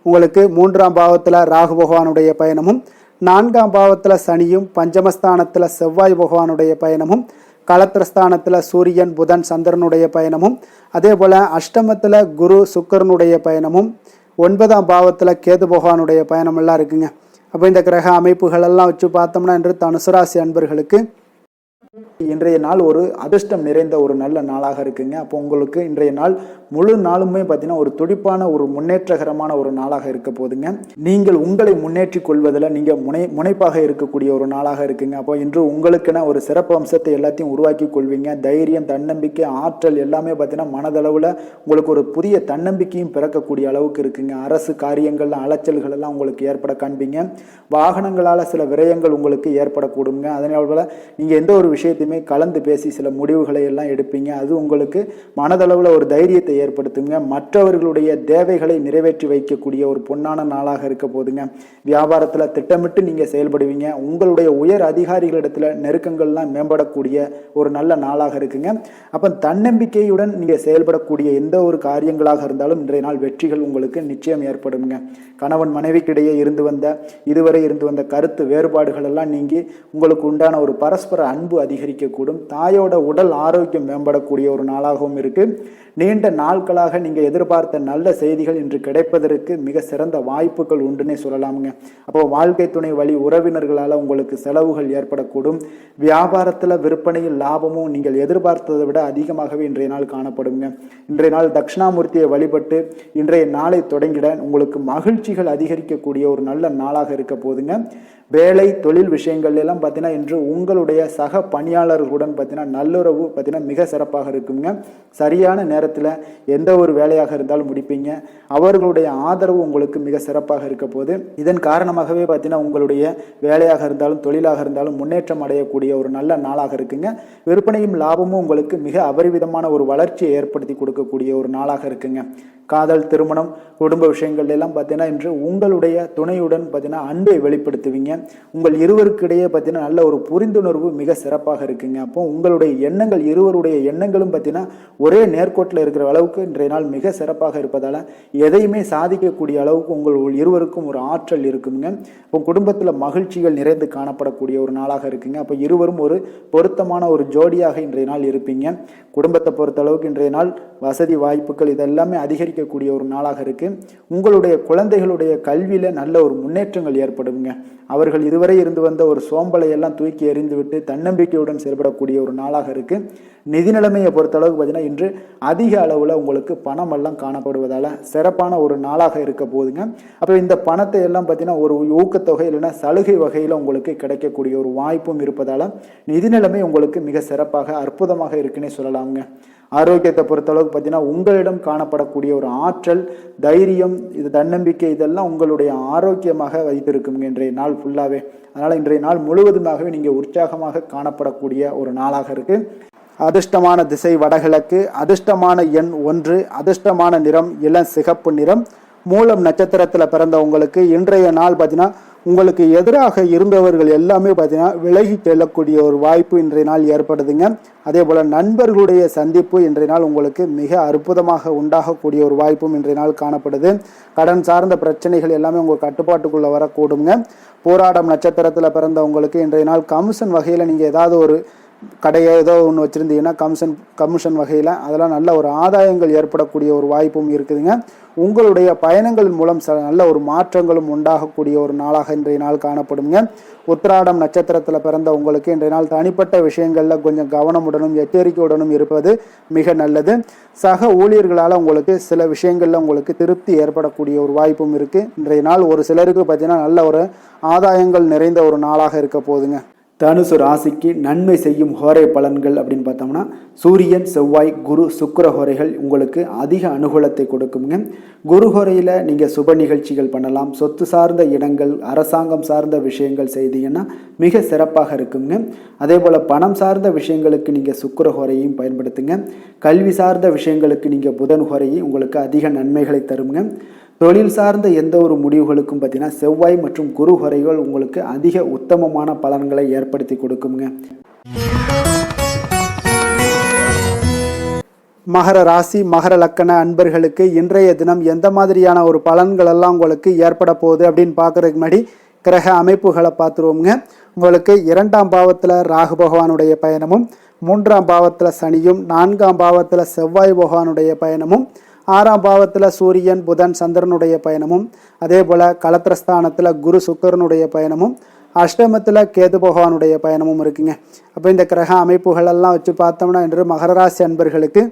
உங்களுக்கு 3ஆம் பாவத்தில் ராகு பகவானுடைய பயணமும், 4ஆம் பாவத்தில் சனியும், பஞ்சமஸ்தானத்தில் செவ்வாய் பகவானுடைய பயணமும், களத்திரஸ்தானத்தில் சூரியன், புதன், சந்திரனுடைய பயணமும், அதே போல் அஷ்டமத்தில் குரு சுக்கரனுடைய பயணமும், 9ஆம் பாவத்தில் கேது பகவானுடைய பயணம் எல்லாம் இருக்குங்க. அப்போ இந்த கிரக அமைப்புகள் எல்லாம் வச்சு பார்த்தோம்னா இன்று தனுசு ராசி அன்பர்களுக்கு இன்றைய நாள் ஒரு அதிர்ஷ்டம் நிறைந்த ஒரு நல்ல நாளாக இருக்குங்க. அப்போ உங்களுக்கு இன்றைய நாள் முழு நாளுமே பார்த்தீங்கன்னா ஒரு துடிப்பான ஒரு முன்னேற்றகரமான ஒரு நாளாக இருக்க போதுங்க. நீங்கள் உங்களை முன்னேற்றி கொள்வதில் நீங்கள் முனைப்பாக இருக்கக்கூடிய ஒரு நாளாக இருக்குங்க. அப்போ இன்று உங்களுக்கென ஒரு சிறப்பு அம்சத்தை எல்லாத்தையும் உருவாக்கி கொள்வீங்க. தைரியம், தன்னம்பிக்கை, ஆற்றல் எல்லாமே பார்த்தீங்கன்னா மனதளவில் உங்களுக்கு ஒரு புதிய தன்னம்பிக்கையும் பிறக்கக்கூடிய அளவுக்கு இருக்குங்க. அரசு காரியங்கள் அலைச்சல்கள் எல்லாம் உங்களுக்கு ஏற்பட காண்பீங்க. வாகனங்களால் சில விரயங்கள் உங்களுக்கு ஏற்படக்கூடுங்க. அதனால நீங்கள் எந்த ஒரு விஷயத்தையுமே கலந்து பேசி சில முடிவுகளை எல்லாம் எடுப்பீங்க. அது உங்களுக்கு மனதளவில் ஒரு தைரியத்தை ஏற்படுத்துங்க. மற்றவர்களுடைய தேவைகளை நிறைவேற்றி வைக்கக்கூடிய ஒரு பொன்னான நாளாக இருக்க போதுங்க. வியாபாரத்தில் திட்டமிட்டு நீங்கள் செயல்படுவீங்க. உங்களுடைய உயர் அதிகாரிகளிடத்தில் நெருக்கங்கள்லாம் மேம்படக்கூடிய ஒரு நல்ல நாளாக இருக்குங்க. அப்போ தன்னம்பிக்கையுடன் நீங்கள் செயல்படக்கூடிய எந்த ஒரு காரியங்களாக இருந்தாலும் இன்றைய நாள் வெற்றிகள் உங்களுக்கு நிச்சயம் ஏற்படுங்க. கணவன் மனைவிக்கிடையே இதுவரை இருந்து வந்த கருத்து வேறுபாடுகள் எல்லாம் நீங்கி உங்களுக்கு உண்டான ஒரு பரஸ்பர அன்பு அதிகரிக்கக்கூடும். தாயோட உடல் ஆரோக்கியம் மேம்படக்கூடிய ஒரு நாளாகவும் இருக்கு. நீண்ட நாட்களாக நீங்கள் எதிர்பார்த்த நல்ல செய்திகள் இன்று கிடைப்பதற்கு மிக சிறந்த வாய்ப்புகள் உண்டுன்னே சொல்லலாமுங்க. அப்போ வாழ்க்கை துணை வழி உறவினர்களால் உங்களுக்கு செலவுகள் ஏற்படக்கூடும். வியாபாரத்தில் விற்பனையில் லாபமும் நீங்கள் எதிர்பார்த்ததை விட அதிகமாகவே இன்றைய நாள் காணப்படுங்க. இன்றைய நாள் தட்சிணாமூர்த்தியை வழிபட்டு இன்றைய நாளை தொடங்கிட உங்களுக்கு மகிழ்ச்சிகள் அதிகரிக்கக்கூடிய ஒரு நல்ல நாளாக இருக்க போதுங்க. வேலை, தொழில் விஷயங்கள் எல்லாம் பார்த்தீங்கன்னா இன்று உங்களுடைய சக பணியாளர்களுடன் பார்த்தீங்கன்னா நல்லுறவு பார்த்தீங்கன்னா மிக சிறப்பாக இருக்குங்க. சரியான நேரத்தில் எந்த ஒரு வேலையாக இருந்தாலும் முடிப்பீங்க. அவர்களுடைய ஆதரவு உங்களுக்கு மிக சிறப்பாக இருக்க போது இதன் காரணமாகவே பார்த்தீங்கன்னா உங்களுடைய வேலையாக இருந்தாலும் தொழிலாக இருந்தாலும் முன்னேற்றம் அடையக்கூடிய ஒரு நல்ல நாளாக இருக்குங்க. விற்பனையும் லாபமும் உங்களுக்கு மிக அபரிவிதமான ஒரு வளர்ச்சியை ஏற்படுத்தி கொடுக்கக்கூடிய ஒரு நாளாக இருக்குங்க. காதல், திருமணம், குடும்ப விஷயங்கள் எல்லாம் பார்த்தீங்கன்னா இன்று உங்களுடைய துணையுடன் பார்த்தீங்கன்னா அன்பை வெளிப்படுத்துவீங்க. உங்கள் இருவருக்கிடையே பார்த்தீங்கன்னா நல்ல ஒரு புரிந்துணர்வு மிக சிறப்பாக இருக்குங்க. அப்போ உங்களுடைய எண்ணங்கள், இருவருடைய எண்ணங்களும் பார்த்தீங்கன்னா ஒரே நேர்கோட்டில் இருக்கிற அளவுக்கு அளவுக்கு இன்றைய நாள் மிக சிறப்பாக இருப்பதால் எதையுமே சாதிக்கக்கூடிய அளவுக்கு உங்கள் இருவருக்கும் ஒரு ஆற்றல் இருக்குங்க. உங்கள் குடும்பத்தில் மகிழ்ச்சிகள் நிறைந்து காணப்படக்கூடிய ஒரு நாளாக இருக்குங்க. அப்போ இருவரும் ஒரு பொருத்தமான ஒரு ஜோடியாக இன்றைய நாள் இருப்பீங்க. குடும்பத்தை பொறுத்த அளவுக்கு இன்றைய நாள் வசதி வாய்ப்புகள் இதெல்லாமே அதிகரிக்கக்கூடிய ஒரு நாளாக இருக்கு. உங்களுடைய குழந்தைகளுடைய கல்வியில நல்ல ஒரு முன்னேற்றங்கள் ஏற்படுங்க. அவர்கள் இதுவரை இருந்து வந்த ஒரு சோம்பலை எல்லாம் தூக்கி எறிந்துவிட்டு தன்னம்பிக்கையுடன் செயல்படக்கூடிய ஒரு நாளாக இருக்கு. நிதி நிலைமையை பொறுத்த அளவுக்கு பார்த்தீங்கன்னா இன்று அதிக அளவில் உங்களுக்கு பணம் எல்லாம் காணப்படுவதால் சிறப்பான ஒரு நாளாக இருக்க போகுதுங்க. அப்போ இந்த பணத்தை எல்லாம் பார்த்தீங்கன்னா ஒரு ஊக்கத்தொகை இல்லைன்னா சலுகை வகையில் உங்களுக்கு கிடைக்கக்கூடிய ஒரு வாய்ப்பும் இருப்பதால் நிதி நிலைமை உங்களுக்கு மிக சிறப்பாக அற்புதமாக இருக்குன்னே சொல்லலாமுங்க. ஆரோக்கியத்தை பொறுத்தளவுக்கு பார்த்தீங்கன்னா உங்களிடம் காணப்படக்கூடிய ஒரு ஆற்றல், தைரியம், இது தன்னம்பிக்கை இதெல்லாம் உங்களுடைய ஆரோக்கியமாக வைத்திருக்குங்க இன்றைய நாள் ஃபுல்லாகவே. அதனால் இன்றைய நாள் முழுவதுமாகவே நீங்கள் உற்சாகமாக காணப்படக்கூடிய ஒரு நாளாக இருக்குது. அதிர்ஷ்டமான திசை வடகிழக்கு, அதிர்ஷ்டமான எண் 1, அதிர்ஷ்டமான நிறம் இளம் சிகப்பு நிறம். மூலம் நட்சத்திரத்தில் பிறந்த உங்களுக்கு இன்றைய நாள் பார்த்தீங்கன்னா உங்களுக்கு எதிராக இருந்தவர்கள் எல்லாமே பார்த்தீங்கன்னா விலகி செல்லக்கூடிய ஒரு வாய்ப்பு இன்றைய நாள் ஏற்படுதுங்க. அதே போல் நண்பர்களுடைய சந்திப்பு இன்றைய நாள் உங்களுக்கு மிக அற்புதமாக உண்டாகக்கூடிய ஒரு வாய்ப்பும் இன்றைய நாள் காணப்படுது. கடன் சார்ந்த பிரச்சனைகள் எல்லாமே உங்கள் கட்டுப்பாட்டுக்குள்ளே வரக்கூடுங்க. போராடம் நட்சத்திரத்தில் பிறந்த உங்களுக்கு இன்றைய நாள் கமிஷன் வகையில் நீங்கள் ஏதாவது ஒரு கடையை ஏதோ ஒன்று வச்சுருந்தீங்கன்னா கமிஷன் வகையில் அதெல்லாம் நல்ல ஒரு ஆதாயங்கள் ஏற்படக்கூடிய ஒரு வாய்ப்பும் இருக்குதுங்க. உங்களுடைய பயணங்களின் மூலம் நல்ல ஒரு மாற்றங்களும் உண்டாகக்கூடிய ஒரு நாளாக இன்றைய நாள் காணப்படுங்க. உத்திராடம் நட்சத்திரத்தில் பிறந்த உங்களுக்கு இன்றைய நாள் தனிப்பட்ட விஷயங்களில் கொஞ்சம் கவனமுடனும் எச்சரிக்கையுடனும் இருப்பது மிக நல்லது. சக ஊழியர்களால் உங்களுக்கு சில விஷயங்களில் உங்களுக்கு திருப்தி ஏற்படக்கூடிய ஒரு வாய்ப்பும் இருக்குது. இன்றைய நாள் ஒரு சிலருக்கு பார்த்தீங்கன்னா நல்ல ஒரு ஆதாயங்கள் நிறைந்த ஒரு நாளாக இருக்க போகுதுங்க. தனுசு ராசிக்கு நன்மை செய்யும் ஹோரை பலன்கள் அப்படின்னு பார்த்தோம்னா சூரியன், செவ்வாய், குரு, சுக்கிர ஹோரைகள் உங்களுக்கு அதிக அனுகூலத்தை கொடுக்குங்க. குரு ஹோரையில் நீங்கள் சுப நிகழ்ச்சிகள் பண்ணலாம். சொத்து சார்ந்த இடங்கள், அரசாங்கம் சார்ந்த விஷயங்கள் செய்தீங்கன்னா மிக சிறப்பாக இருக்குங்க. அதே போல் பணம் சார்ந்த விஷயங்களுக்கு நீங்கள் சுக்கிர ஹோரையும் பயன்படுத்துங்க. கல்வி சார்ந்த விஷயங்களுக்கு நீங்கள் புதன் ஹோரையும் உங்களுக்கு அதிக நன்மைகளை தருங்க. தொழில் சார்ந்த எந்த ஒரு முடிவுகளுக்கும் பார்த்தீங்கன்னா செவ்வாய் மற்றும் குரு ஹோரைகள் உங்களுக்கு அதிக உத்தமமான பலன்களை ஏற்படுத்தி கொடுக்குங்க. மகர ராசி, மகர லக்கண அன்பர்களுக்கு இன்றைய தினம் எந்த மாதிரியான ஒரு பலன்கள் எல்லாம் உங்களுக்கு ஏற்பட போகுது அப்படின்னு பார்க்கறதுக்கு முன்னாடி கிரக அமைப்புகளை பார்த்துருவோங்க. உங்களுக்கு 2ஆம் பாவத்தில் ராகு பகவானுடைய பயணமும், 3ஆம் பாவத்தில் சனியும், 4ஆம் பாவத்தில் செவ்வாய் பகவானுடைய பயணமும், 6ஆம் பாவத்தில் சூரியன், புதன், சந்திரனுடைய பயணமும், அதே போல் கலத்திரஸ்தானத்தில் குரு சுக்கரனுடைய பயணமும், அஷ்டமத்தில் கேது பகவானுடைய பயணமும் இருக்குங்க. அப்போ இந்த கிரக அமைப்புகளெல்லாம் வச்சு பார்த்தோம்னா இன்று மகர ராசி அன்பர்களுக்கு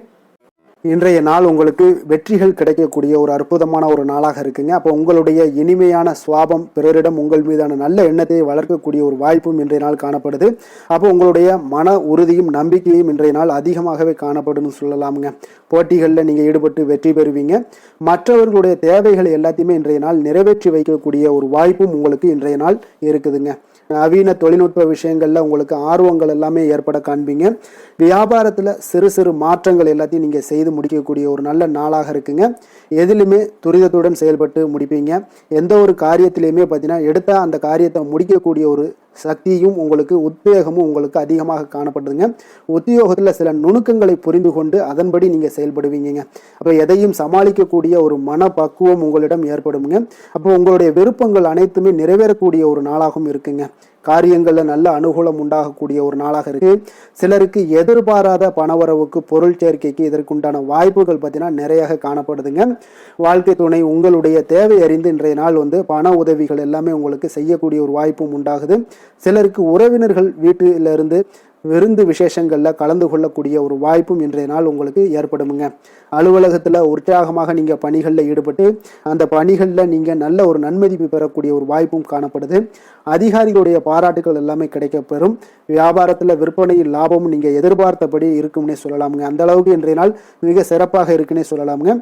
இன்றைய நாள் உங்களுக்கு வெற்றிகள் கிடைக்கக்கூடிய ஒரு அற்புதமான ஒரு நாளாக இருக்குங்க. அப்போ உங்களுடைய இனிமையான சுவாபம், பிறரிடம் உங்கள் மீதான நல்ல எண்ணத்தை வளர்க்கக்கூடிய ஒரு வாய்ப்பும் இன்றைய நாள் காணப்படுது. அப்போ உங்களுடைய மன உறுதியும் நம்பிக்கையும் இன்றைய நாள் அதிகமாகவே காணப்படும்னு சொல்லலாமுங்க. போட்டிகளில் நீங்கள் ஈடுபட்டு வெற்றி பெறுவீங்க. மற்றவர்களுடைய தேவைகளை எல்லாத்தையுமே இன்றைய நாள் நிறைவேற்றி வைக்கக்கூடிய ஒரு வாய்ப்பும் உங்களுக்கு இன்றைய நாள் இருக்குதுங்க. நவீன தொழில்நுட்ப விஷயங்களில் உங்களுக்கு ஆர்வங்கள் எல்லாமே ஏற்பட காண்பீங்க. வியாபாரத்தில் சிறு சிறு மாற்றங்கள் எல்லாத்தையும் நீங்கள் செய்து முடிக்கக்கூடிய ஒரு நல்ல நாளாக இருக்குங்க. எதிலுமே துரிதத்துடன் செயல்பட்டு முடிப்பீங்க. எந்த ஒரு காரியத்திலையுமே பார்த்தீங்கன்னா எடுத்த அந்த காரியத்தை முடிக்கக்கூடிய ஒரு சக்தியும் உங்களுக்கு உத்வேகமும் உங்களுக்கு அதிகமாக காணப்படுதுங்க. உத்தியோகத்தில் சில நுணுக்கங்களை புரிந்து கொண்டு அதன்படி நீங்கள் செயல்படுவீங்க. அப்போ எதையும் சமாளிக்கக்கூடிய ஒரு மனப்பக்குவம் உங்களிடம் ஏற்படுங்க. அப்போ உங்களுடைய விருப்பங்கள் அனைத்துமே நிறைவேறக்கூடிய ஒரு நாளாகவும் இருக்குங்க. காரியங்களில் நல்ல அனுகூலம் உண்டாகக்கூடிய ஒரு நாளாக இருக்கு. சிலருக்கு எதிர்பாராத பணவரவுக்கு, பொருள் சேர்க்கைக்கு இதற்குண்டான வாய்ப்புகள் பார்த்தீங்கன்னா நிறைய காணப்படுதுங்க. வாழ்க்கை துணை உங்களுடைய தேவை அறிந்து இன்றைய நாள் பண உதவிகள் எல்லாமே உங்களுக்கு செய்யக்கூடிய ஒரு வாய்ப்பும் உண்டாகுது. சிலருக்கு உறவினர்கள் வீட்டிலிருந்து விருந்து விசேஷங்களில் கலந்து கொள்ளக்கூடிய ஒரு வாய்ப்பும் இன்றைய நாள் உங்களுக்கு ஏற்படுமுங்க. அலுவலகத்தில் உற்சாகமாக நீங்கள் பணிகளில் ஈடுபட்டு அந்த பணிகளில் நீங்கள் நல்ல ஒரு நன்மதிப்பு பெறக்கூடிய ஒரு வாய்ப்பும் காணப்படுது. அதிகாரிகளுடைய பாராட்டுகள் எல்லாமே கிடைக்கப்பெறும். வியாபாரத்தில் விற்பனையில் லாபமும் நீங்கள் எதிர்பார்த்தபடி இருக்கும்னே சொல்லலாமுங்க. அந்த அளவுக்கு இன்றைய நாள் மிக சிறப்பாக இருக்குன்னே சொல்லலாமுங்க.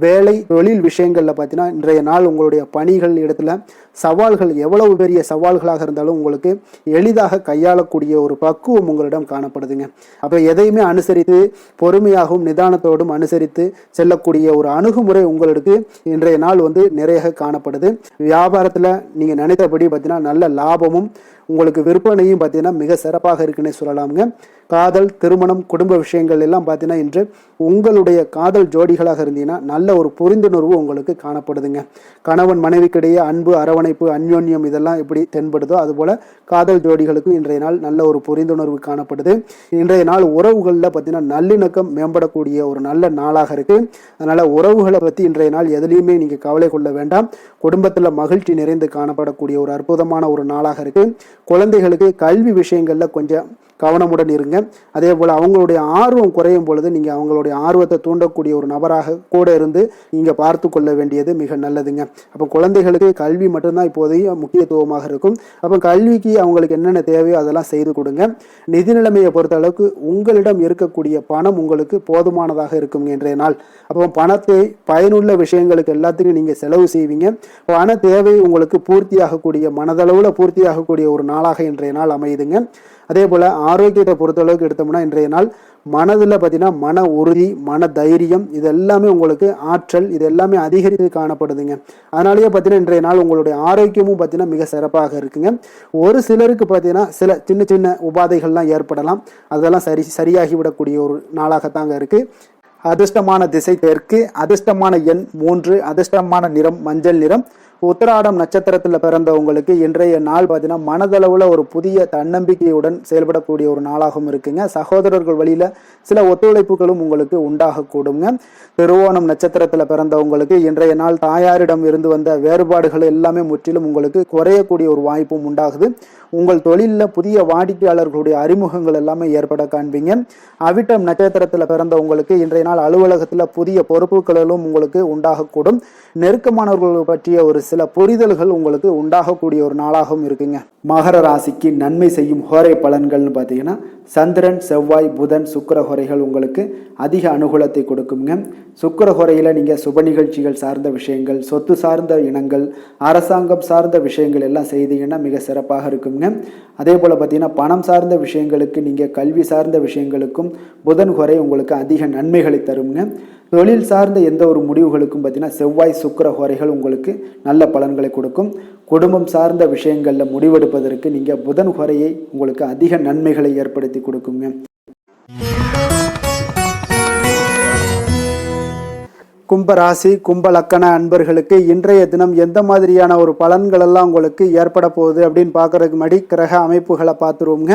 வேலை தொழில் விஷயங்களில் பார்த்தீங்கன்னா இன்றைய நாள் உங்களுடைய பணிகள் இடத்துல சவால்கள் எவ்வளவு பெரிய சவால்களாக இருந்தாலும் உங்களுக்கு எளிதாக கையாளக்கூடிய ஒரு பக்குவம் உங்களிடம் காணப்படுதுங்க. அப்போ எதையுமே அனுசரித்து பொறுமையாகவும் நிதானத்தோடும் அனுசரித்து செல்லக்கூடிய ஒரு அணுகுமுறை உங்களுக்கு இன்றைய நாள் நிறைய காணப்படுது. வியாபாரத்தில் நீங்கள் நினைத்தபடி பார்த்தீங்கன்னா நல்ல லாபமும் உங்களுக்கு விற்பனையும் பார்த்தீங்கன்னா மிக சிறப்பாக இருக்குன்னே சொல்லலாமுங்க. காதல், திருமணம், குடும்ப விஷயங்கள் எல்லாம் பார்த்தீங்கன்னா இன்று உங்களுடைய காதல் ஜோடிகளாக இருந்தீங்கன்னா நல்ல ஒரு புரிந்துணர்வு உங்களுக்கு காணப்படுதுங்க. கணவன் மனைவிக்கிடையே அன்பு, அரவணைப்பு, அந்யோன்யம் இதெல்லாம் எப்படி தென்படுதோ அதுபோல் காதல் ஜோடிகளுக்கு இன்றைய நாள் நல்ல ஒரு புரிந்துணர்வு காணப்படுது. இன்றைய நாள் உறவுகளில் பார்த்தீங்கன்னா நல்லிணக்கம் மேம்படக்கூடிய ஒரு நல்ல நாளாக இருக்குது. அதனால் உறவுகளை பற்றி இன்றைய நாள் எதுலேயுமே நீங்கள் கவலை கொள்ள வேண்டாம். குடும்பத்தில் மகிழ்ச்சி நிறைந்து காணப்படக்கூடிய ஒரு அற்புதமான ஒரு நாளாக இருக்குது. குழந்தைகளுக்கு கல்வி விஷயங்களில் கொஞ்சம் கவனமுடன் இருங்க. அதே போல் அவங்களுடைய ஆர்வம் குறையும் பொழுது நீங்கள் அவங்களுடைய ஆர்வத்தை தூண்டக்கூடிய ஒரு நபராக கூட இருந்து நீங்கள் பார்த்து கொள்ள வேண்டியது மிக நல்லதுங்க. அப்போ குழந்தைகளுக்கு கல்வி மட்டும்தான் இப்போதைய முக்கியத்துவமாக இருக்கும். அப்போ கல்விக்கு அவங்களுக்கு என்னென்ன தேவையோ அதெல்லாம் செய்து கொடுங்க. நிதி நிலைமையை பொறுத்த அளவுக்கு உங்களிடம் இருக்கக்கூடிய பணம் உங்களுக்கு போதுமானதாக இருக்குங்க இன்றைய நாள். அப்போ பணத்தை பயனுள்ள விஷயங்களுக்கு எல்லாத்துக்கும் நீங்கள் செலவு செய்வீங்க. பண தேவை உங்களுக்கு பூர்த்தியாகக்கூடிய, மனதளவில் பூர்த்தியாகக்கூடிய ஒரு நாளாக இன்றைய நாள் அமையுதுங்க. அதே போல் ஆரோக்கியத்தை பொறுத்தளவுக்கு எடுத்தோம்னா இன்றைய நாள் மனதில் பார்த்தீங்கன்னா மன உறுதி, மன தைரியம் இது எல்லாமே உங்களுக்கு ஆற்றல் இது எல்லாமே அதிகரித்து காணப்படுதுங்க. அதனாலேயே பார்த்தீங்கன்னா இன்றைய நாள் உங்களுடைய ஆரோக்கியமும் பார்த்தீங்கன்னா மிக சிறப்பாக இருக்குங்க. ஒரு சிலருக்கு பார்த்தீங்கன்னா சில சின்ன சின்ன உபாதைகள்லாம் ஏற்படலாம். அதெல்லாம் சரியாகிவிடக்கூடிய ஒரு நாளாகத்தாங்க இருக்குது. அதிர்ஷ்டமான திசை தெற்கு, அதிர்ஷ்டமான எண் 3, அதிர்ஷ்டமான நிறம் மஞ்சள் நிறம். உத்திராடம் நட்சத்திரத்தில் பிறந்தவங்களுக்கு இன்றைய நாள் பார்த்தீங்கன்னா மனதளவில் ஒரு புதிய தன்னம்பிக்கையுடன் செயல்படக்கூடிய ஒரு நாளாகவும் இருக்குங்க. சகோதரர்கள் வழியில் சில ஒத்துழைப்புகளும் உங்களுக்கு உண்டாகக்கூடுங்க. திருவோணம் நட்சத்திரத்தில் பிறந்தவங்களுக்கு இன்றைய நாள் தாயாரிடம் இருந்து வந்த வேறுபாடுகள் எல்லாமே முற்றிலும் உங்களுக்கு குறையக்கூடிய ஒரு வாய்ப்பும் உண்டாகுது. உங்கள் தொழிலில் புதிய வாடிக்கையாளர்களுடைய அறிமுகங்கள் எல்லாமே ஏற்பட காண்பீங்க. அவிட்டம் நட்சத்திரத்தில் பிறந்தவங்களுக்கு இன்றைய நாள் அலுவலகத்தில் புதிய பொறுப்புகளிலும் உங்களுக்கு உண்டாகக்கூடும். நெருக்கமானவர்கள் பற்றிய ஒரு சில புரிதல்கள் உங்களுக்கு உண்டாகக்கூடிய ஒரு நாளாகவும் இருக்குங்க. மகர ராசிக்கு நன்மை செய்யும் ஹோரை பலன்கள்னு பார்த்தீங்கன்னா சந்திரன், செவ்வாய், புதன், சுக்கிர ஹோரைகள் உங்களுக்கு அதிக அனுகூலத்தை கொடுக்குங்க. சுக்கிர ஹோரையில் நீங்கள் சுப நிகழ்ச்சிகள் சார்ந்த விஷயங்கள், சொத்து சார்ந்த இனங்கள், அரசாங்கம் சார்ந்த விஷயங்கள் எல்லாம் செய்தீங்கன்னா மிக சிறப்பாக இருக்குங்க. அதே போல் பார்த்தீங்கன்னா பணம் சார்ந்த விஷயங்களுக்கு, நீங்கள் கல்வி சார்ந்த விஷயங்களுக்கும் புதன் ஹோரை உங்களுக்கு அதிக நன்மைகளை தருங்க. தொழில் சார்ந்த எந்த ஒரு முடிவுகளுக்கும் பார்த்தீங்கன்னா செவ்வாய், சுக்கிர ஹோரைகள் உங்களுக்கு நல்ல பலன்களை கொடுக்கும். குடும்பம் சார்ந்த விஷயங்களில் முடிவெடுப்பதற்கு நீங்கள் புதன் ஹோரையை உங்களுக்கு அதிக நன்மைகளை ஏற்படுத்தி கொடுக்குங்க. கும்பராசி, கும்ப லக்கண அன்பர்களுக்கு இன்றைய தினம் எந்த மாதிரியான ஒரு பலன்கள் எல்லாம் உங்களுக்கு ஏற்பட போகுது அப்படின்னு பார்க்கறதுக்கு முன்னாடி கிரக அமைப்புகளை பார்த்துருவோங்க.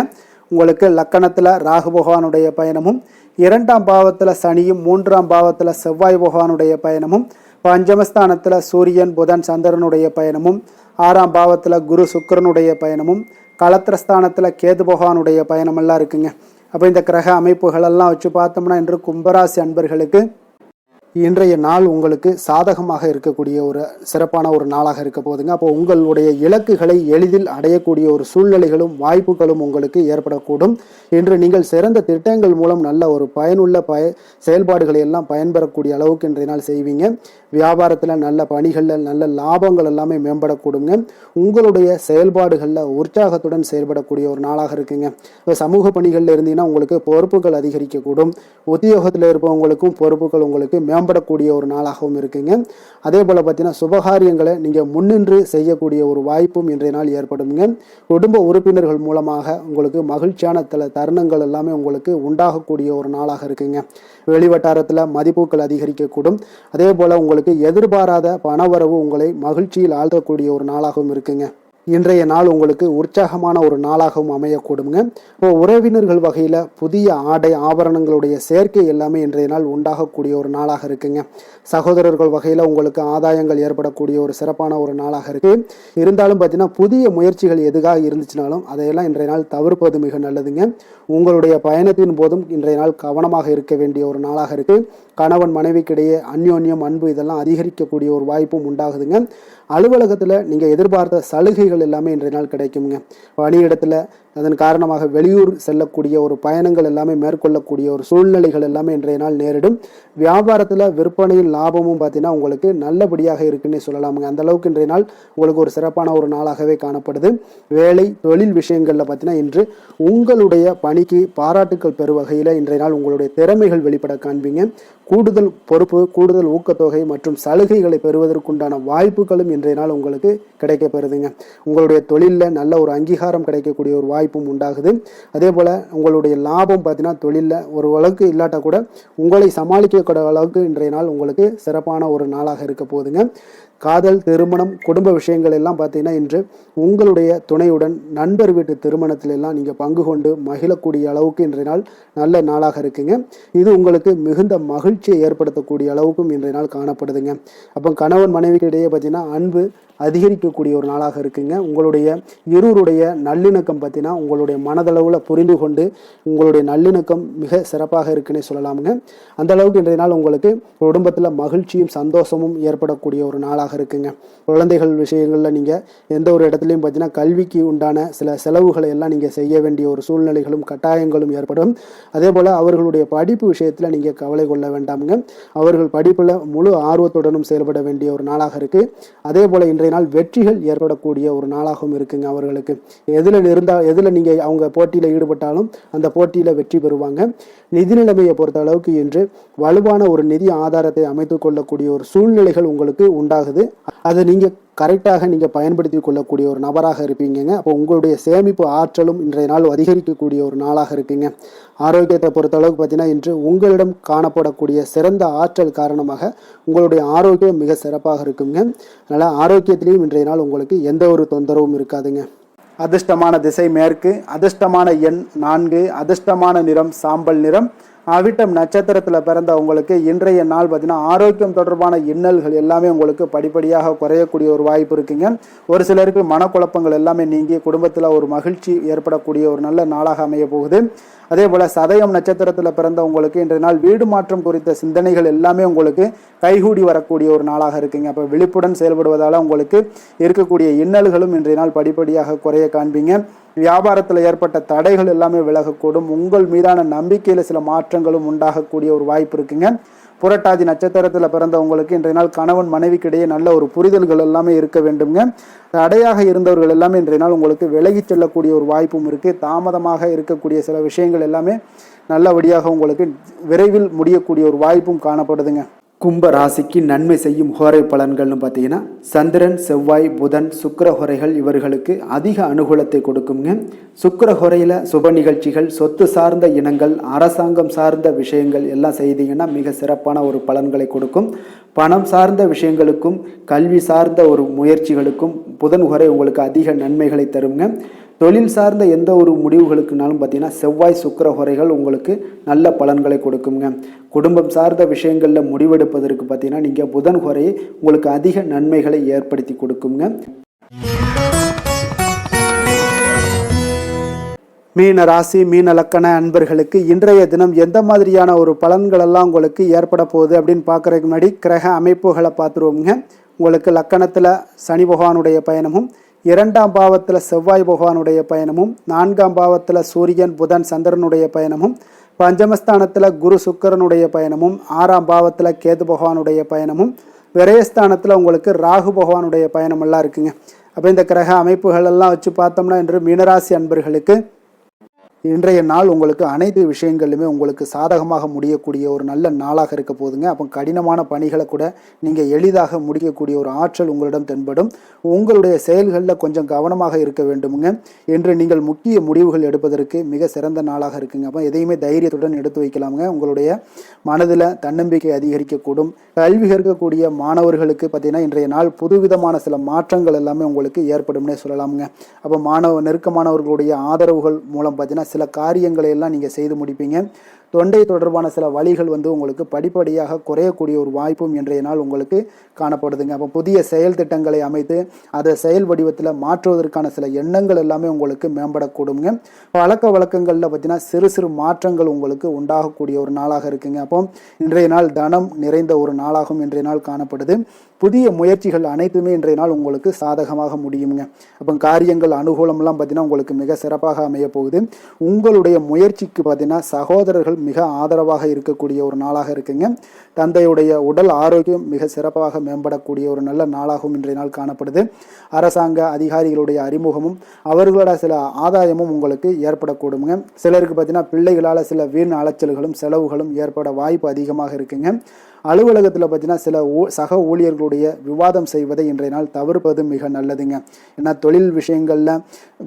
உங்களுக்கு லக்கணத்தில் ராகு பகவானுடைய பயணமும், 2ஆம் பாவத்தில் சனியும், 3ஆம் பாவத்தில் செவ்வாய் பகவானுடைய பயணமும், பஞ்சமஸ்தானத்தில் சூரியன், புதன், சந்திரனுடைய பயணமும், 6ஆம் பாவத்தில் குரு சுக்கிரனுடைய பயணமும், களத்திரஸ்தானத்தில் கேது பகவானுடைய பயணமெல்லாம் இருக்குங்க. அப்போ இந்த கிரக அமைப்புகளெல்லாம் வச்சு பார்த்தோம்னா இன்று கும்பராசி அன்பர்களுக்கு இன்றைய நாள் உங்களுக்கு சாதகமாக இருக்கக்கூடிய ஒரு சிறப்பான ஒரு நாளாக இருக்க போகுதுங்க. அப்போ உங்களுடைய இலக்குகளை எளிதில் அடையக்கூடிய ஒரு சூழ்நிலைகளும் வாய்ப்புகளும் உங்களுக்கு ஏற்படக்கூடும். இன்று நீங்கள் சிறந்த திட்டங்கள் மூலம் நல்ல ஒரு பயனுள்ள செயல்பாடுகளை எல்லாம் பயன்பெறக்கூடிய அளவுக்கு இன்றைய நாள் செய்வீங்க. வியாபாரத்தில் நல்ல பணிகளில் நல்ல லாபங்கள் எல்லாமே மேம்படக்கூடுங்க. உங்களுடைய செயல்பாடுகளில் உற்சாகத்துடன் செயல்படக்கூடிய ஒரு நாளாக இருக்குங்க. இப்போ சமூக பணிகளில் இருந்தீங்கன்னா உங்களுக்கு பொறுப்புகள் அதிகரிக்கக்கூடும். உத்தியோகத்தில் இருப்பவங்களுக்கும் பொறுப்புகள் உங்களுக்கு மேம்படக்கூடிய ஒரு நாளாகவும் இருக்குங்க. அதே போல் பார்த்தீங்கன்னா சுபகாரியங்களை நீங்கள் முன்னின்று செய்யக்கூடிய ஒரு வாய்ப்பும் இன்றைய நாள் ஏற்படுங்க. குடும்ப உறுப்பினர்கள் மூலமாக உங்களுக்கு மகிழ்ச்சியான தருணங்கள் எல்லாமே உங்களுக்கு உண்டாகக்கூடிய ஒரு நாளாக இருக்குங்க. வெளிவட்டாரத்தில் மதிப்புகள் அதிகரிக்கக்கூடும். அதே போல் உங்களுக்கு எதிர்பாராத பணவரவு உங்களை மகிழ்ச்சியில் ஆழ்த்தக்கூடிய ஒரு நாளாகவும் இருக்குங்க. இன்றைய நாள் உங்களுக்கு உற்சாகமான ஒரு நாளாகவும் அமையக்கூடுங்க. இப்போ உறவினர்கள் வகையில் புதிய ஆடை ஆபரணங்களுடைய சேர்க்கை எல்லாமே இன்றைய நாள் உண்டாகக்கூடிய ஒரு நாளாக இருக்குங்க. சகோதரர்கள் வகையில் உங்களுக்கு ஆதாயங்கள் ஏற்படக்கூடிய ஒரு சிறப்பான ஒரு நாளாக இருக்கு. இருந்தாலும் பார்த்தீங்கன்னா புதிய முயற்சிகள் எதுக்காக இருந்துச்சுனாலும் அதையெல்லாம் இன்றைய நாள் தவிர்ப்பது மிக நல்லதுங்க. உங்களுடைய பயணத்தின் போதும் இன்றைய நாள் கவனமாக இருக்க வேண்டிய ஒரு நாளாக இருக்கு. கணவன் மனைவிக்கிடையே அந்யோன்யம், அன்பு இதெல்லாம் அதிகரிக்கக்கூடிய ஒரு வாய்ப்பும் உண்டாகுதுங்க. அலுவலகத்தில் நீங்கள் எதிர்பார்த்த சலுகைகள் எல்லாமே இன்றைய நாள் கிடைக்குங்க. பணியிடத்தில் அதன் காரணமாக வெளியூர் செல்லக்கூடிய ஒரு பயணங்கள் எல்லாமே மேற்கொள்ளக்கூடிய ஒரு சூழ்நிலைகள் எல்லாமே இன்றைய நாள் நேரிடும். வியாபாரத்தில் விற்பனையின் லாபமும் பார்த்தீங்கன்னா உங்களுக்கு நல்லபடியாக இருக்குன்னே சொல்லலாமுங்க. அந்த அளவுக்கு இன்றைய நாள் உங்களுக்கு ஒரு சிறப்பான ஒரு நாளாகவே காணப்படுது. வேலை தொழில் விஷயங்களில் பார்த்தீங்கன்னா இன்று உங்களுடைய பணிக்கு பாராட்டுக்கள் பெறும் வகையில் இன்றைய நாள் உங்களுடைய திறமைகள் வெளிப்பட காண்பீங்க. கூடுதல் பொறுப்பு, கூடுதல் ஊக்கத்தொகை மற்றும் சலுகைகளை பெறுவதற்குண்டான வாய்ப்புகளும் இன்றைய நாள் உங்களுக்கு கிடைக்கப்பெறுதுங்க. உங்களுடைய தொழிலில் நல்ல ஒரு அங்கீகாரம் கிடைக்கக்கூடிய ஒரு வாய்ப்பும் உண்டாகுது. அதே போல் உங்களுடைய லாபம் பார்த்தீங்கன்னா தொழிலில் ஒரு அளவுக்கு இல்லாட்டா கூட உங்களை சமாளிக்கக்கூடிய அளவுக்கு இன்றைய நாள் உங்களுக்கு சிறப்பான ஒரு நாளாக இருக்க போகுதுங்க. காதல், திருமணம், குடும்ப விஷயங்கள் எல்லாம் பார்த்தீங்கன்னா இன்று உங்களுடைய துணையுடன் நண்பர் வீட்டு திருமணத்தில் எல்லாம் நீங்கள் பங்கு கொண்டு மகிழக்கூடிய அளவுக்கு இன்றைய நாள் நல்ல நாளாக இருக்குங்க. இது உங்களுக்கு மிகுந்த மகிழ்ச்சியை ஏற்படுத்தக்கூடிய அளவுக்கும் இன்றைய நாள் காணப்படுதுங்க. அப்போ கணவன் மனைவிக்கு இடையே பார்த்தீங்கன்னா அன்பு அதிகரிக்கக்கூடிய ஒரு நாளாக இருக்குங்க. உங்களுடைய இருவருடைய நல்லிணக்கம் பார்த்தீங்கன்னா உங்களுடைய மனதளவில் புரிந்து கொண்டு உங்களுடைய நல்லிணக்கம் மிக சிறப்பாக இருக்குன்னே சொல்லலாமுங்க. அந்த அளவுக்கு இன்றைய நாள் உங்களுக்கு குடும்பத்தில் மகிழ்ச்சியும் சந்தோஷமும் ஏற்படக்கூடிய ஒரு நாளாக இருக்குங்க. குழந்தைகள் விஷயங்களில் நீங்கள் எந்த ஒரு இடத்துலையும் பார்த்தீங்கன்னா கல்விக்கு உண்டான சில செலவுகளை எல்லாம் நீங்கள் செய்ய வேண்டிய ஒரு சூழ்நிலைகளும் கட்டாயங்களும் ஏற்படும். அதே போல் அவர்களுடைய படிப்பு விஷயத்தில் நீங்கள் கவலை கொள்ள வேண்டாமுங்க. அவர்கள் படிப்பில் முழு ஆர்வத்துடனும் செயல்பட வேண்டிய ஒரு நாளாக இருக்குது. அதே போல் இன்றைய நாள் வெற்றிகள் ஏற்படக்கூடிய ஒரு நாளாகவும் இருக்குங்க. அவர்களுக்கு எதில் நீங்கள் அவங்க போட்டியில் ஈடுபட்டாலும் அந்த போட்டியில் வெற்றி பெறுவாங்க. நிதி நிலைமையை பொறுத்த அளவுக்கு இன்று வலுவான ஒரு நிதி ஆதாரத்தை அமைத்துக் கொள்ளக்கூடிய ஒரு சூழ்நிலைகள் உங்களுக்கு உண்டாகுது. அதை நீங்கள் கரெக்டாக நீங்கள் பயன்படுத்தி கொள்ளக்கூடிய ஒரு நபராக இருப்பீங்க. அப்போ உங்களுடைய சேமிப்பு ஆற்றலும் இன்றைய நாள் அதிகரிக்கக்கூடிய ஒரு நாளாக இருக்குங்க. ஆரோக்கியத்தை பொறுத்த அளவுக்கு பார்த்தீங்கன்னா இன்று உங்களிடம் காணப்படக்கூடிய சிறந்த ஆற்றல் காரணமாக உங்களுடைய ஆரோக்கியம் மிக சிறப்பாக இருக்குங்க. அதனால் ஆரோக்கியத்திலையும் இன்றைய நாள் உங்களுக்கு எந்த ஒரு தொந்தரவும் இருக்காதுங்க. அதிர்ஷ்டமான திசை மேற்கு, அதிர்ஷ்டமான எண் 4, அதிர்ஷ்டமான நிறம் சாம்பல் நிறம். அவிட்டம் நட்சத்திரத்தில் பிறந்த உங்களுக்கு இன்றைய நாள் பார்த்தீங்கன்னா ஆரோக்கியம் தொடர்பான இன்னல்கள் எல்லாமே உங்களுக்கு படிப்படியாக குறையக்கூடிய ஒரு வாய்ப்பு இருக்குங்க. ஒரு சிலருக்கு மனக்குழப்பங்கள் எல்லாமே நீங்கி குடும்பத்தில் ஒரு மகிழ்ச்சி ஏற்படக்கூடிய ஒரு நல்ல நாளாக அமைய போகுது. அதே போல் சதயம் நட்சத்திரத்தில் பிறந்த உங்களுக்கு இன்றைய நாள் வீடு மாற்றம் குறித்த சிந்தனைகள் எல்லாமே உங்களுக்கு கைகூடி வரக்கூடிய ஒரு நாளாக இருக்குங்க. அப்போ விழிப்புடன் செயல்படுவதால் உங்களுக்கு இருக்கக்கூடிய இன்னல்களும் இன்றைய நாள் படிப்படியாக குறைய காண்பீங்க. வியாபாரத்தில் ஏற்பட்ட தடைகள் எல்லாமே விலகக்கூடும். உங்கள் மீதான நம்பிக்கையில் சில மாற்றங்களும் உண்டாகக்கூடிய ஒரு வாய்ப்பு இருக்குங்க. புரட்டாதி நட்சத்திரத்தில் பிறந்த உங்களுக்கு இன்றைய நாள் கணவன் மனைவிக்கிடையே நல்ல ஒரு புரிதல்கள் எல்லாமே இருக்க வேண்டுங்க. தடையாக இருந்தவர்கள் எல்லாமே இன்றைய நாள் உங்களுக்கு விலகி செல்லக்கூடிய ஒரு வாய்ப்பும் இருக்குது. தாமதமாக இருக்கக்கூடிய சில விஷயங்கள் எல்லாமே நல்லபடியாக உங்களுக்கு விரைவில் முடியக்கூடிய ஒரு வாய்ப்பும் காணப்படுதுங்க. கும்ப ராசிக்கு நன்மை செய்யும் ஹோரை பலன்கள்னு பார்த்தீங்கன்னா சந்திரன், செவ்வாய், புதன், சுக்கிர ஹோரைகள் இவர்களுக்கு அதிக அனுகூலத்தை கொடுக்குங்க. சுக்கிர ஹோரையில் சுப நிகழ்ச்சிகள், சொத்து சார்ந்த இனங்கள், அரசாங்கம் சார்ந்த விஷயங்கள் எல்லாம் செய்தீங்கன்னா மிக சிறப்பான ஒரு பலன்களை கொடுக்கும். பணம் சார்ந்த விஷயங்களுக்கும் கல்வி சார்ந்த ஒரு முயற்சிகளுக்கும் புதன் ஹோரை உங்களுக்கு அதிக நன்மைகளை தருங்க. தொழில் சார்ந்த எந்த ஒரு முடிவுகளுக்குனாலும் பார்த்தீங்கன்னா செவ்வாய், சுக்கிர ஹோரைகள் உங்களுக்கு நல்ல பலன்களை கொடுக்குங்க. குடும்பம் சார்ந்த விஷயங்களில் முடிவெடுப்பதற்கு பார்த்தீங்கன்னா நீங்கள் புதன் ஹோரையை உங்களுக்கு அதிக நன்மைகளை ஏற்படுத்தி கொடுக்குங்க. மீன ராசி, மீன லக்கண அன்பர்களுக்கு இன்றைய தினம் எந்த மாதிரியான ஒரு பலன்களெல்லாம் உங்களுக்கு ஏற்பட போகுது அப்படின்னு பார்க்குறதுக்கு முன்னாடி கிரக அமைப்புகளை பார்த்துருவோங்க. உங்களுக்கு லக்கணத்தில் சனி பகவானுடைய பயணமும், 2ஆம் பாவத்தில் செவ்வாய் பகவானுடைய பயணமும், 4ஆம் பாவத்தில் சூரியன், புதன், சந்திரனுடைய பயணமும், பஞ்சமஸ்தானத்தில் குரு சுக்கிரனுடைய பயணமும், 6ஆம் பாவத்தில் கேது பகவானுடைய பயணமும், விரயஸ்தானத்தில் உங்களுக்கு ராகு பகவானுடைய பயணமெல்லாம் இருக்குங்க. அப்போ இந்த கிரக அமைப்புகள் எல்லாம் வச்சு பார்த்தோம்னா இன்று மீனராசி அன்பர்களுக்கு இன்றைய நாள் உங்களுக்கு அனைத்து விஷயங்களிலுமே உங்களுக்கு சாதகமாக முடியக்கூடிய ஒரு நல்ல நாளாக இருக்க போதுங்க. அப்போ கடினமான பணிகளை கூட நீங்கள் எளிதாக முடிக்கக்கூடிய ஒரு ஆற்றல் உங்களிடம் தென்படும். உங்களுடைய செயல்களில் கொஞ்சம் கவனமாக இருக்க வேண்டுமுங்க. என்று நீங்கள் முக்கிய முடிவுகள் எடுப்பதற்கு மிக சிறந்த நாளாக இருக்குங்க. அப்போ எதையுமே தைரியத்துடன் எடுத்து வைக்கலாமுங்க. உங்களுடைய மனதில் தன்னம்பிக்கை அதிகரிக்கக்கூடும். கல்வி கற்கக்கூடிய மாணவர்களுக்கு பார்த்தீங்கன்னா இன்றைய நாள் புதுவிதமான சில மாற்றங்கள் எல்லாமே உங்களுக்கு ஏற்படும்னே சொல்லலாமுங்க. அப்போ நெருக்கமானவர்களுடைய ஆதரவுகள் மூலம் பார்த்தீங்கன்னா சில காரியங்களை எல்லாம் நீங்கள் செய்து முடிப்பீங்க. தொண்டை தொடர்பான சில வழிகள் உங்களுக்கு படிப்படியாக குறையக்கூடிய ஒரு வாய்ப்பும் இன்றைய நாள் உங்களுக்கு காணப்படுதுங்க. அப்போ புதிய செயல் திட்டங்களை அமைத்து அதை செயல் வடிவத்தில் மாற்றுவதற்கான சில எண்ணங்கள் எல்லாமே உங்களுக்கு மேம்படக்கூடுங்க. பழக்க வழக்கங்களில் பார்த்தீங்கன்னா சிறு சிறு மாற்றங்கள் உங்களுக்கு உண்டாகக்கூடிய ஒரு நாளாக இருக்குங்க. அப்போ இன்றைய நாள் தனம் நிறைந்த ஒரு நாளாகவும் இன்றைய நாள் காணப்படுது. புதிய முயற்சிகள் அனைத்துமே இன்றைய நாள் உங்களுக்கு சாதகமாக முடியுங்க. அப்போ காரியங்கள் அனுகூலம்லாம் பார்த்தீங்கன்னா உங்களுக்கு மிக சிறப்பாக அமைய போகுது. உங்களுடைய முயற்சிக்கு பார்த்தீங்கன்னா சகோதரர்கள் மிக ஆதரவாக இருக்கக்கூடிய ஒரு நாளாக இருக்குங்க. தந்தையுடைய உடல் ஆரோக்கியம் மிக சிறப்பாக மேம்படக்கூடிய ஒரு நல்ல நாளாகவும் இன்றைய நாள் காணப்படுது. அரசாங்க அதிகாரிகளுடைய அறிமுகமும் அவர்களோட சில ஆதாயமும் உங்களுக்கு ஏற்படக்கூடுங்க. சிலருக்கு பார்த்தீங்கன்னா பிள்ளைகளால் சில வீண் அலைச்சல்களும் செலவுகளும் ஏற்பட வாய்ப்பு அதிகமாக இருக்குங்க. அலுவலகத்தில் பார்த்தீங்கன்னா சில சக ஊழியர்களுடைய விவாதம் செய்வதை இன்றைய நாள் தவிர்ப்பது மிக நல்லதுங்க. ஏன்னா தொழில் விஷயங்களில்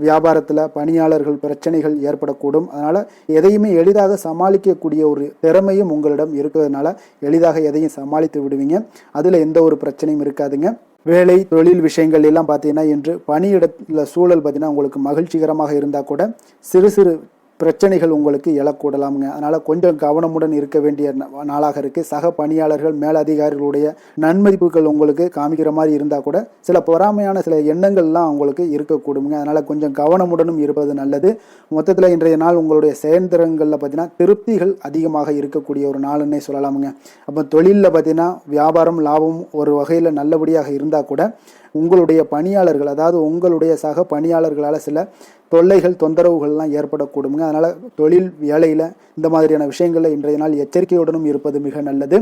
வியாபாரத்தில் பணியாளர்கள் பிரச்சனைகள் ஏற்படக்கூடும். அதனால் எதையுமே எளிதாக சமாளிக்கக்கூடிய ஒரு திறமையும் உங்களிடம் இருக்கிறதுனால எளிதாக எதையும் சமாளித்து விடுவீங்க. அதில் எந்த ஒரு பிரச்சனையும் இருக்காதுங்க. வேலை தொழில் விஷயங்கள் எல்லாம் பார்த்தீங்கன்னா இன்று பணியிடத்துல சூழல் பார்த்தீங்கன்னா உங்களுக்கு மகிழ்ச்சிகரமாக இருந்தால் கூட சிறு சிறு பிரச்சனைகள் உங்களுக்கு எழக்கூடலாமுங்க. அதனால் கொஞ்சம் கவனமுடன் இருக்க வேண்டிய நாளாக இருக்குது. சக பணியாளர்கள் மேலதிகாரிகளுடைய நன்மதிப்புகள் உங்களுக்கு காமிக்கிற மாதிரி இருந்தால் கூட சில பொறாமையான சில எண்ணங்கள்லாம் உங்களுக்கு இருக்கக்கூடுங்க. அதனால் கொஞ்சம் கவனமுடனும் இருப்பது நல்லது. மொத்தத்தில் இன்றைய நாள் உங்களுடைய செயல்திறன்களில் பார்த்தீங்கன்னா திருப்திகள் அதிகமாக இருக்கக்கூடிய ஒரு நாளுன்னே சொல்லலாமுங்க. அப்போ தொழிலில் பார்த்தீங்கன்னா வியாபாரம் லாபம் ஒரு வகையில் நல்லபடியாக இருந்தால் கூட உங்களுடைய பணியாளர்கள், அதாவது உங்களுடைய சக பணியாளர்களால் சில தொல்லைகள் தொந்தரவுகள்லாம் ஏற்படக்கூடுங்க. அதனால் தொழில் வேலையில் இந்த மாதிரியான விஷயங்களில் இன்றைய நாள் எச்சரிக்கையுடனும் இருப்பது மிக நல்லது.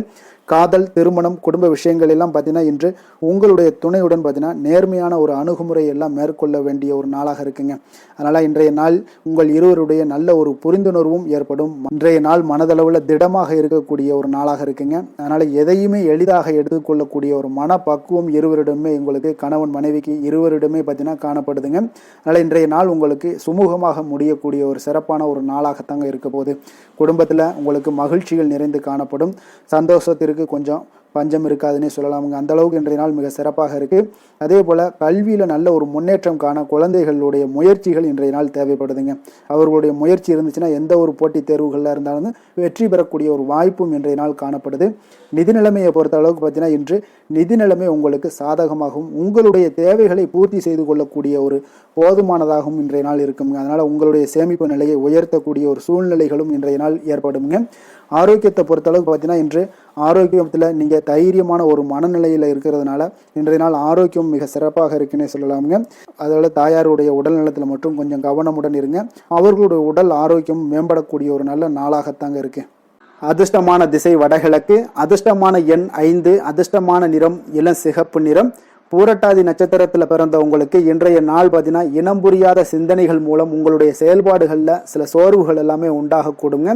காதல் திருமணம் குடும்ப விஷயங்கள் எல்லாம் பார்த்தீங்கன்னா இன்று உங்களுடைய துணையுடன் பார்த்தீங்கன்னா நேர்மையான ஒரு அணுகுமுறை எல்லாம் மேற்கொள்ள வேண்டிய ஒரு நாளாக இருக்குங்க. அதனால் இன்றைய நாள் உங்கள் இருவருடைய நல்ல ஒரு புரிந்துணர்வும் ஏற்படும். இன்றைய நாள் மனதளவில் திடமாக இருக்கக்கூடிய ஒரு நாளாக இருக்குங்க. அதனால் எதையுமே எளிதாக எடுத்துக்கொள்ளக்கூடிய ஒரு மனப்பக்குவம் இருவரிடமே உங்களுக்கு கணவன் மனைவிக்கு இருவரிடமே பார்த்தீங்கன்னா காணப்படுதுங்க. அதனால் இன்றைய நாள் உங்களுக்கு சுமூகமாக முடியக்கூடிய ஒரு சிறப்பான ஒரு நாளாகத்தாங்க இருக்க போகுது. குடும்பத்தில் உங்களுக்கு மகிழ்ச்சிகள் நிறைந்து காணப்படும். சந்தோஷத்திற்கு கொஞ்சம் பஞ்சம் இருக்காதுன்னே சொல்லலாமுங்க. அந்த அளவுக்கு இன்றைய நாள் மிக சிறப்பாக இருக்குது. அதே போல் கல்வியில் நல்ல ஒரு முன்னேற்றம் காண குழந்தைகளுடைய முயற்சிகள் இன்றைய நாள் தேவைப்படுதுங்க. அவர்களுடைய முயற்சி இருந்துச்சுன்னா எந்த ஒரு போட்டித் தேர்வுகளில் இருந்தாலும் வெற்றி பெறக்கூடிய ஒரு வாய்ப்பும் இன்றைய நாள் காணப்படுது. நிதி நிலைமையை பொறுத்த அளவுக்கு பார்த்தீங்கன்னா இன்று நிதி நிலைமை உங்களுக்கு சாதகமாகவும் உங்களுடைய தேவைகளை பூர்த்தி செய்து கொள்ளக்கூடிய ஒரு போதுமானதாகவும் இன்றைய நாள் இருக்குங்க. அதனால் உங்களுடைய சேமிப்பு நிலையை உயர்த்தக்கூடிய ஒரு சூழ்நிலைகளும் இன்றைய நாள் ஏற்படுங்க. ஆரோக்கியத்தை பொறுத்தளவுக்கு பார்த்தீங்கன்னா இன்று ஆரோக்கியத்தில் நீங்கள் தைரியமான ஒரு மனநிலையில் இருக்கிறதுனால இன்றைய நாள் ஆரோக்கியம் மிக சிறப்பாக இருக்குன்னே சொல்லலாமுங்க. அதோட தாயாருடைய உடல் நலத்தில் மட்டும் கொஞ்சம் கவனமுடன் இருங்க. அவர்களுடைய உடல் ஆரோக்கியம் மேம்படக்கூடிய ஒரு நல்ல நாளாகத்தாங்க இருக்கு. அதிர்ஷ்டமான திசை வடகிழக்கு, அதிர்ஷ்டமான எண் 5, அதிர்ஷ்டமான நிறம் இளம் சிகப்பு நிறம். பூரட்டாதி நட்சத்திரத்தில் பிறந்த உங்களுக்கு இன்றைய நாள் பார்த்தீங்கன்னா இனம் புரியாத சிந்தனைகள் மூலம் உங்களுடைய செயல்பாடுகளில் சில சோர்வுகள் எல்லாமே உண்டாகக்கூடுங்க.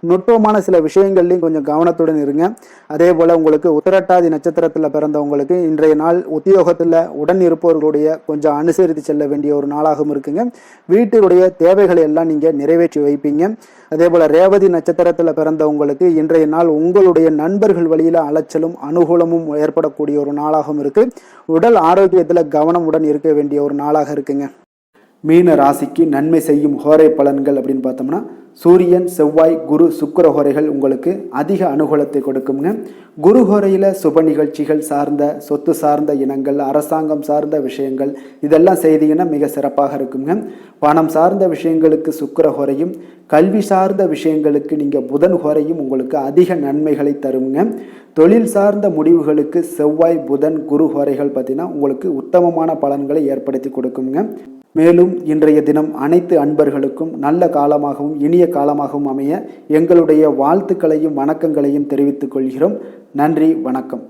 நுட்பமான சில விஷயங்கள்லையும் கொஞ்சம் கவனத்துடன் இருங்க. அதே போல் உங்களுக்கு உத்திரட்டாதி நட்சத்திரத்தில் பிறந்தவங்களுக்கு இன்றைய நாள் உத்தியோகத்தில் உடன் இருப்பவர்களுடைய கொஞ்சம் அனுசரித்து செல்ல வேண்டிய ஒரு நாளாகவும் இருக்குங்க. வீட்டினுடைய தேவைகளை எல்லாம் நீங்கள் நிறைவேற்றி வைப்பீங்க. அதே போல் ரேவதி நட்சத்திரத்தில் பிறந்தவங்களுக்கு இன்றைய நாள் உங்களுடைய நண்பர்கள் வழியில் அலைச்சலும் அனுகூலமும் ஏற்படக்கூடிய ஒரு நாளாகவும் இருக்கு. உடல் ஆரோக்கியத்தில் கவனமுடன் இருக்க வேண்டிய ஒரு நாளாக இருக்குங்க. மீன ராசிக்கு நன்மை செய்யும் ஹோரை பலன்கள் அப்படின்னு பார்த்தோம்னா சூரியன் செவ்வாய் குரு சுக்கிர ஹோரைகள் உங்களுக்கு அதிக அனுகூலத்தை கொடுக்குங்க. குரு ஹோரையில் சுப நிகழ்ச்சிகள் சார்ந்த சொத்து சார்ந்த இனங்கள் அரசாங்கம் சார்ந்த விஷயங்கள் இதெல்லாம் செய்தீங்கன்னா மிக சிறப்பாக இருக்குங்க. பணம் சார்ந்த விஷயங்களுக்கு சுக்கிர ஹோரையும் கல்வி சார்ந்த விஷயங்களுக்கு நீங்கள் புதன் ஹோரையும் உங்களுக்கு அதிக நன்மைகளை தருங்க. தொழில் சார்ந்த முடிவுகளுக்கு செவ்வாய் புதன் குரு ஹோரைகள் பார்த்தீங்கன்னா உங்களுக்கு உத்தமமான பலன்களை ஏற்படுத்தி கொடுக்குங்க. மேலும் இன்றைய தினம் அனைத்து அன்பர்களுக்கும் நல்ல காலமாகவும் இனிய காலமாகவும் அமைய எங்களுடைய வாழ்த்துக்களையும் வணக்கங்களையும் தெரிவித்துக் கொள்கிறோம். நன்றி, வணக்கம்.